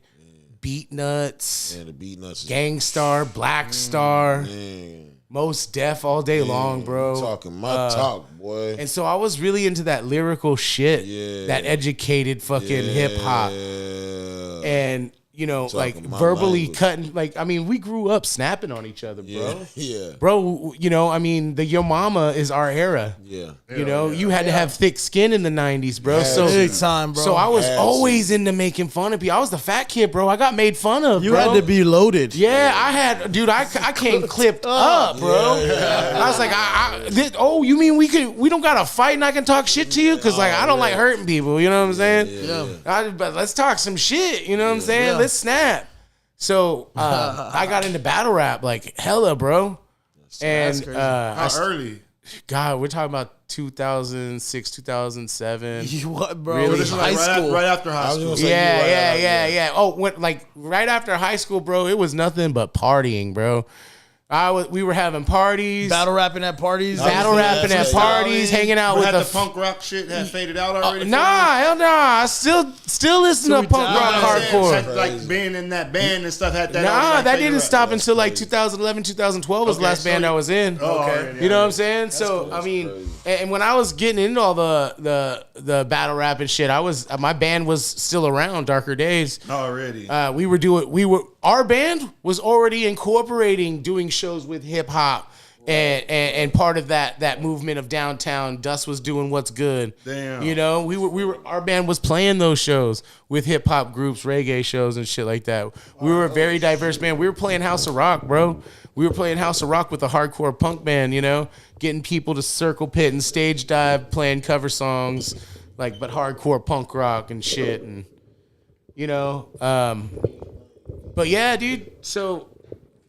S1: Beat Nuts,
S2: Man, the beat nuts.
S1: Gangstar, Black Star,
S2: Man,
S1: Most Def all day long, bro.
S2: talking my talk, boy.
S1: And so I was really into that lyrical shit,
S2: Yeah.
S1: that educated fucking hip hop,
S2: Yeah.
S1: and
S2: Talking my
S1: verbally
S2: language.
S1: cutting. We grew up snapping on each other, bro.
S2: Yeah.
S1: Bro, the Yo Mama is our era.
S2: Yeah.
S1: You had to have thick skin in the 90s, bro. So
S5: Big time, bro.
S1: So I was
S2: Had
S1: always into making fun of people. I was the fat kid, bro. I got made fun of,
S5: you
S1: bro.
S5: had to be loaded.
S1: Yeah, I had, dude. I came clipped up, bro. I was like, you mean we don't got to fight and I can talk shit to you? Because I don't like hurting people. You know what I'm saying?
S5: Yeah.
S1: But let's talk some shit. You know what I'm saying?
S5: Yeah.
S1: Let's snap. So I got into battle rap like hella, bro. And
S5: crazy.
S3: How early?
S1: God, we're talking about 2006, 2007.
S5: You what, bro?
S1: Really?
S3: This is
S5: High
S3: like
S5: school.
S3: right after high
S2: I was
S3: school.
S2: gonna say
S1: Yeah. Oh, right after high school, bro, it was nothing but partying, bro. We were having parties,
S5: Battle rapping at parties.
S1: battle rapping at parties, hanging out with
S3: Had
S1: the
S3: the punk rock shit had faded out already?
S1: Nah, hell nah. I still listen to punk rock hardcore.
S3: Like being in that band and stuff had that.
S1: Nah,
S3: already, like,
S1: that
S3: faded
S1: didn't
S3: out.
S1: stop until like 2011, 2012 was the
S3: Okay,
S1: last
S3: so
S1: band
S3: you-
S1: I was in.
S3: Oh, okay.
S1: You know what I'm saying? So I mean, and when I was getting into all the battle rap and shit, my band was still around. Darker Days.
S3: Already.
S1: Our band was already incorporating doing shows with hip hop, And part of that movement of downtown, Dust was doing what's good.
S3: Damn.
S1: You know, we were our band was playing those shows with hip hop groups, reggae shows and shit like that. We were a very diverse band. We were playing House of Rock, bro. We were playing House of Rock with a hardcore punk band, you know, getting people to circle pit and stage dive, playing cover songs, like, but hardcore punk rock and shit. And, you know, but yeah, dude. So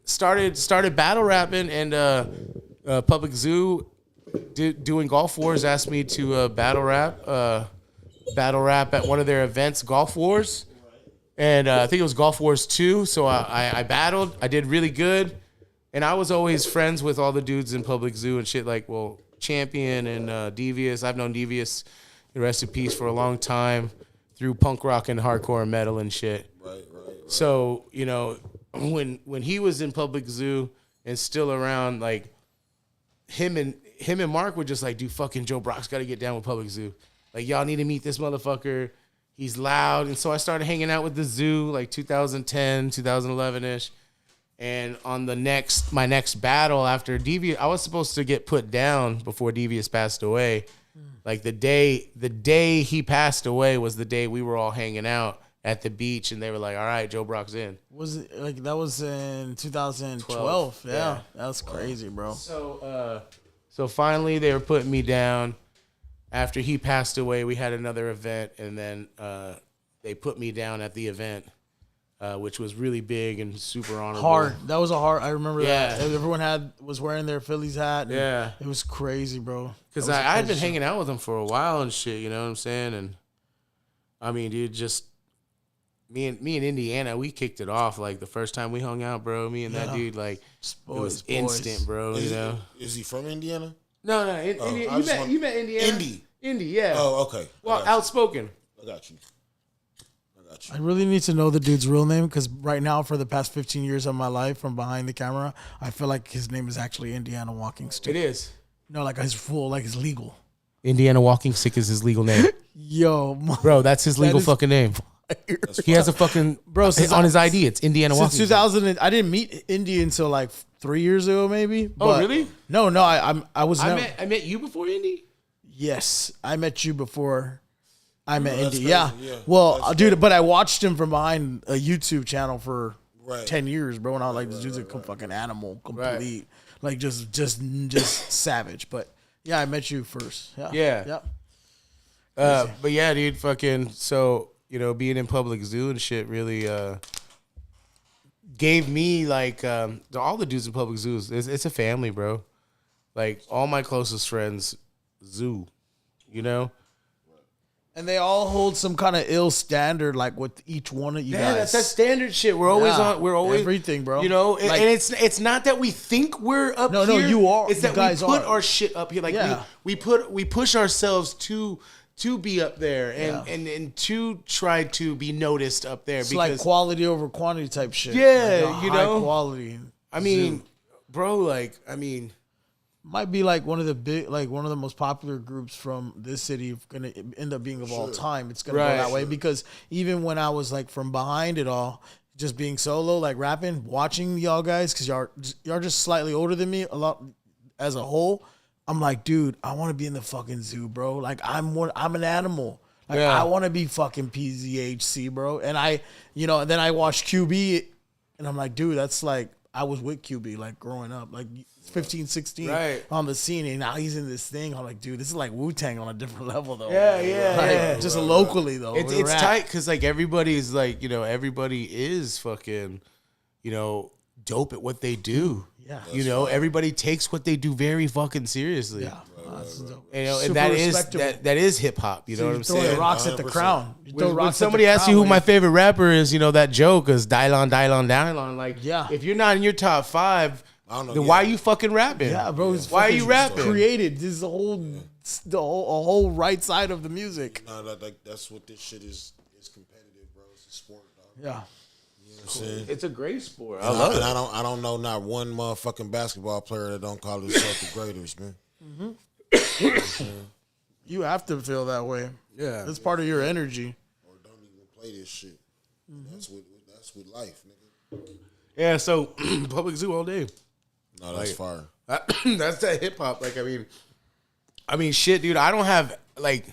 S1: started battle rapping, and Public Zoo doing Golf Wars asked me to battle rap at one of their events, Golf Wars. And I think it was Golf Wars 2. So I battled. I did really good. And I was always friends with all the dudes in Public Zoo and shit, like, well, Champion and Devious. I've known Devious, rest in peace, for a long time through punk rock and hardcore and metal and shit.
S2: Right.
S1: So, you know, when he was in Public Zoo and still around, like, him and Mark were just like, dude, fucking Joe Brock's got to get down with Public Zoo. Like, y'all need to meet this motherfucker. He's loud. And so I started hanging out with the Zoo, like 2010, 2011-ish. And on my next battle after Devious, I was supposed to get put down before Devious passed away. Like the day he passed away was the day we were all hanging out at the beach, and they were like, all right, Joe Brock's in.
S5: Was it like that was in 2012? Yeah. That's crazy, bro.
S1: So finally they were putting me down. After he passed away, we had another event, and then they put me down at the event. Which was really big and super honorable.
S5: Hard. That was a hard. I remember
S1: Yeah.
S5: that. Everyone was wearing their Phillies hat. And
S1: Yeah.
S5: It was crazy, bro.
S1: Because I had been hanging out with him for a while and shit, you know what I'm saying? And I mean, dude, just me and Indiana, we kicked it off like the first time we hung out, bro. Me and that dude, like, it was instant, bro. You know?
S2: Is he from Indiana?
S1: No. You met Indiana. Indy, yeah.
S2: Oh, okay.
S1: Well, outspoken.
S2: I got you.
S5: I really need to know the dude's real name because right now, for the past 15 years of my life, from behind the camera, I feel like his name is actually Indiana Walking Stick.
S1: It is.
S5: No, like his full, like his legal.
S1: Indiana Walking Stick is his legal name.
S5: Yo,
S1: bro, that's his legal fucking name. He has a fucking on his ID. It's Indiana Walking
S5: Since 2000, I didn't meet Indy until like 3 years ago, maybe.
S1: Oh, really?
S5: No, I was.
S1: I met you before Indy.
S5: Yes, I met you before. I met Indy.
S2: crazy.
S5: Yeah.
S2: Yeah.
S5: Well,
S2: That's
S5: dude,
S2: crazy.
S5: but I watched him from behind a YouTube channel for
S2: Right.
S5: 10 years, bro. And I was like, this dude's a fucking animal, complete, like just savage. But yeah, I met you first. Yeah.
S1: Yeah. But yeah, dude, fucking, so, you know, being in Public Zoo and shit really gave me, like, all the dudes in Public Zoos, it's a family, bro. Like, all my closest friends, Zoo, you know?
S5: And they all hold some kind of ill standard, like with each one of you guys.
S1: That's that standard shit. We're always
S5: Yeah,
S1: on. We're always
S5: everything, bro.
S1: You know,
S5: Like-
S1: and it's not that we think we're up
S5: No,
S1: here.
S5: you are.
S1: It's
S5: You
S1: that
S5: guys
S1: we put
S5: are.
S1: our shit up here. Like
S5: Yeah.
S1: we push ourselves to be up there and to try to be noticed up there.
S5: It's
S1: because
S5: like quality over quantity type shit.
S1: Yeah,
S5: Like a
S1: you
S5: high
S1: know?
S5: quality.
S1: I mean, bro, like I mean.
S5: Might be like one of the most popular groups from this city, gonna end up being of all time. It's gonna go that way because even when I was like from behind it all, just being solo, like rapping, watching y'all guys, because y'all just slightly older than me a lot as a whole. I'm like, dude, I want to be in the fucking zoo, bro. Like I'm an animal. Like I want to be fucking PZHC, bro. And and then I watched QB, and I'm like, dude, that's like I was with QB like growing up, like 15, 16 on the scene, and now he's in this thing. I'm like, dude, this is like Wu-Tang on a different level, though.
S1: Yeah.
S5: Just locally, though.
S1: It's tight because like everybody's like, you know, everybody is fucking, you know, dope at what they do.
S5: Yeah.
S1: You know, everybody takes what they do very fucking seriously.
S5: Yeah. That's dope.
S1: You know,
S5: Super
S1: and that
S5: respectable.
S1: is hip hop. You know what I'm
S5: Throwing
S1: saying?
S5: rocks at the
S2: 100%.
S5: crown.
S1: When somebody asks you who my favorite rapper is, you know, that joke is Dylon. Like,
S5: Yeah.
S1: if you're not in your top 5,
S2: I don't know.
S1: then why are you fucking rapping?
S5: Yeah, bro. It's
S1: Why are you
S5: fucking
S1: rapping?
S5: Created. This is a whole right side of the music.
S2: No, that's what this shit is competitive, bro. It's a sport, dog.
S5: Yeah.
S2: You know what I'm saying?
S1: It's a great sport. I
S2: And
S1: love it.
S2: I don't know not one motherfucking basketball player that don't call himself the greatest, man.
S5: You have to feel that way.
S1: Yeah.
S5: That's part of your energy.
S2: Or don't even play this shit. That's with life, nigga.
S1: Yeah, so Public Zoo all day.
S2: No, that's fire.
S1: That's that hip hop. Like, I mean, shit, dude. I don't have like.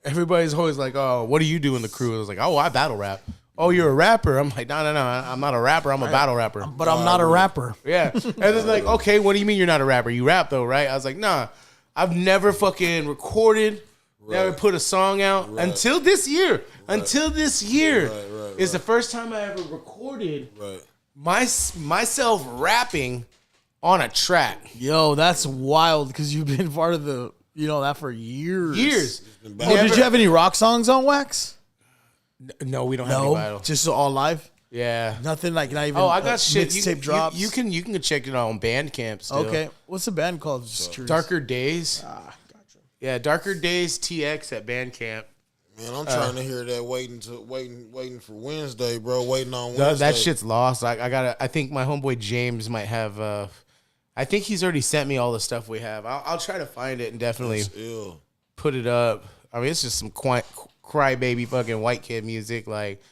S1: Everybody's always like, "Oh, what do you do in the crew?" I was like, "Oh, I battle rap." Oh, you're a rapper? I'm like, no, I'm not a rapper. I'm a battle rapper.
S5: But I'm not a rapper.
S1: Yeah. And it's like, okay, what do you mean you're not a rapper? You rap though, right? I was like, nah, I've never fucking recorded, never put a song out until this year. Until this year is the first time I ever recorded myself rapping on a track.
S5: Yo, that's wild because you've been part of that for years.
S1: Oh,
S5: did you have any rock songs on Wax?
S1: No, we don't have any vital.
S5: Just all live.
S1: Yeah,
S5: nothing like not even.
S1: Oh, I got shit.
S5: Mixtape drops.
S1: You can check it out on Bandcamp. Still.
S5: Okay, what's the band called? Just curious.
S1: Darker Days.
S5: Gotcha.
S1: Yeah, Darker Days TX at Bandcamp.
S2: Man, I'm trying to hear that. Waiting for Wednesday, bro. Waiting on Wednesday.
S1: That shit's lost. I think my homeboy James might have. I think he's already sent me all the stuff we have. I'll try to find it and definitely put it up. I mean, it's just some crybaby fucking white kid music, like,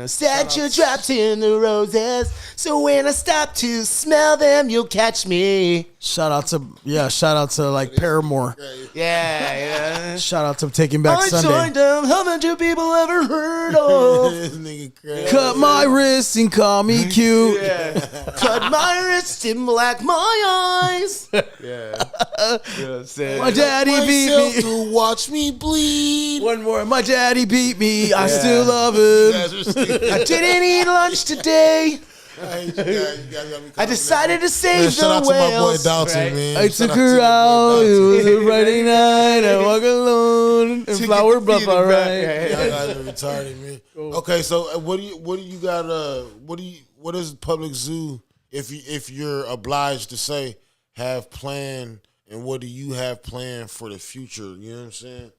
S1: statue dropped in the roses, so when I stop to smell them, you'll catch me.
S5: Shout out to like Paramore.
S1: Yeah.
S5: Shout out to Taking Back Sunday.
S1: I joined them. Haven't you people ever heard of?
S2: This nigga crazy.
S5: Cut my wrist and call me cute.
S1: Cut my wrist and black my eyes.
S5: My daddy beat me.
S2: To watch me bleed.
S5: One more. My daddy beat me. I still love him.
S1: I didn't eat lunch today. I decided to save
S2: Shout out
S1: the
S2: to my boy
S1: whales.
S2: Dalton, man.
S5: I took her out. It was a Friday night. I walk alone and flower bluff. All right.
S2: Y'all guys are retarded, man. Okay, so what do you got? What does Public Zoo, if you're obliged to say, have planned, and what do you have planned for the future? You know what I'm saying?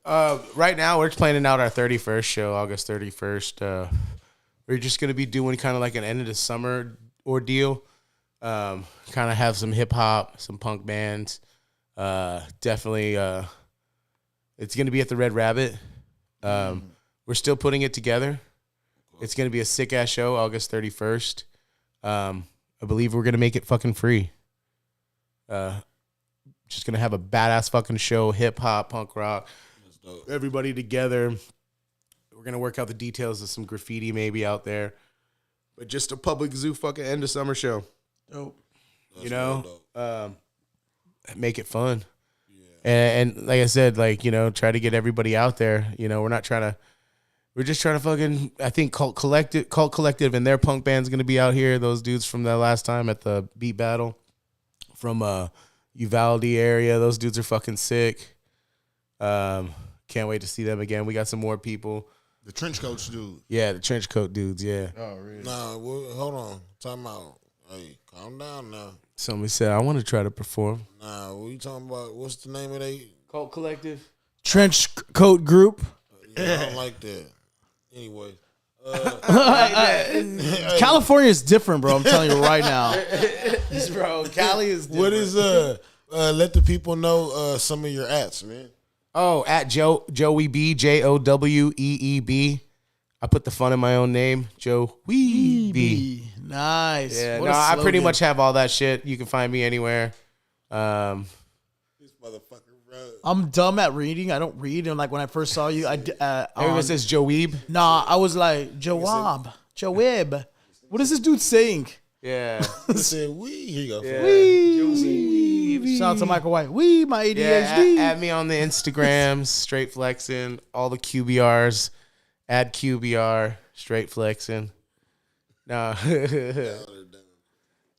S1: Right now, we're planning out our 31st show, August 31st. We're just gonna be doing kind of like an end of the summer ordeal. Kind of have some hip hop, some punk bands. Definitely, it's gonna be at the Red Rabbit. We're still putting it together. It's gonna be a sick ass show, August 31st. I believe we're gonna make it fucking free. Just gonna have a badass fucking show, hip hop, punk rock, everybody together. We're gonna work out the details of some graffiti maybe out there, but just a Public Zoo fucking end of summer show.
S5: Dope.
S1: Make it fun. Yeah. And like I said, like, try to get everybody out there. We're just trying to fucking, I think Cult Collective and their punk band's gonna be out here. Those dudes from the last time at the beat battle from Uvalde area. Those dudes are fucking sick. Can't wait to see them again. We got some more people.
S2: The trench coats dude.
S1: Yeah, the trench coat dudes, yeah.
S3: Oh, really?
S2: Nah, hold on. Time out. Hey, calm down now.
S1: Somebody said, I want to try to perform.
S2: Nah, what you talking about? What's the name of they?
S1: Cult Collective.
S5: Trench coat group.
S2: Yeah, I don't like that. Anyway.
S5: California is different, bro. I'm telling you right now.
S1: Bro, Cali is different.
S2: What is, let the people know some of your ats, man.
S1: Oh, at Jowee B, JOWEEB. I put the fun in my own name, Jowee B.
S5: Nice.
S1: Yeah,
S5: What
S1: no,
S5: a
S1: I pretty
S5: slogan.
S1: much have all that shit. You can find me anywhere.
S2: This motherfucker, bro.
S5: I'm dumb at reading. I don't read. And like when I first saw you,
S1: Everyone says Joweeb.
S5: nah, I was like Joab. What is this dude saying?
S1: Yeah.
S2: Said we. Here you go.
S1: Yeah.
S5: Wee. Shout out to Michael White. Wee, my ADHD.
S1: Yeah, add me on the Instagrams, straight flexing, all the QBRs. Add QBR, straight flexing. No.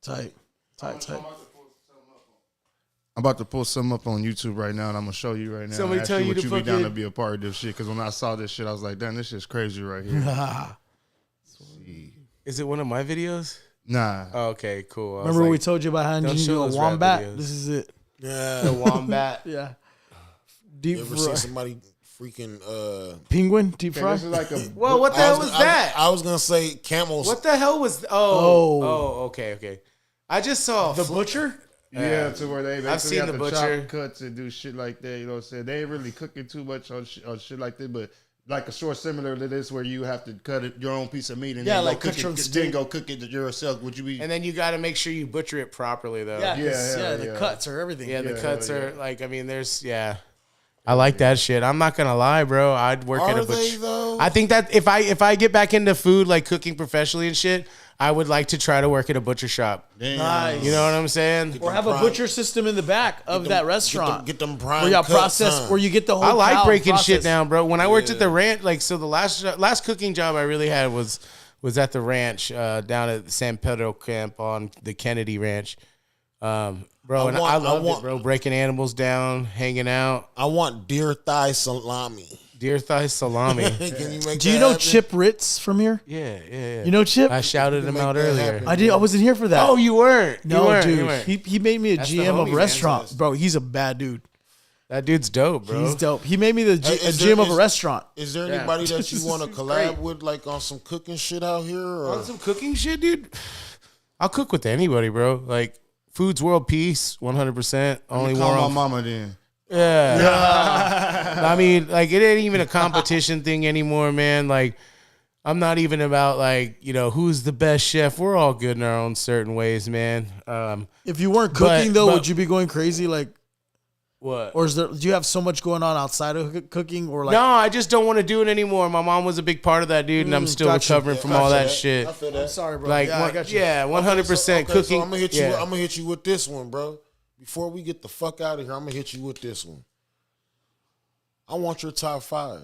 S5: Tight.
S3: I'm about to pull something up on YouTube right now, and I'm gonna show you right now.
S1: Somebody
S3: and ask
S1: tell you
S3: would
S1: to
S3: you be down to
S1: fucking-
S3: be a part of this shit? Because when I saw this shit, I was like, damn, this shit's crazy right here.
S1: Is it one of my videos?
S3: Nah.
S1: Oh, okay, cool. I was
S5: Remember
S1: like,
S5: we told you about handing
S1: don't
S5: you
S1: show
S5: a
S1: us rap
S5: wombat?
S1: videos.
S5: This is it.
S2: Yeah.
S1: the wombat.
S5: Yeah. Deep
S2: You ever
S5: fry.
S2: seen somebody freaking
S5: Penguin deep fry.
S3: This is like a.
S1: Well, what the hell was that?
S2: I was gonna say camels.
S1: What the hell was?
S5: Oh.
S1: Okay. I just saw
S5: The butcher?
S3: Yeah, to where they basically
S1: seen
S3: have
S1: the
S3: to
S1: butcher.
S3: chop cuts and do shit like that. You know what I'm saying? They ain't really cooking too much on shit like that, but like a store similar to this where you have to cut it, your own piece of meat and
S5: Yeah,
S3: then
S5: like
S3: go
S5: cut
S3: cook
S5: your
S3: it,
S5: steak.
S3: then go cook it yourself? Would you be?
S1: And then you got to make sure you butcher it properly, though.
S5: Yeah,
S3: Yeah,
S5: the
S3: yeah.
S5: cuts are everything.
S1: Yeah, the
S3: Yeah,
S1: cuts
S3: yeah.
S1: are like, I mean, I like that shit. I'm not gonna lie, bro. I'd work at a
S2: Are they,
S1: butcher.
S2: though?
S1: I think that if I get back into food, like cooking professionally and shit, I would like to try to work at a butcher shop.
S3: Damn.
S5: Nice.
S1: You know what I'm saying?
S5: Or have a butcher system in the back of that restaurant.
S2: Get them prime
S5: where you
S2: cuts,
S5: process,
S2: huh?
S5: where you get the whole.
S1: I like
S5: cow
S1: breaking
S5: process.
S1: shit down, bro. When I worked at the ranch, like, so the last cooking job I really had was at the ranch down at San Pedro Camp on the Kennedy Ranch. Bro, I loved it, bro. Breaking animals down, hanging out.
S2: I want deer thigh salami.
S1: Deer thigh salami.
S2: Can you make
S5: Do you
S2: that
S5: know
S2: happen?
S5: Chip Ritz from here?
S1: Yeah.
S5: You know Chip?
S1: I shouted him
S2: make
S1: out
S2: that
S1: earlier.
S2: happen.
S5: I did. I wasn't here for that.
S1: Oh, you weren't?
S5: no,
S1: you weren't.
S5: dude.
S1: You weren't.
S5: He made me a
S1: That's the
S5: GM of
S1: homie,
S5: a
S1: man.
S5: restaurant, bro. He's a bad dude.
S1: That dude's dope, bro.
S5: He's dope. He made me a
S2: Is
S5: GM
S2: there-
S5: of a restaurant.
S2: Is there anybody that you want to
S1: He's
S2: collab
S1: great.
S2: with, like on some cooking shit out here? Or?
S1: On some cooking shit, dude. I'll cook with anybody, bro. Like, food's world peace, 100%. Only
S3: Call
S1: war
S3: my
S1: on.
S3: mama then.
S1: Yeah. I mean, like, it ain't even a competition thing anymore, man. Like, I'm not even about, like, you know, who's the best chef. We're all good in our own certain ways, man.
S5: If you weren't cooking,
S1: but-
S5: would you be going crazy? Like,
S1: What?
S5: or do you have so much going on outside of cooking? Or like,
S1: No, I just don't want to do it anymore. My mom was a big part of that, dude, and I'm still
S5: gotcha.
S1: recovering from all that shit.
S2: I feel that.
S5: sorry, bro.
S1: Like,
S5: I got you.
S1: 100%
S2: Okay,
S1: cooking.
S2: So I'm gonna hit you.
S1: yeah.
S2: I'm gonna hit you with this one, bro. Before we get the fuck out of here, I'm gonna hit you with this one. I want your top 5.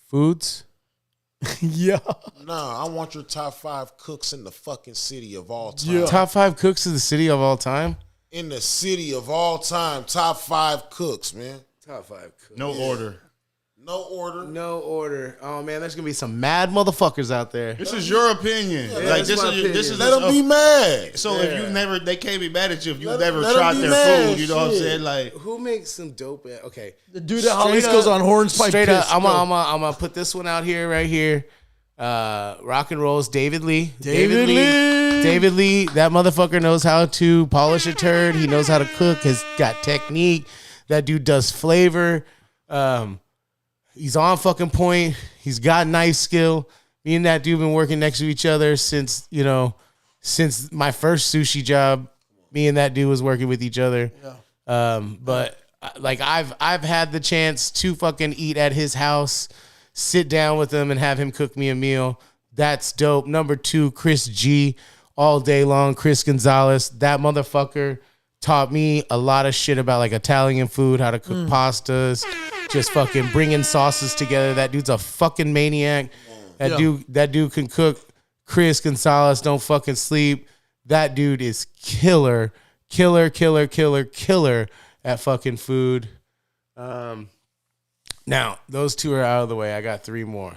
S1: Foods.
S5: yeah.
S2: Nah, I want your top 5 cooks in the fucking city of all time.
S5: Yeah.
S1: Top 5 cooks of the city of all time.
S2: In the city of all time, top 5 cooks, man.
S1: Top 5 cooks.
S3: No order.
S2: No order.
S1: No order. Oh man, there's gonna be some mad motherfuckers out there.
S3: This is your opinion. Like
S1: that's
S3: this
S1: my
S3: is
S1: opinion.
S3: this is
S2: Let them be mad.
S3: So if you never, they can't be mad at you if you
S2: Let
S3: never
S2: 'em
S3: tried
S2: be
S3: their
S2: mad,
S3: food. You know what I'm
S2: shit.
S3: saying? Like
S1: Who makes some dope? Okay,
S5: The dude that always goes on Horns Pipe
S1: straight
S5: Piss.
S1: up. I'm
S5: Go.
S1: gonna put this one out here, right here. Rock and rolls, David Lee.
S5: David Lee.
S1: David Lee. That motherfucker knows how to polish a turd. He knows how to cook. Has got technique. That dude does flavor. He's on fucking point. He's got knife skill. Me and that dude been working next to each other since my first sushi job. Me and that dude was working with each other. But like I've had the chance to fucking eat at his house, sit down with him and have him cook me a meal. That's dope. Number 2, Chris G. All day long. Chris Gonzalez. That motherfucker taught me a lot of shit about like Italian food, how to cook pastas, just fucking bringing sauces together. That dude's a fucking maniac. That dude can cook. Chris Gonzalez, don't fucking sleep. That dude is killer at fucking food. Now, those 2 are out of the way. I got 3 more.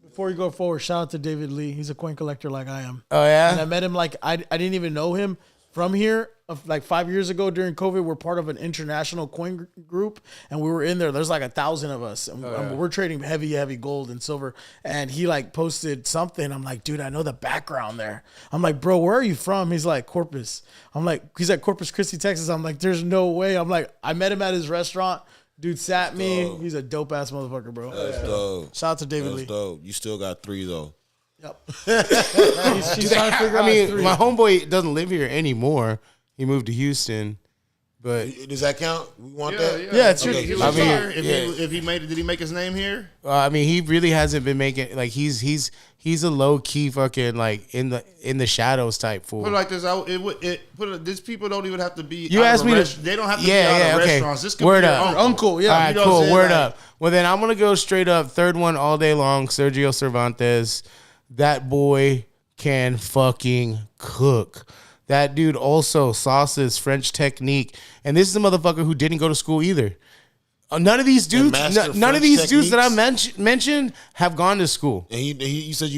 S5: Before you go forward, shout out to David Lee. He's a coin collector like I am.
S1: Oh,
S5: And I
S1: yeah?
S5: met him like I didn't even know him from here. Like 5 years ago during COVID, we're part of an international coin group, and we were in there. There's like 1,000 of us, and we're trading heavy gold and silver. And he like posted something. I'm like, dude, I know the background there. I'm like, bro, where are you from? He's like, Corpus. He's at Corpus Christi, Texas. I'm like, there's no way. I'm like, I met him at his restaurant. Dude sat me.
S2: dope.
S5: He's a dope ass motherfucker, bro.
S2: That's dope.
S5: Shout out to David
S2: That's
S5: Lee.
S2: dope. You still got 3 though.
S5: Yep. She's trying to figure out his 3.
S1: My homeboy doesn't live here anymore. He moved to Houston. But
S2: Does that count? We want that.
S5: Yeah, it's
S3: He
S5: your.
S3: was
S1: I mean,
S3: here. If he made it, did he make his name here?
S1: I mean, he really hasn't been making like he's a low key fucking like in the shadows type fool.
S3: Put it like this, these people don't even have to be.
S1: You
S3: out
S1: asked
S3: of
S1: me to.
S3: they don't have to be out of
S1: okay.
S3: restaurants. This could
S1: Word
S3: be
S1: up.
S3: your uncle.
S5: Yeah.
S1: All right,
S3: you know what I'm
S1: cool.
S3: saying?
S1: Word
S3: Like-
S1: up. Well, then I'm gonna go straight up. Third one all day long. Sergio Cervantes. That boy can fucking cook. That dude also sauces, French technique, and this is a motherfucker who didn't go to school either. None of these dudes,
S2: master
S1: none of
S2: French
S1: these dudes that I
S2: techniques?
S1: mentioned have gone to school.
S2: And you said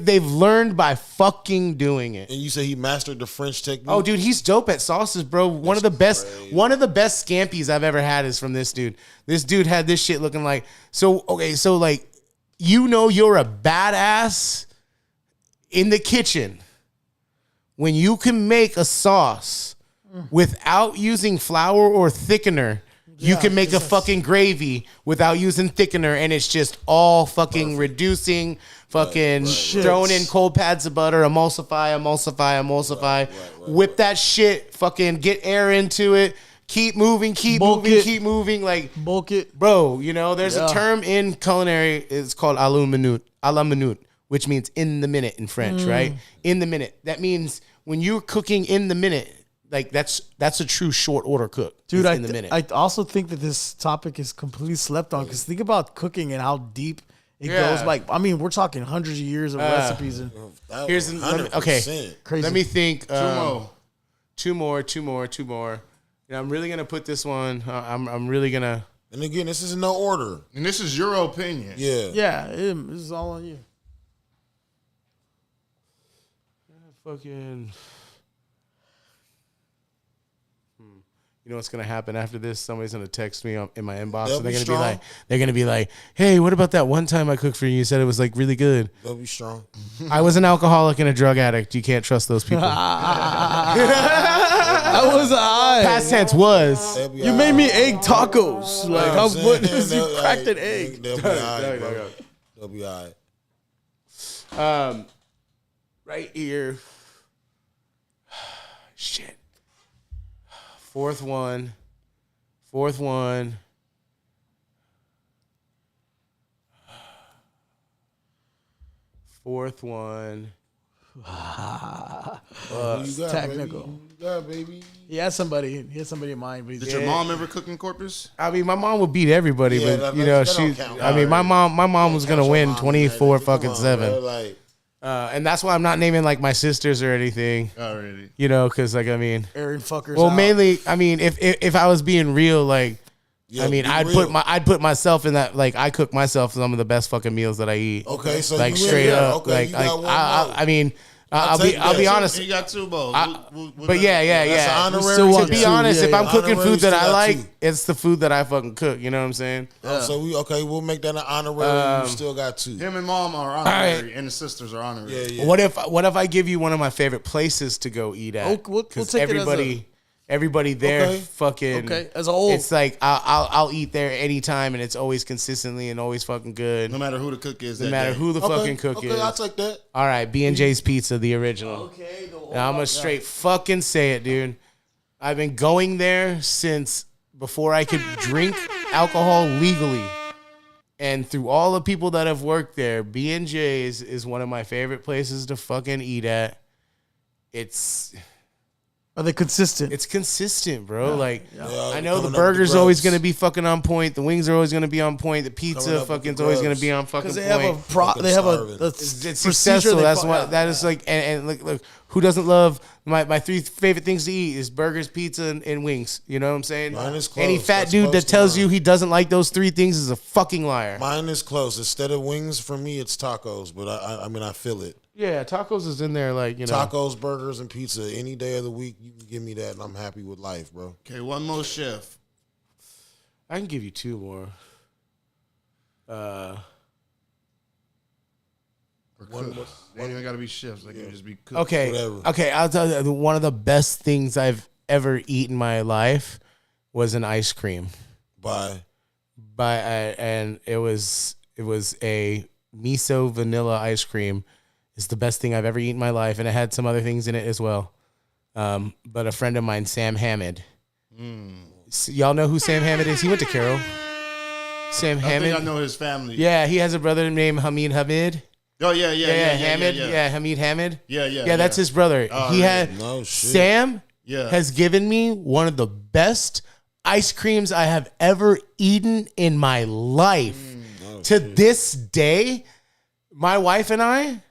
S1: They've learned by fucking doing it.
S2: and you said he mastered the French technique.
S1: Oh, dude, he's dope at sauces, bro. One of the best scampies I've ever had is from this dude. This dude had this shit looking like so like you're a badass in the kitchen when you can make a sauce without using flour or thickener You can make a fucking gravy without using thickener, and it's just all fucking reducing, fucking throwing in cold pads of butter, emulsify. Whip that shit, fucking get air into it. Keep moving, keep moving. Like,
S5: bulk it.
S1: Bro, you know, there's a term in culinary, it's called à la minute, which means in the minute in French, right? In the minute. That means when you're cooking in the minute, like that's a true short order cook.
S5: Dude,
S1: in the minute.
S5: I also think that this topic is completely slept on because think about cooking and how deep it goes. Like, I mean, we're talking hundreds of years of recipes. And
S1: here's okay.
S5: Crazy.
S1: Let me think.
S3: Two more.
S1: Two more. And I'm really gonna put this one. I'm really gonna.
S2: And again, this is in no order.
S3: And this is your opinion.
S5: Yeah, this is all on you.
S1: Fucking. You know what's gonna happen after this? Somebody's gonna text me in my inbox, and they're gonna be like, "Hey, what about that one time I cooked for you? You said it was like really good."
S2: They'll be strong.
S1: I was an alcoholic and a drug addict. You can't trust those people.
S5: I was
S1: Past tense was.
S5: You made me egg tacos. Like, how what is you cracked an egg?
S2: They'll be all right, bro. They'll be all right.
S1: Right here. Shit. Fourth one. Fourth one.
S5: Technical.
S2: Baby.
S5: He had somebody in mind, but
S3: Did your mom ever cook in Corpus?
S1: I mean, my mom would beat everybody,
S2: Yeah,
S1: but
S2: that-
S1: you know,
S2: that don't count.
S1: I mean, my mom was gonna win 24-7.
S2: Bro, like,
S1: And that's why I'm not naming like my sisters or anything.
S3: Already.
S1: You know, because like I mean,
S5: Aaron fuckers.
S1: well,
S5: out.
S1: mainly, I mean, if I was being real, like,
S2: yeah,
S1: I mean,
S2: be
S1: I'd
S2: real.
S1: put myself in that. Like, I cook myself some of the best fucking meals that I eat.
S2: Okay, so
S1: like
S2: you
S1: straight
S2: win, yeah.
S1: up,
S2: Okay,
S1: like
S2: you got one
S1: I mean, I'll
S2: take
S1: be
S2: that.
S1: honest.
S3: He got 2 bowls.
S1: But yeah.
S2: That's an honorary.
S5: still want
S1: To be
S5: two,
S1: honest,
S5: yeah,
S1: if I'm
S5: yeah.
S1: cooking
S2: Honorary
S1: food that
S2: still
S1: I
S2: got
S1: like,
S2: two.
S1: it's the food that I fucking cook. You know what I'm saying?
S2: So we'll make that an honorary. You still got 2.
S3: Him and mom are honorary,
S1: right.
S3: and the sisters are honorary.
S2: Yeah.
S1: What if I give you one of my favorite places to go eat at?
S5: We'll
S1: Because
S5: take it as
S1: everybody there
S2: Okay.
S1: fucking
S5: as a whole.
S1: It's like I'll eat there anytime, and it's always consistently and always fucking good.
S3: No matter who the cook is.
S1: No matter who the fucking cook is.
S2: I'll take that.
S1: All right, B&J's Pizza, the original.
S5: Okay.
S1: Now I'm gonna straight fucking say it, dude. I've been going there since before I could drink alcohol legally. And through all the people that have worked there, B&J's is one of my favorite places to fucking eat at.
S5: Are they consistent?
S1: It's consistent, bro. Like,
S2: Yeah,
S1: I know the
S2: coming up with
S1: burger's
S2: the
S1: always
S2: grubs.
S1: going to be fucking on point. The wings are always going to be on point. The
S2: Coming
S1: pizza
S2: up with
S1: fucking's
S2: the
S1: always going
S2: grubs.
S1: to be on fucking
S5: Because they
S1: point.
S5: have
S2: Fucking
S5: they have
S2: starving.
S5: a
S1: It's
S5: procedure
S1: successful.
S5: they
S1: That's
S5: follow.
S1: what that is like. And look, who doesn't love my 3 favorite things to eat is burgers, pizza, and wings. You know what I'm saying?
S2: Mine is close.
S1: Any fat
S2: That's
S1: dude
S2: close
S1: that
S2: to
S1: tells
S2: mine.
S1: you he doesn't like those 3 things is a fucking liar.
S2: Mine is close. Instead of wings, for me, it's tacos. But I mean, I feel it.
S1: Yeah, tacos is in there, like, you know.
S2: Tacos, burgers, and pizza. Any day of the week, you can give me that, and I'm happy with life, bro.
S3: Okay, one more chef.
S1: I can give you 2 more.
S3: They ain't even got to be chefs. They can just be cooks.
S1: Okay.
S2: Whatever.
S1: Okay. I'll tell you, one of the best things I've ever eaten in my life was an ice cream.
S2: Bye.
S1: And it was a miso vanilla ice cream. It's the best thing I've ever eaten in my life, and it had some other things in it as well. But a friend of mine, Sam Hammond. Y'all know who Sam Hammond is? He went to Carroll. Sam
S3: I
S1: Hammond.
S3: think I know his family.
S1: Yeah, he has a brother named Hamid Hamid.
S3: Oh, yeah.
S1: Hamid. Yeah, Hamid Hamid.
S3: Yeah,
S1: that's his brother.
S3: Oh,
S1: he
S3: yeah.
S1: had
S2: No shit.
S1: Sam
S3: Yeah.
S1: has given me one of the best ice creams I have ever eaten in my life. To this day, my wife and I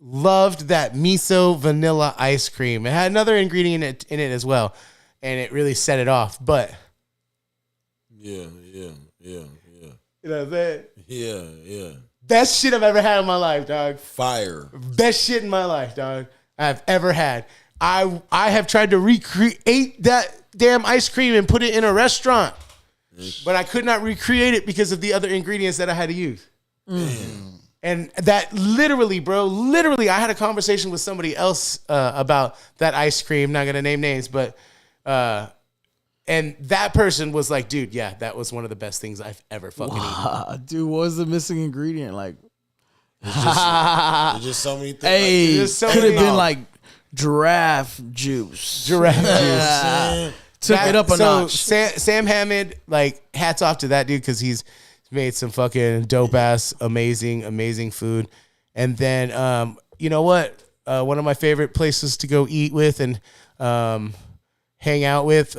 S1: loved that miso vanilla ice cream. It had another ingredient in it as well, and it really set it off. But
S2: Yeah.
S1: you know that
S2: Yeah.
S1: best shit I've ever had in my life, dog.
S2: Fire.
S1: Best shit in my life, dog. I've ever had. I have tried to recreate that damn ice cream and put it in a restaurant, but I could not recreate it because of the other ingredients that I had to use. And that literally, I had a conversation with somebody else about that ice cream. Not gonna name names, but And that person was like, dude, yeah, that was one of the best things I've ever fucking eaten.
S5: Dude, what was the missing ingredient? Like,
S2: There's just so many things.
S5: hey,
S1: there's so
S5: could have
S1: many-
S5: been like giraffe juice.
S1: Giraffe juice.
S5: Took it up a notch.
S1: Sam Hammond, like, hats off to that dude because he's made some fucking dope ass, amazing food. And then, you know what? One of my favorite places to go eat with and hang out with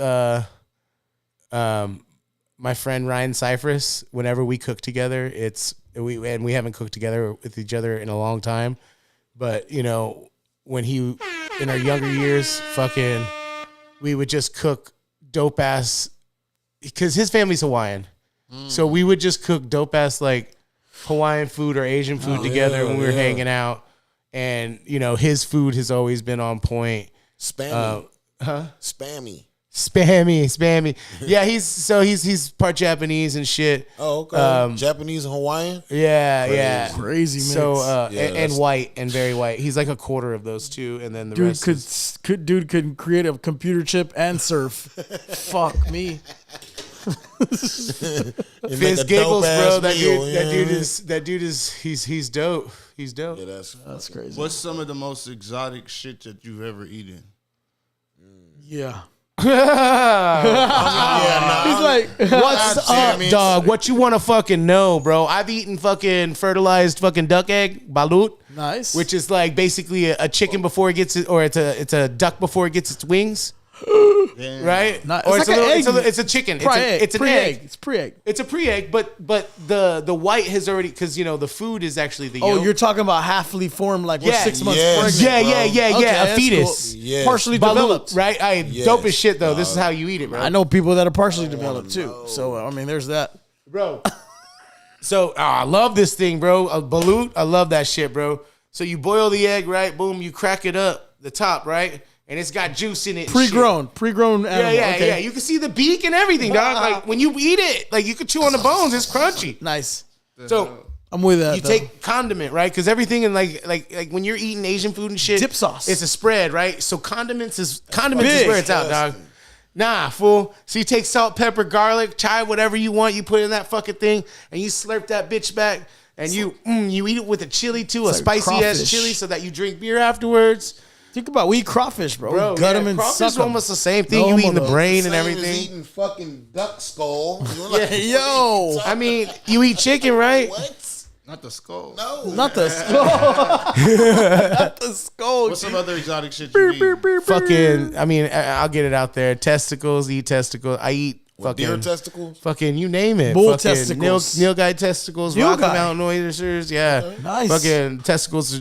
S1: my friend Ryan Cypress. Whenever we cook together, we haven't cooked together with each other in a long time. But you know, when he in our younger years, fucking, we would just cook dope ass because his family's Hawaiian, so we would just cook dope ass like Hawaiian food or Asian food together when we were hanging out. And you know, his food has always been on point.
S2: Spammy.
S1: Spammy. Yeah, he's part Japanese and shit.
S2: Oh, okay. Japanese and Hawaiian?
S1: Yeah.
S5: Crazy mix.
S1: So
S2: Yeah,
S1: and white and very white. He's like a quarter of those two, and then the
S5: Dude
S1: rest
S5: could create a computer chip and surf. Fuck me.
S1: Fizz Giggles, bro. That dude is he's dope. He's dope.
S2: Yeah,
S5: That's crazy.
S3: What's some of the most exotic shit that you've ever eaten?
S5: Yeah.
S1: He's
S5: like,
S1: what's up, dog? What you want to fucking know, bro? I've eaten fucking fertilized fucking duck egg, balut.
S5: Nice.
S1: Which is like basically a chicken before it gets it, or it's a duck before it gets its wings. Right?
S5: Not-
S1: Or
S5: it's like an egg.
S1: it's a chicken. It's an
S5: pre-egg.
S1: egg.
S5: It's pre-egg.
S1: It's a pre-egg, but the white has already, because you know the food is actually the
S5: Oh,
S1: yolk.
S5: you're talking about halfly formed, like we're
S1: Yeah.
S5: 6 months
S2: Yes.
S5: pregnant.
S1: yeah,
S5: Okay,
S1: a
S5: that's
S1: fetus.
S5: cool.
S2: Yes.
S5: Partially
S1: Balut,
S5: developed.
S1: right?
S2: Yes.
S1: Dope as shit though. This is how you eat it, bro.
S5: I know people that are partially developed too. So I mean, there's that.
S1: Bro. So I love this thing, bro. A balut, I love that shit, bro. So you boil the egg, right? Boom, you crack it up, the top, right? And it's got juice in it. and
S5: Pre-grown animal.
S1: shit.
S5: Okay.
S1: Yeah. You can see the beak and everything, dog. Like when you eat it, like you can chew on the bones. It's crunchy.
S5: Nice.
S1: So
S5: I'm with that.
S1: you
S5: though.
S1: take condiment, right? Because everything in like when you're eating Asian food and shit,
S5: Dip sauce.
S1: It's a spread, right? So condiments is
S5: big.
S1: where it's out, dog. Nah, fool. So you take salt, pepper, garlic, chive, whatever you want. You put in that fucking thing, and you slurp that bitch back, and you eat it with a chili too, a
S5: like
S1: spicy ass
S5: crawfish.
S1: chili, so that you drink beer afterwards.
S5: Think about we eat crawfish, bro.
S1: Bro,
S5: We gut
S1: yeah,
S5: them and
S1: crawfish
S5: suck
S1: is
S5: 'em.
S1: almost the same thing.
S5: No
S1: You eating
S5: homo,
S1: the
S5: though.
S1: brain and
S2: Same as
S1: everything.
S2: eating fucking duck skull.
S5: Yo.
S1: I mean, you eat chicken, right?
S2: What?
S3: Not the skull.
S2: No.
S5: Not the skull. Not the skull.
S3: What's some other exotic shit you eat?
S1: Fucking, I mean, I'll get it out there. Testicles, eat testicles. I eat fucking
S2: Deer testicles?
S1: fucking, you name it.
S5: Bull
S1: fucking
S5: testicles.
S1: Neil Guy testicles. Rocky
S5: Nilgai.
S1: Mountain Oysters. Yeah.
S5: Nice.
S1: Fucking testicles.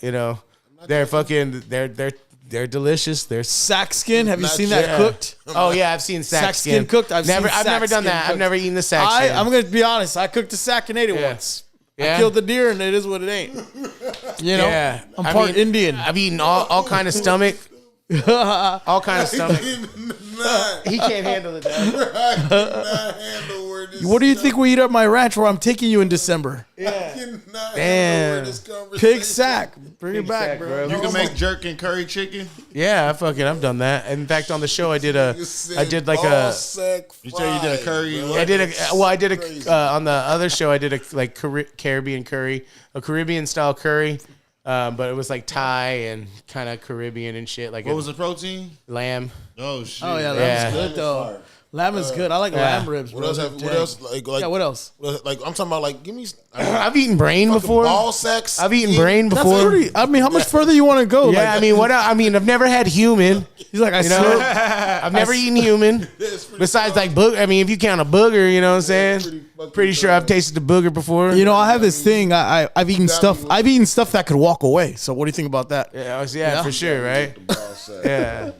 S1: You know, they're fucking. They're delicious. They're.
S5: Sack skin. Have you
S2: Not
S5: skin
S2: yet.
S5: that cooked?
S1: Oh yeah, I've seen sack
S5: skin cooked? I've
S1: never
S5: seen
S1: never
S5: sack
S1: done
S5: skin
S1: that. I've
S5: cooked.
S1: never eaten the sack skin.
S5: I'm gonna be honest. I cooked a sack and ate it
S1: Yeah.
S5: once.
S1: Yeah?
S5: I killed the deer and it is what it ain't. You know,
S1: Yeah.
S5: I'm
S1: I
S5: part
S1: mean,
S5: Indian.
S1: I've eaten all kind of stomach. All kind of stomach.
S2: Nah,
S1: He can't handle it. Dog.
S2: I cannot handle where this.
S5: What do you think we eat at my ranch where I'm taking you in December?
S2: I cannot
S1: Damn.
S2: handle where this conversation.
S5: Pig sack. Bring it
S1: Pig
S5: back,
S1: sack,
S5: bro.
S1: bro.
S3: You can make jerk and curry chicken.
S1: Yeah, I've done that. In fact, on the show, I did
S2: You said
S1: like
S2: ball
S1: a.
S2: sack
S3: You say you did a curry.
S2: bro.
S1: I did a
S2: Crazy.
S1: on the other show. I did a like Caribbean curry, a Caribbean style curry, but it was like Thai and kind of Caribbean and shit, like
S3: What was the protein?
S1: lamb.
S3: Oh shit.
S5: Oh yeah,
S1: Yeah.
S5: lamb's good though. Lamb is good. I like lamb ribs, bro.
S2: What else?
S5: They're
S2: What
S5: dang.
S2: else? Like
S5: Yeah, what else?
S2: Like I'm talking about. Like, give me.
S1: I've eaten brain before.
S2: Ball sacks.
S1: I've eaten brain
S5: That's
S1: before.
S5: pretty. I mean, how much further you want to go?
S1: Yeah,
S5: Like,
S1: I mean, what? I mean, I've never had human.
S5: he's like, I
S1: You know,
S5: slurp.
S1: I've never eaten human. Besides, like booger. I mean, if you count a booger, you know what I'm saying? Pretty sure I've tasted the booger before.
S5: You know, I have this thing. I've eaten stuff. I've eaten stuff that could walk away. So what do you think about that?
S1: Yeah, for sure, right?
S2: Ball sack.
S1: Yeah.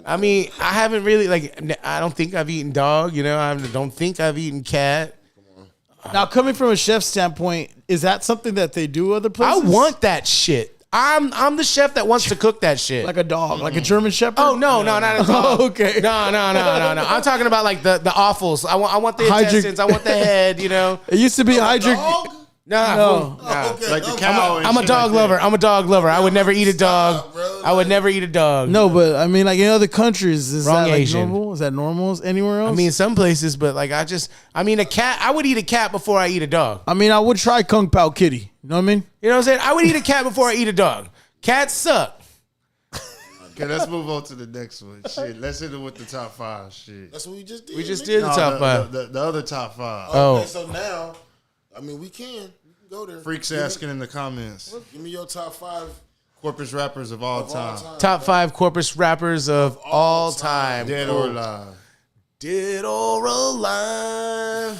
S1: I mean, I haven't really I don't think I've eaten dog. You know, I don't think I've eaten cat.
S5: Now, coming from a chef standpoint, is that something that they do other
S1: I
S5: places?
S1: want that shit. I'm the chef that wants to cook that shit.
S5: like a dog, like a German Shepherd.
S1: Oh no, not at all.
S5: Oh, okay.
S1: No. I'm talking about like the offals. I want the
S5: Hydric-
S1: intestines. I want the head. You know.
S5: It used to be hydric.
S2: Dog?
S1: Nah,
S5: No.
S1: fool. Nah.
S2: Okay,
S3: Like the cow. and
S1: I'm a
S3: shit
S1: dog
S3: like that.
S1: lover. I'm a dog lover. I would never eat a dog.
S2: Bro.
S1: I would never eat a dog.
S5: No, but I mean, like in other countries, is
S1: Wrong
S5: that like
S1: Asian.
S5: normal? Is that normal anywhere else?
S1: I mean, some places, but like a cat. I would eat a cat before I eat a dog.
S5: I would try Kung Pao Kitty. You know what I mean?
S1: You know what I'm saying? I would eat a cat before I eat a dog. Cats suck.
S3: Okay, let's move on to the next one. Shit, let's hit it with the top 5. Shit.
S2: That's what we just did.
S1: We just
S2: nigga.
S1: did the top 5.
S3: The other top 5.
S2: Okay, so now, I mean, we can go there.
S3: Freaks asking in the comments.
S2: Give me your top 5
S3: Corpus rappers of all time.
S1: Top 5 corpus rappers of all time.
S3: Dead or alive.
S1: Dead or alive.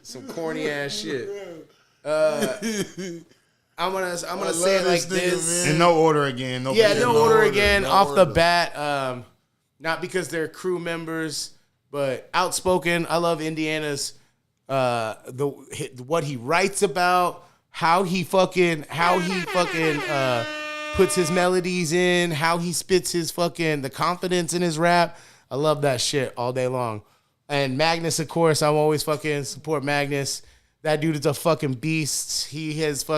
S1: Some corny ass shit. I'm gonna say it like this.
S3: In no order again. No
S1: order again.
S2: No
S1: Off the
S2: order.
S1: bat, not because they're crew members, but outspoken. I love Indiana's what he writes about, how he fucking puts his melodies in, how he spits his fucking the confidence in his rap. I love that shit all day long. And Magnus, of course, I'm always fucking support Magnus. That dude is a fucking beast. He's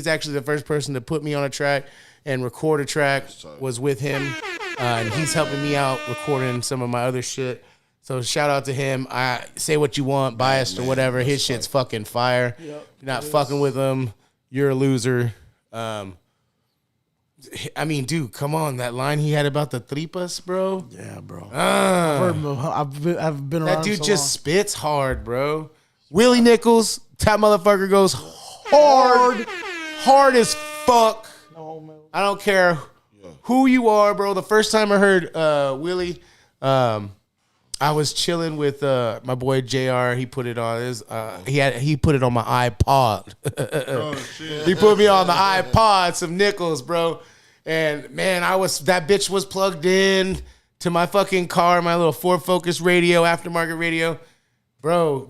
S1: actually the first person to put me on a track and record a track was with him. And he's helping me out recording some of my other shit. So shout out to him. I say what you want, biased or whatever. His shit's fucking fire. Yep, you're not fucking with him, you're a loser. I mean, dude, come on. That line he had about the tripas, bro.
S5: Yeah, bro.
S1: I've
S5: been around.
S1: That dude
S5: so
S1: just
S5: long.
S1: spits hard, bro. Willie Nichols, that motherfucker goes hard as fuck. I don't care who you are, bro. The first time I heard Willie, I was chilling with my boy JR. He put it on his. He put it on my iPod.
S3: Oh, shit.
S1: He put me on the iPod, some Nichols, bro. And man, that bitch was plugged in to my fucking car, my little Ford Focus radio, aftermarket radio, bro.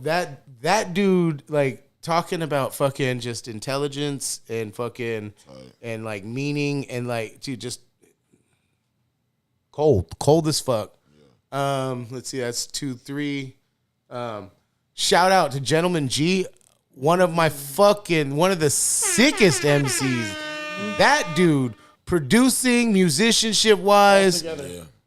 S1: That dude, like, talking about fucking just intelligence and fucking and like meaning and like, dude, just cold as fuck. Let's see, that's 2, 3. Shout out to Gentleman G, one of the sickest MCs. That dude, producing, musicianship wise,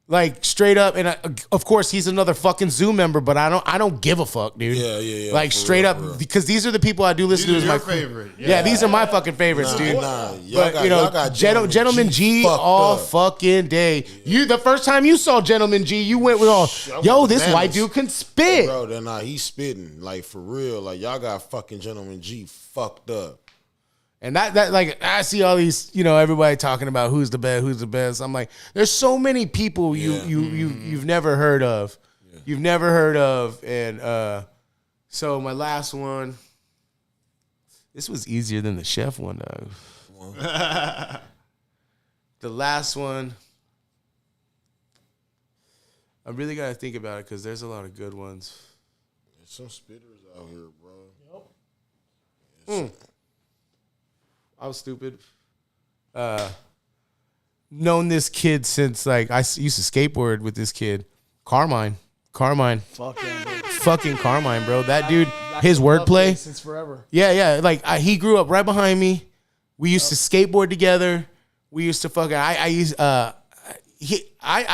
S1: like straight up, and of course he's another fucking Zoo member, but I don't give a fuck, dude.
S2: Yeah.
S1: Like straight up, because these are the people I do listen to as my
S3: favorite.
S1: Yeah, these are my fucking favorites, dude. But
S2: Y'all got
S1: Gentleman G all fucking day. You the first time you saw Gentleman G, you went with all, yo, this white dude can spit.
S2: Bro, then he's spitting. Like, for real. Like, y'all got fucking Gentleman G fucked up.
S1: And that like, I see all these, everybody talking about who's the best. I'm like, there's so many people you've never heard of. Yeah. You've never heard of. And so my last one, this was easier than the chef one, dog. The last one, I really got to think about it because there's a lot of good ones.
S2: There's some spitters out here, bro. Yep.
S1: I was stupid. Known this kid since, like, I used to skateboard with this kid. Carmine.
S5: Fuck yeah, bro.
S1: Fucking Carmine, bro. That dude, his wordplay.
S5: Since forever.
S1: Yeah. Like, he grew up right behind me. We used to skateboard together. We used to fucking, I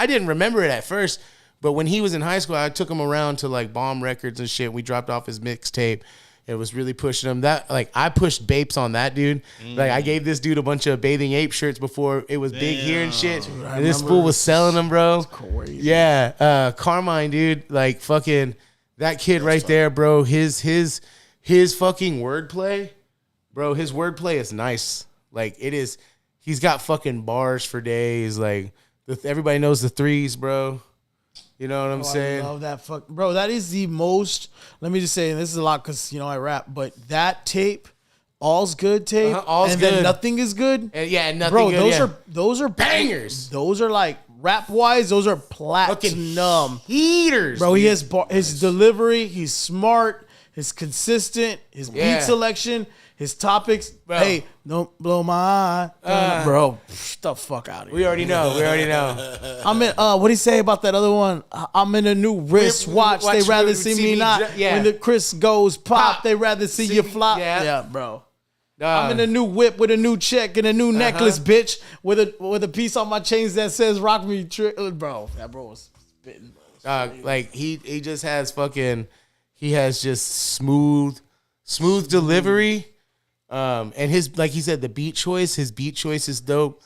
S1: didn't remember it at first, but when he was in high school, I took him around to, like, Bomb Records and shit. We dropped off his mixtape. It was really pushing him. That, like, I pushed Bapes on that dude. Like, I gave this dude a bunch of Bathing Ape shirts before it was big here and shit. Dude, and this fool was selling them, bro.
S5: That's crazy.
S1: Yeah, Carmine, dude. Like, fucking that kid right there, bro. His fucking wordplay, bro. His wordplay is nice. Like, it is. He's got fucking bars for days. Like, everybody knows the threes, bro. You know what I'm saying?
S5: I love that bro. That is the most. Let me just say, and this is a lot because I rap, but that tape, All's Good tape,
S1: All's
S5: and
S1: Good.
S5: then Nothing Is Good.
S1: And Nothing
S5: bro,
S1: Good.
S5: Those are
S1: bangers.
S5: Those are like rap wise. Those are platinum
S1: heaters,
S5: bro. He has his delivery. He's smart. He's consistent. His beat selection. his topics.
S1: Bro.
S5: Hey, don't blow my bro. Get the fuck out of here.
S1: We already know.
S5: I'm in. What do you say about that other one? I'm in a new wristwatch. They rather see me not.
S1: Yeah.
S5: When the Chris goes pop, they rather see you flop.
S1: Yeah.
S5: Bro. I'm in a new whip with a new check and a new necklace, bitch, with a piece on my chains that says "Rock Me." Bro, that bro was spitting.
S1: Like he just has fucking. He has just smooth delivery. And his, like he said, the beat choice. His beat choice is dope.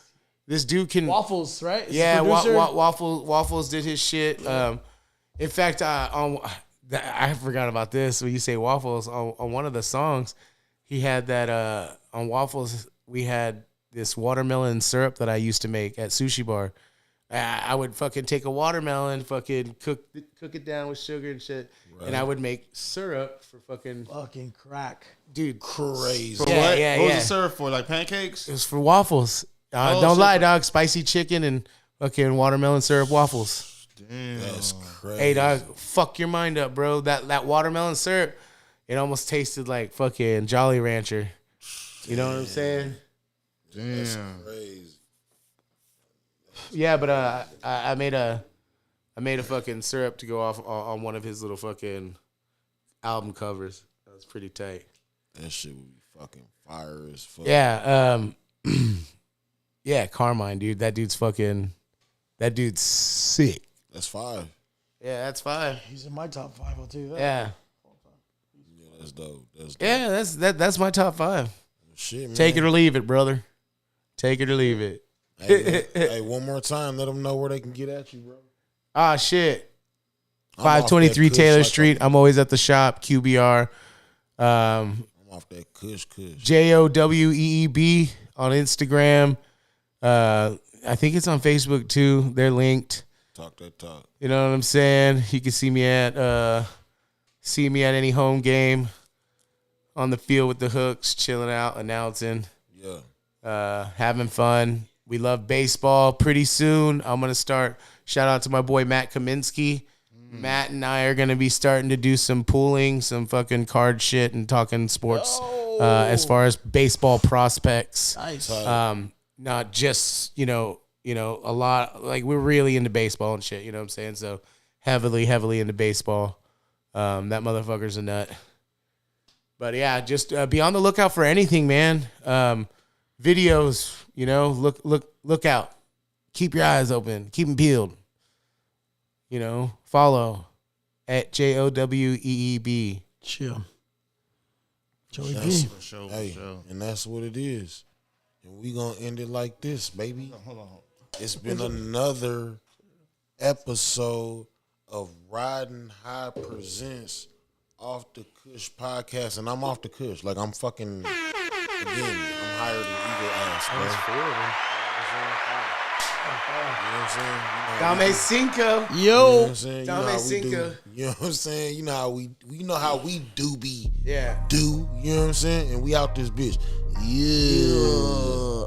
S1: This dude can
S5: Waffles, right? Is
S1: Yeah,
S5: the producer?
S1: Waffles did his shit. In fact, I forgot about this when you say Waffles on one of the songs. He had that on Waffles. We had this watermelon syrup that I used to make at Sushi Bar. I would fucking take a watermelon, fucking cook it down with sugar and shit, and I would make syrup for fucking
S5: crack,
S1: dude.
S2: Crazy.
S3: For
S1: Yeah,
S3: what?
S1: yeah,
S3: What was
S1: yeah.
S3: the syrup for? Like pancakes?
S1: It was for waffles. Don't
S3: shit.
S1: lie, dog. Spicy chicken and fucking watermelon syrup waffles.
S3: Damn.
S2: That's crazy.
S1: Hey, dog, fuck your mind up, bro. That watermelon syrup, it almost tasted like fucking Jolly Rancher. You know what I'm saying?
S3: Damn.
S2: Crazy.
S1: Yeah, but I made a fucking syrup to go off on one of his little fucking album covers. That was pretty tight.
S2: That shit would be fucking fire as fuck.
S1: Yeah, yeah, Carmine, dude. That dude's sick.
S2: That's 5.
S1: Yeah, that's 5.
S5: He's in my top 5. I'll tell you that.
S1: Yeah.
S2: Yeah, that's dope. That's dope.
S1: Yeah, that's my top 5.
S2: Shit, man.
S1: Take it or leave it, brother. Take it or leave it.
S2: Hey, one more time, let them know where they can get at you, bro.
S1: Ah, shit.
S2: I'm off
S1: 523
S2: that
S1: Taylor
S2: Kush
S1: Street. I'm always at the shop, QBR.
S2: I'm off that Kush.
S1: JOWEEB on Instagram. I think it's on Facebook too. They're linked.
S2: Talk that talk.
S1: You know what I'm saying? You can see me at any home game on the field with the hooks, chilling out, announcing, having fun. We love baseball. Pretty soon, I'm gonna start. Shout out to my boy Matt Kaminsky. Matt and I are gonna be starting to do some pooling, some fucking card shit, and talking sports as far as baseball prospects.
S5: Nice.
S1: Not just a lot. Like, we're really into baseball and shit. You know what I'm saying? So heavily into baseball. That motherfucker's a nut. But yeah, just be on the lookout for anything, man. Videos, look out. Keep your eyes open. Keep them peeled. Follow at JOWEEB.
S5: Chill. Joey
S2: That's-
S5: B.
S3: For sure,
S2: Hey,
S3: for sure.
S2: and that's what it is. And we gonna end it like this, baby.
S3: Hold on.
S2: It's been another episode of Riding High Presents Off the Kush podcast, and I'm off the Kush. Like, I'm fucking, again, I'm higher than Eagle Ass, bro. You know what I'm saying?
S1: Dame Cinco.
S2: You know what
S5: Yo.
S2: I'm saying?
S1: Dame
S2: how we do.
S1: Cinco.
S2: You know what I'm saying? You know how we do be.
S1: Yeah.
S2: You know what I'm saying? And we out this bitch. Yeah.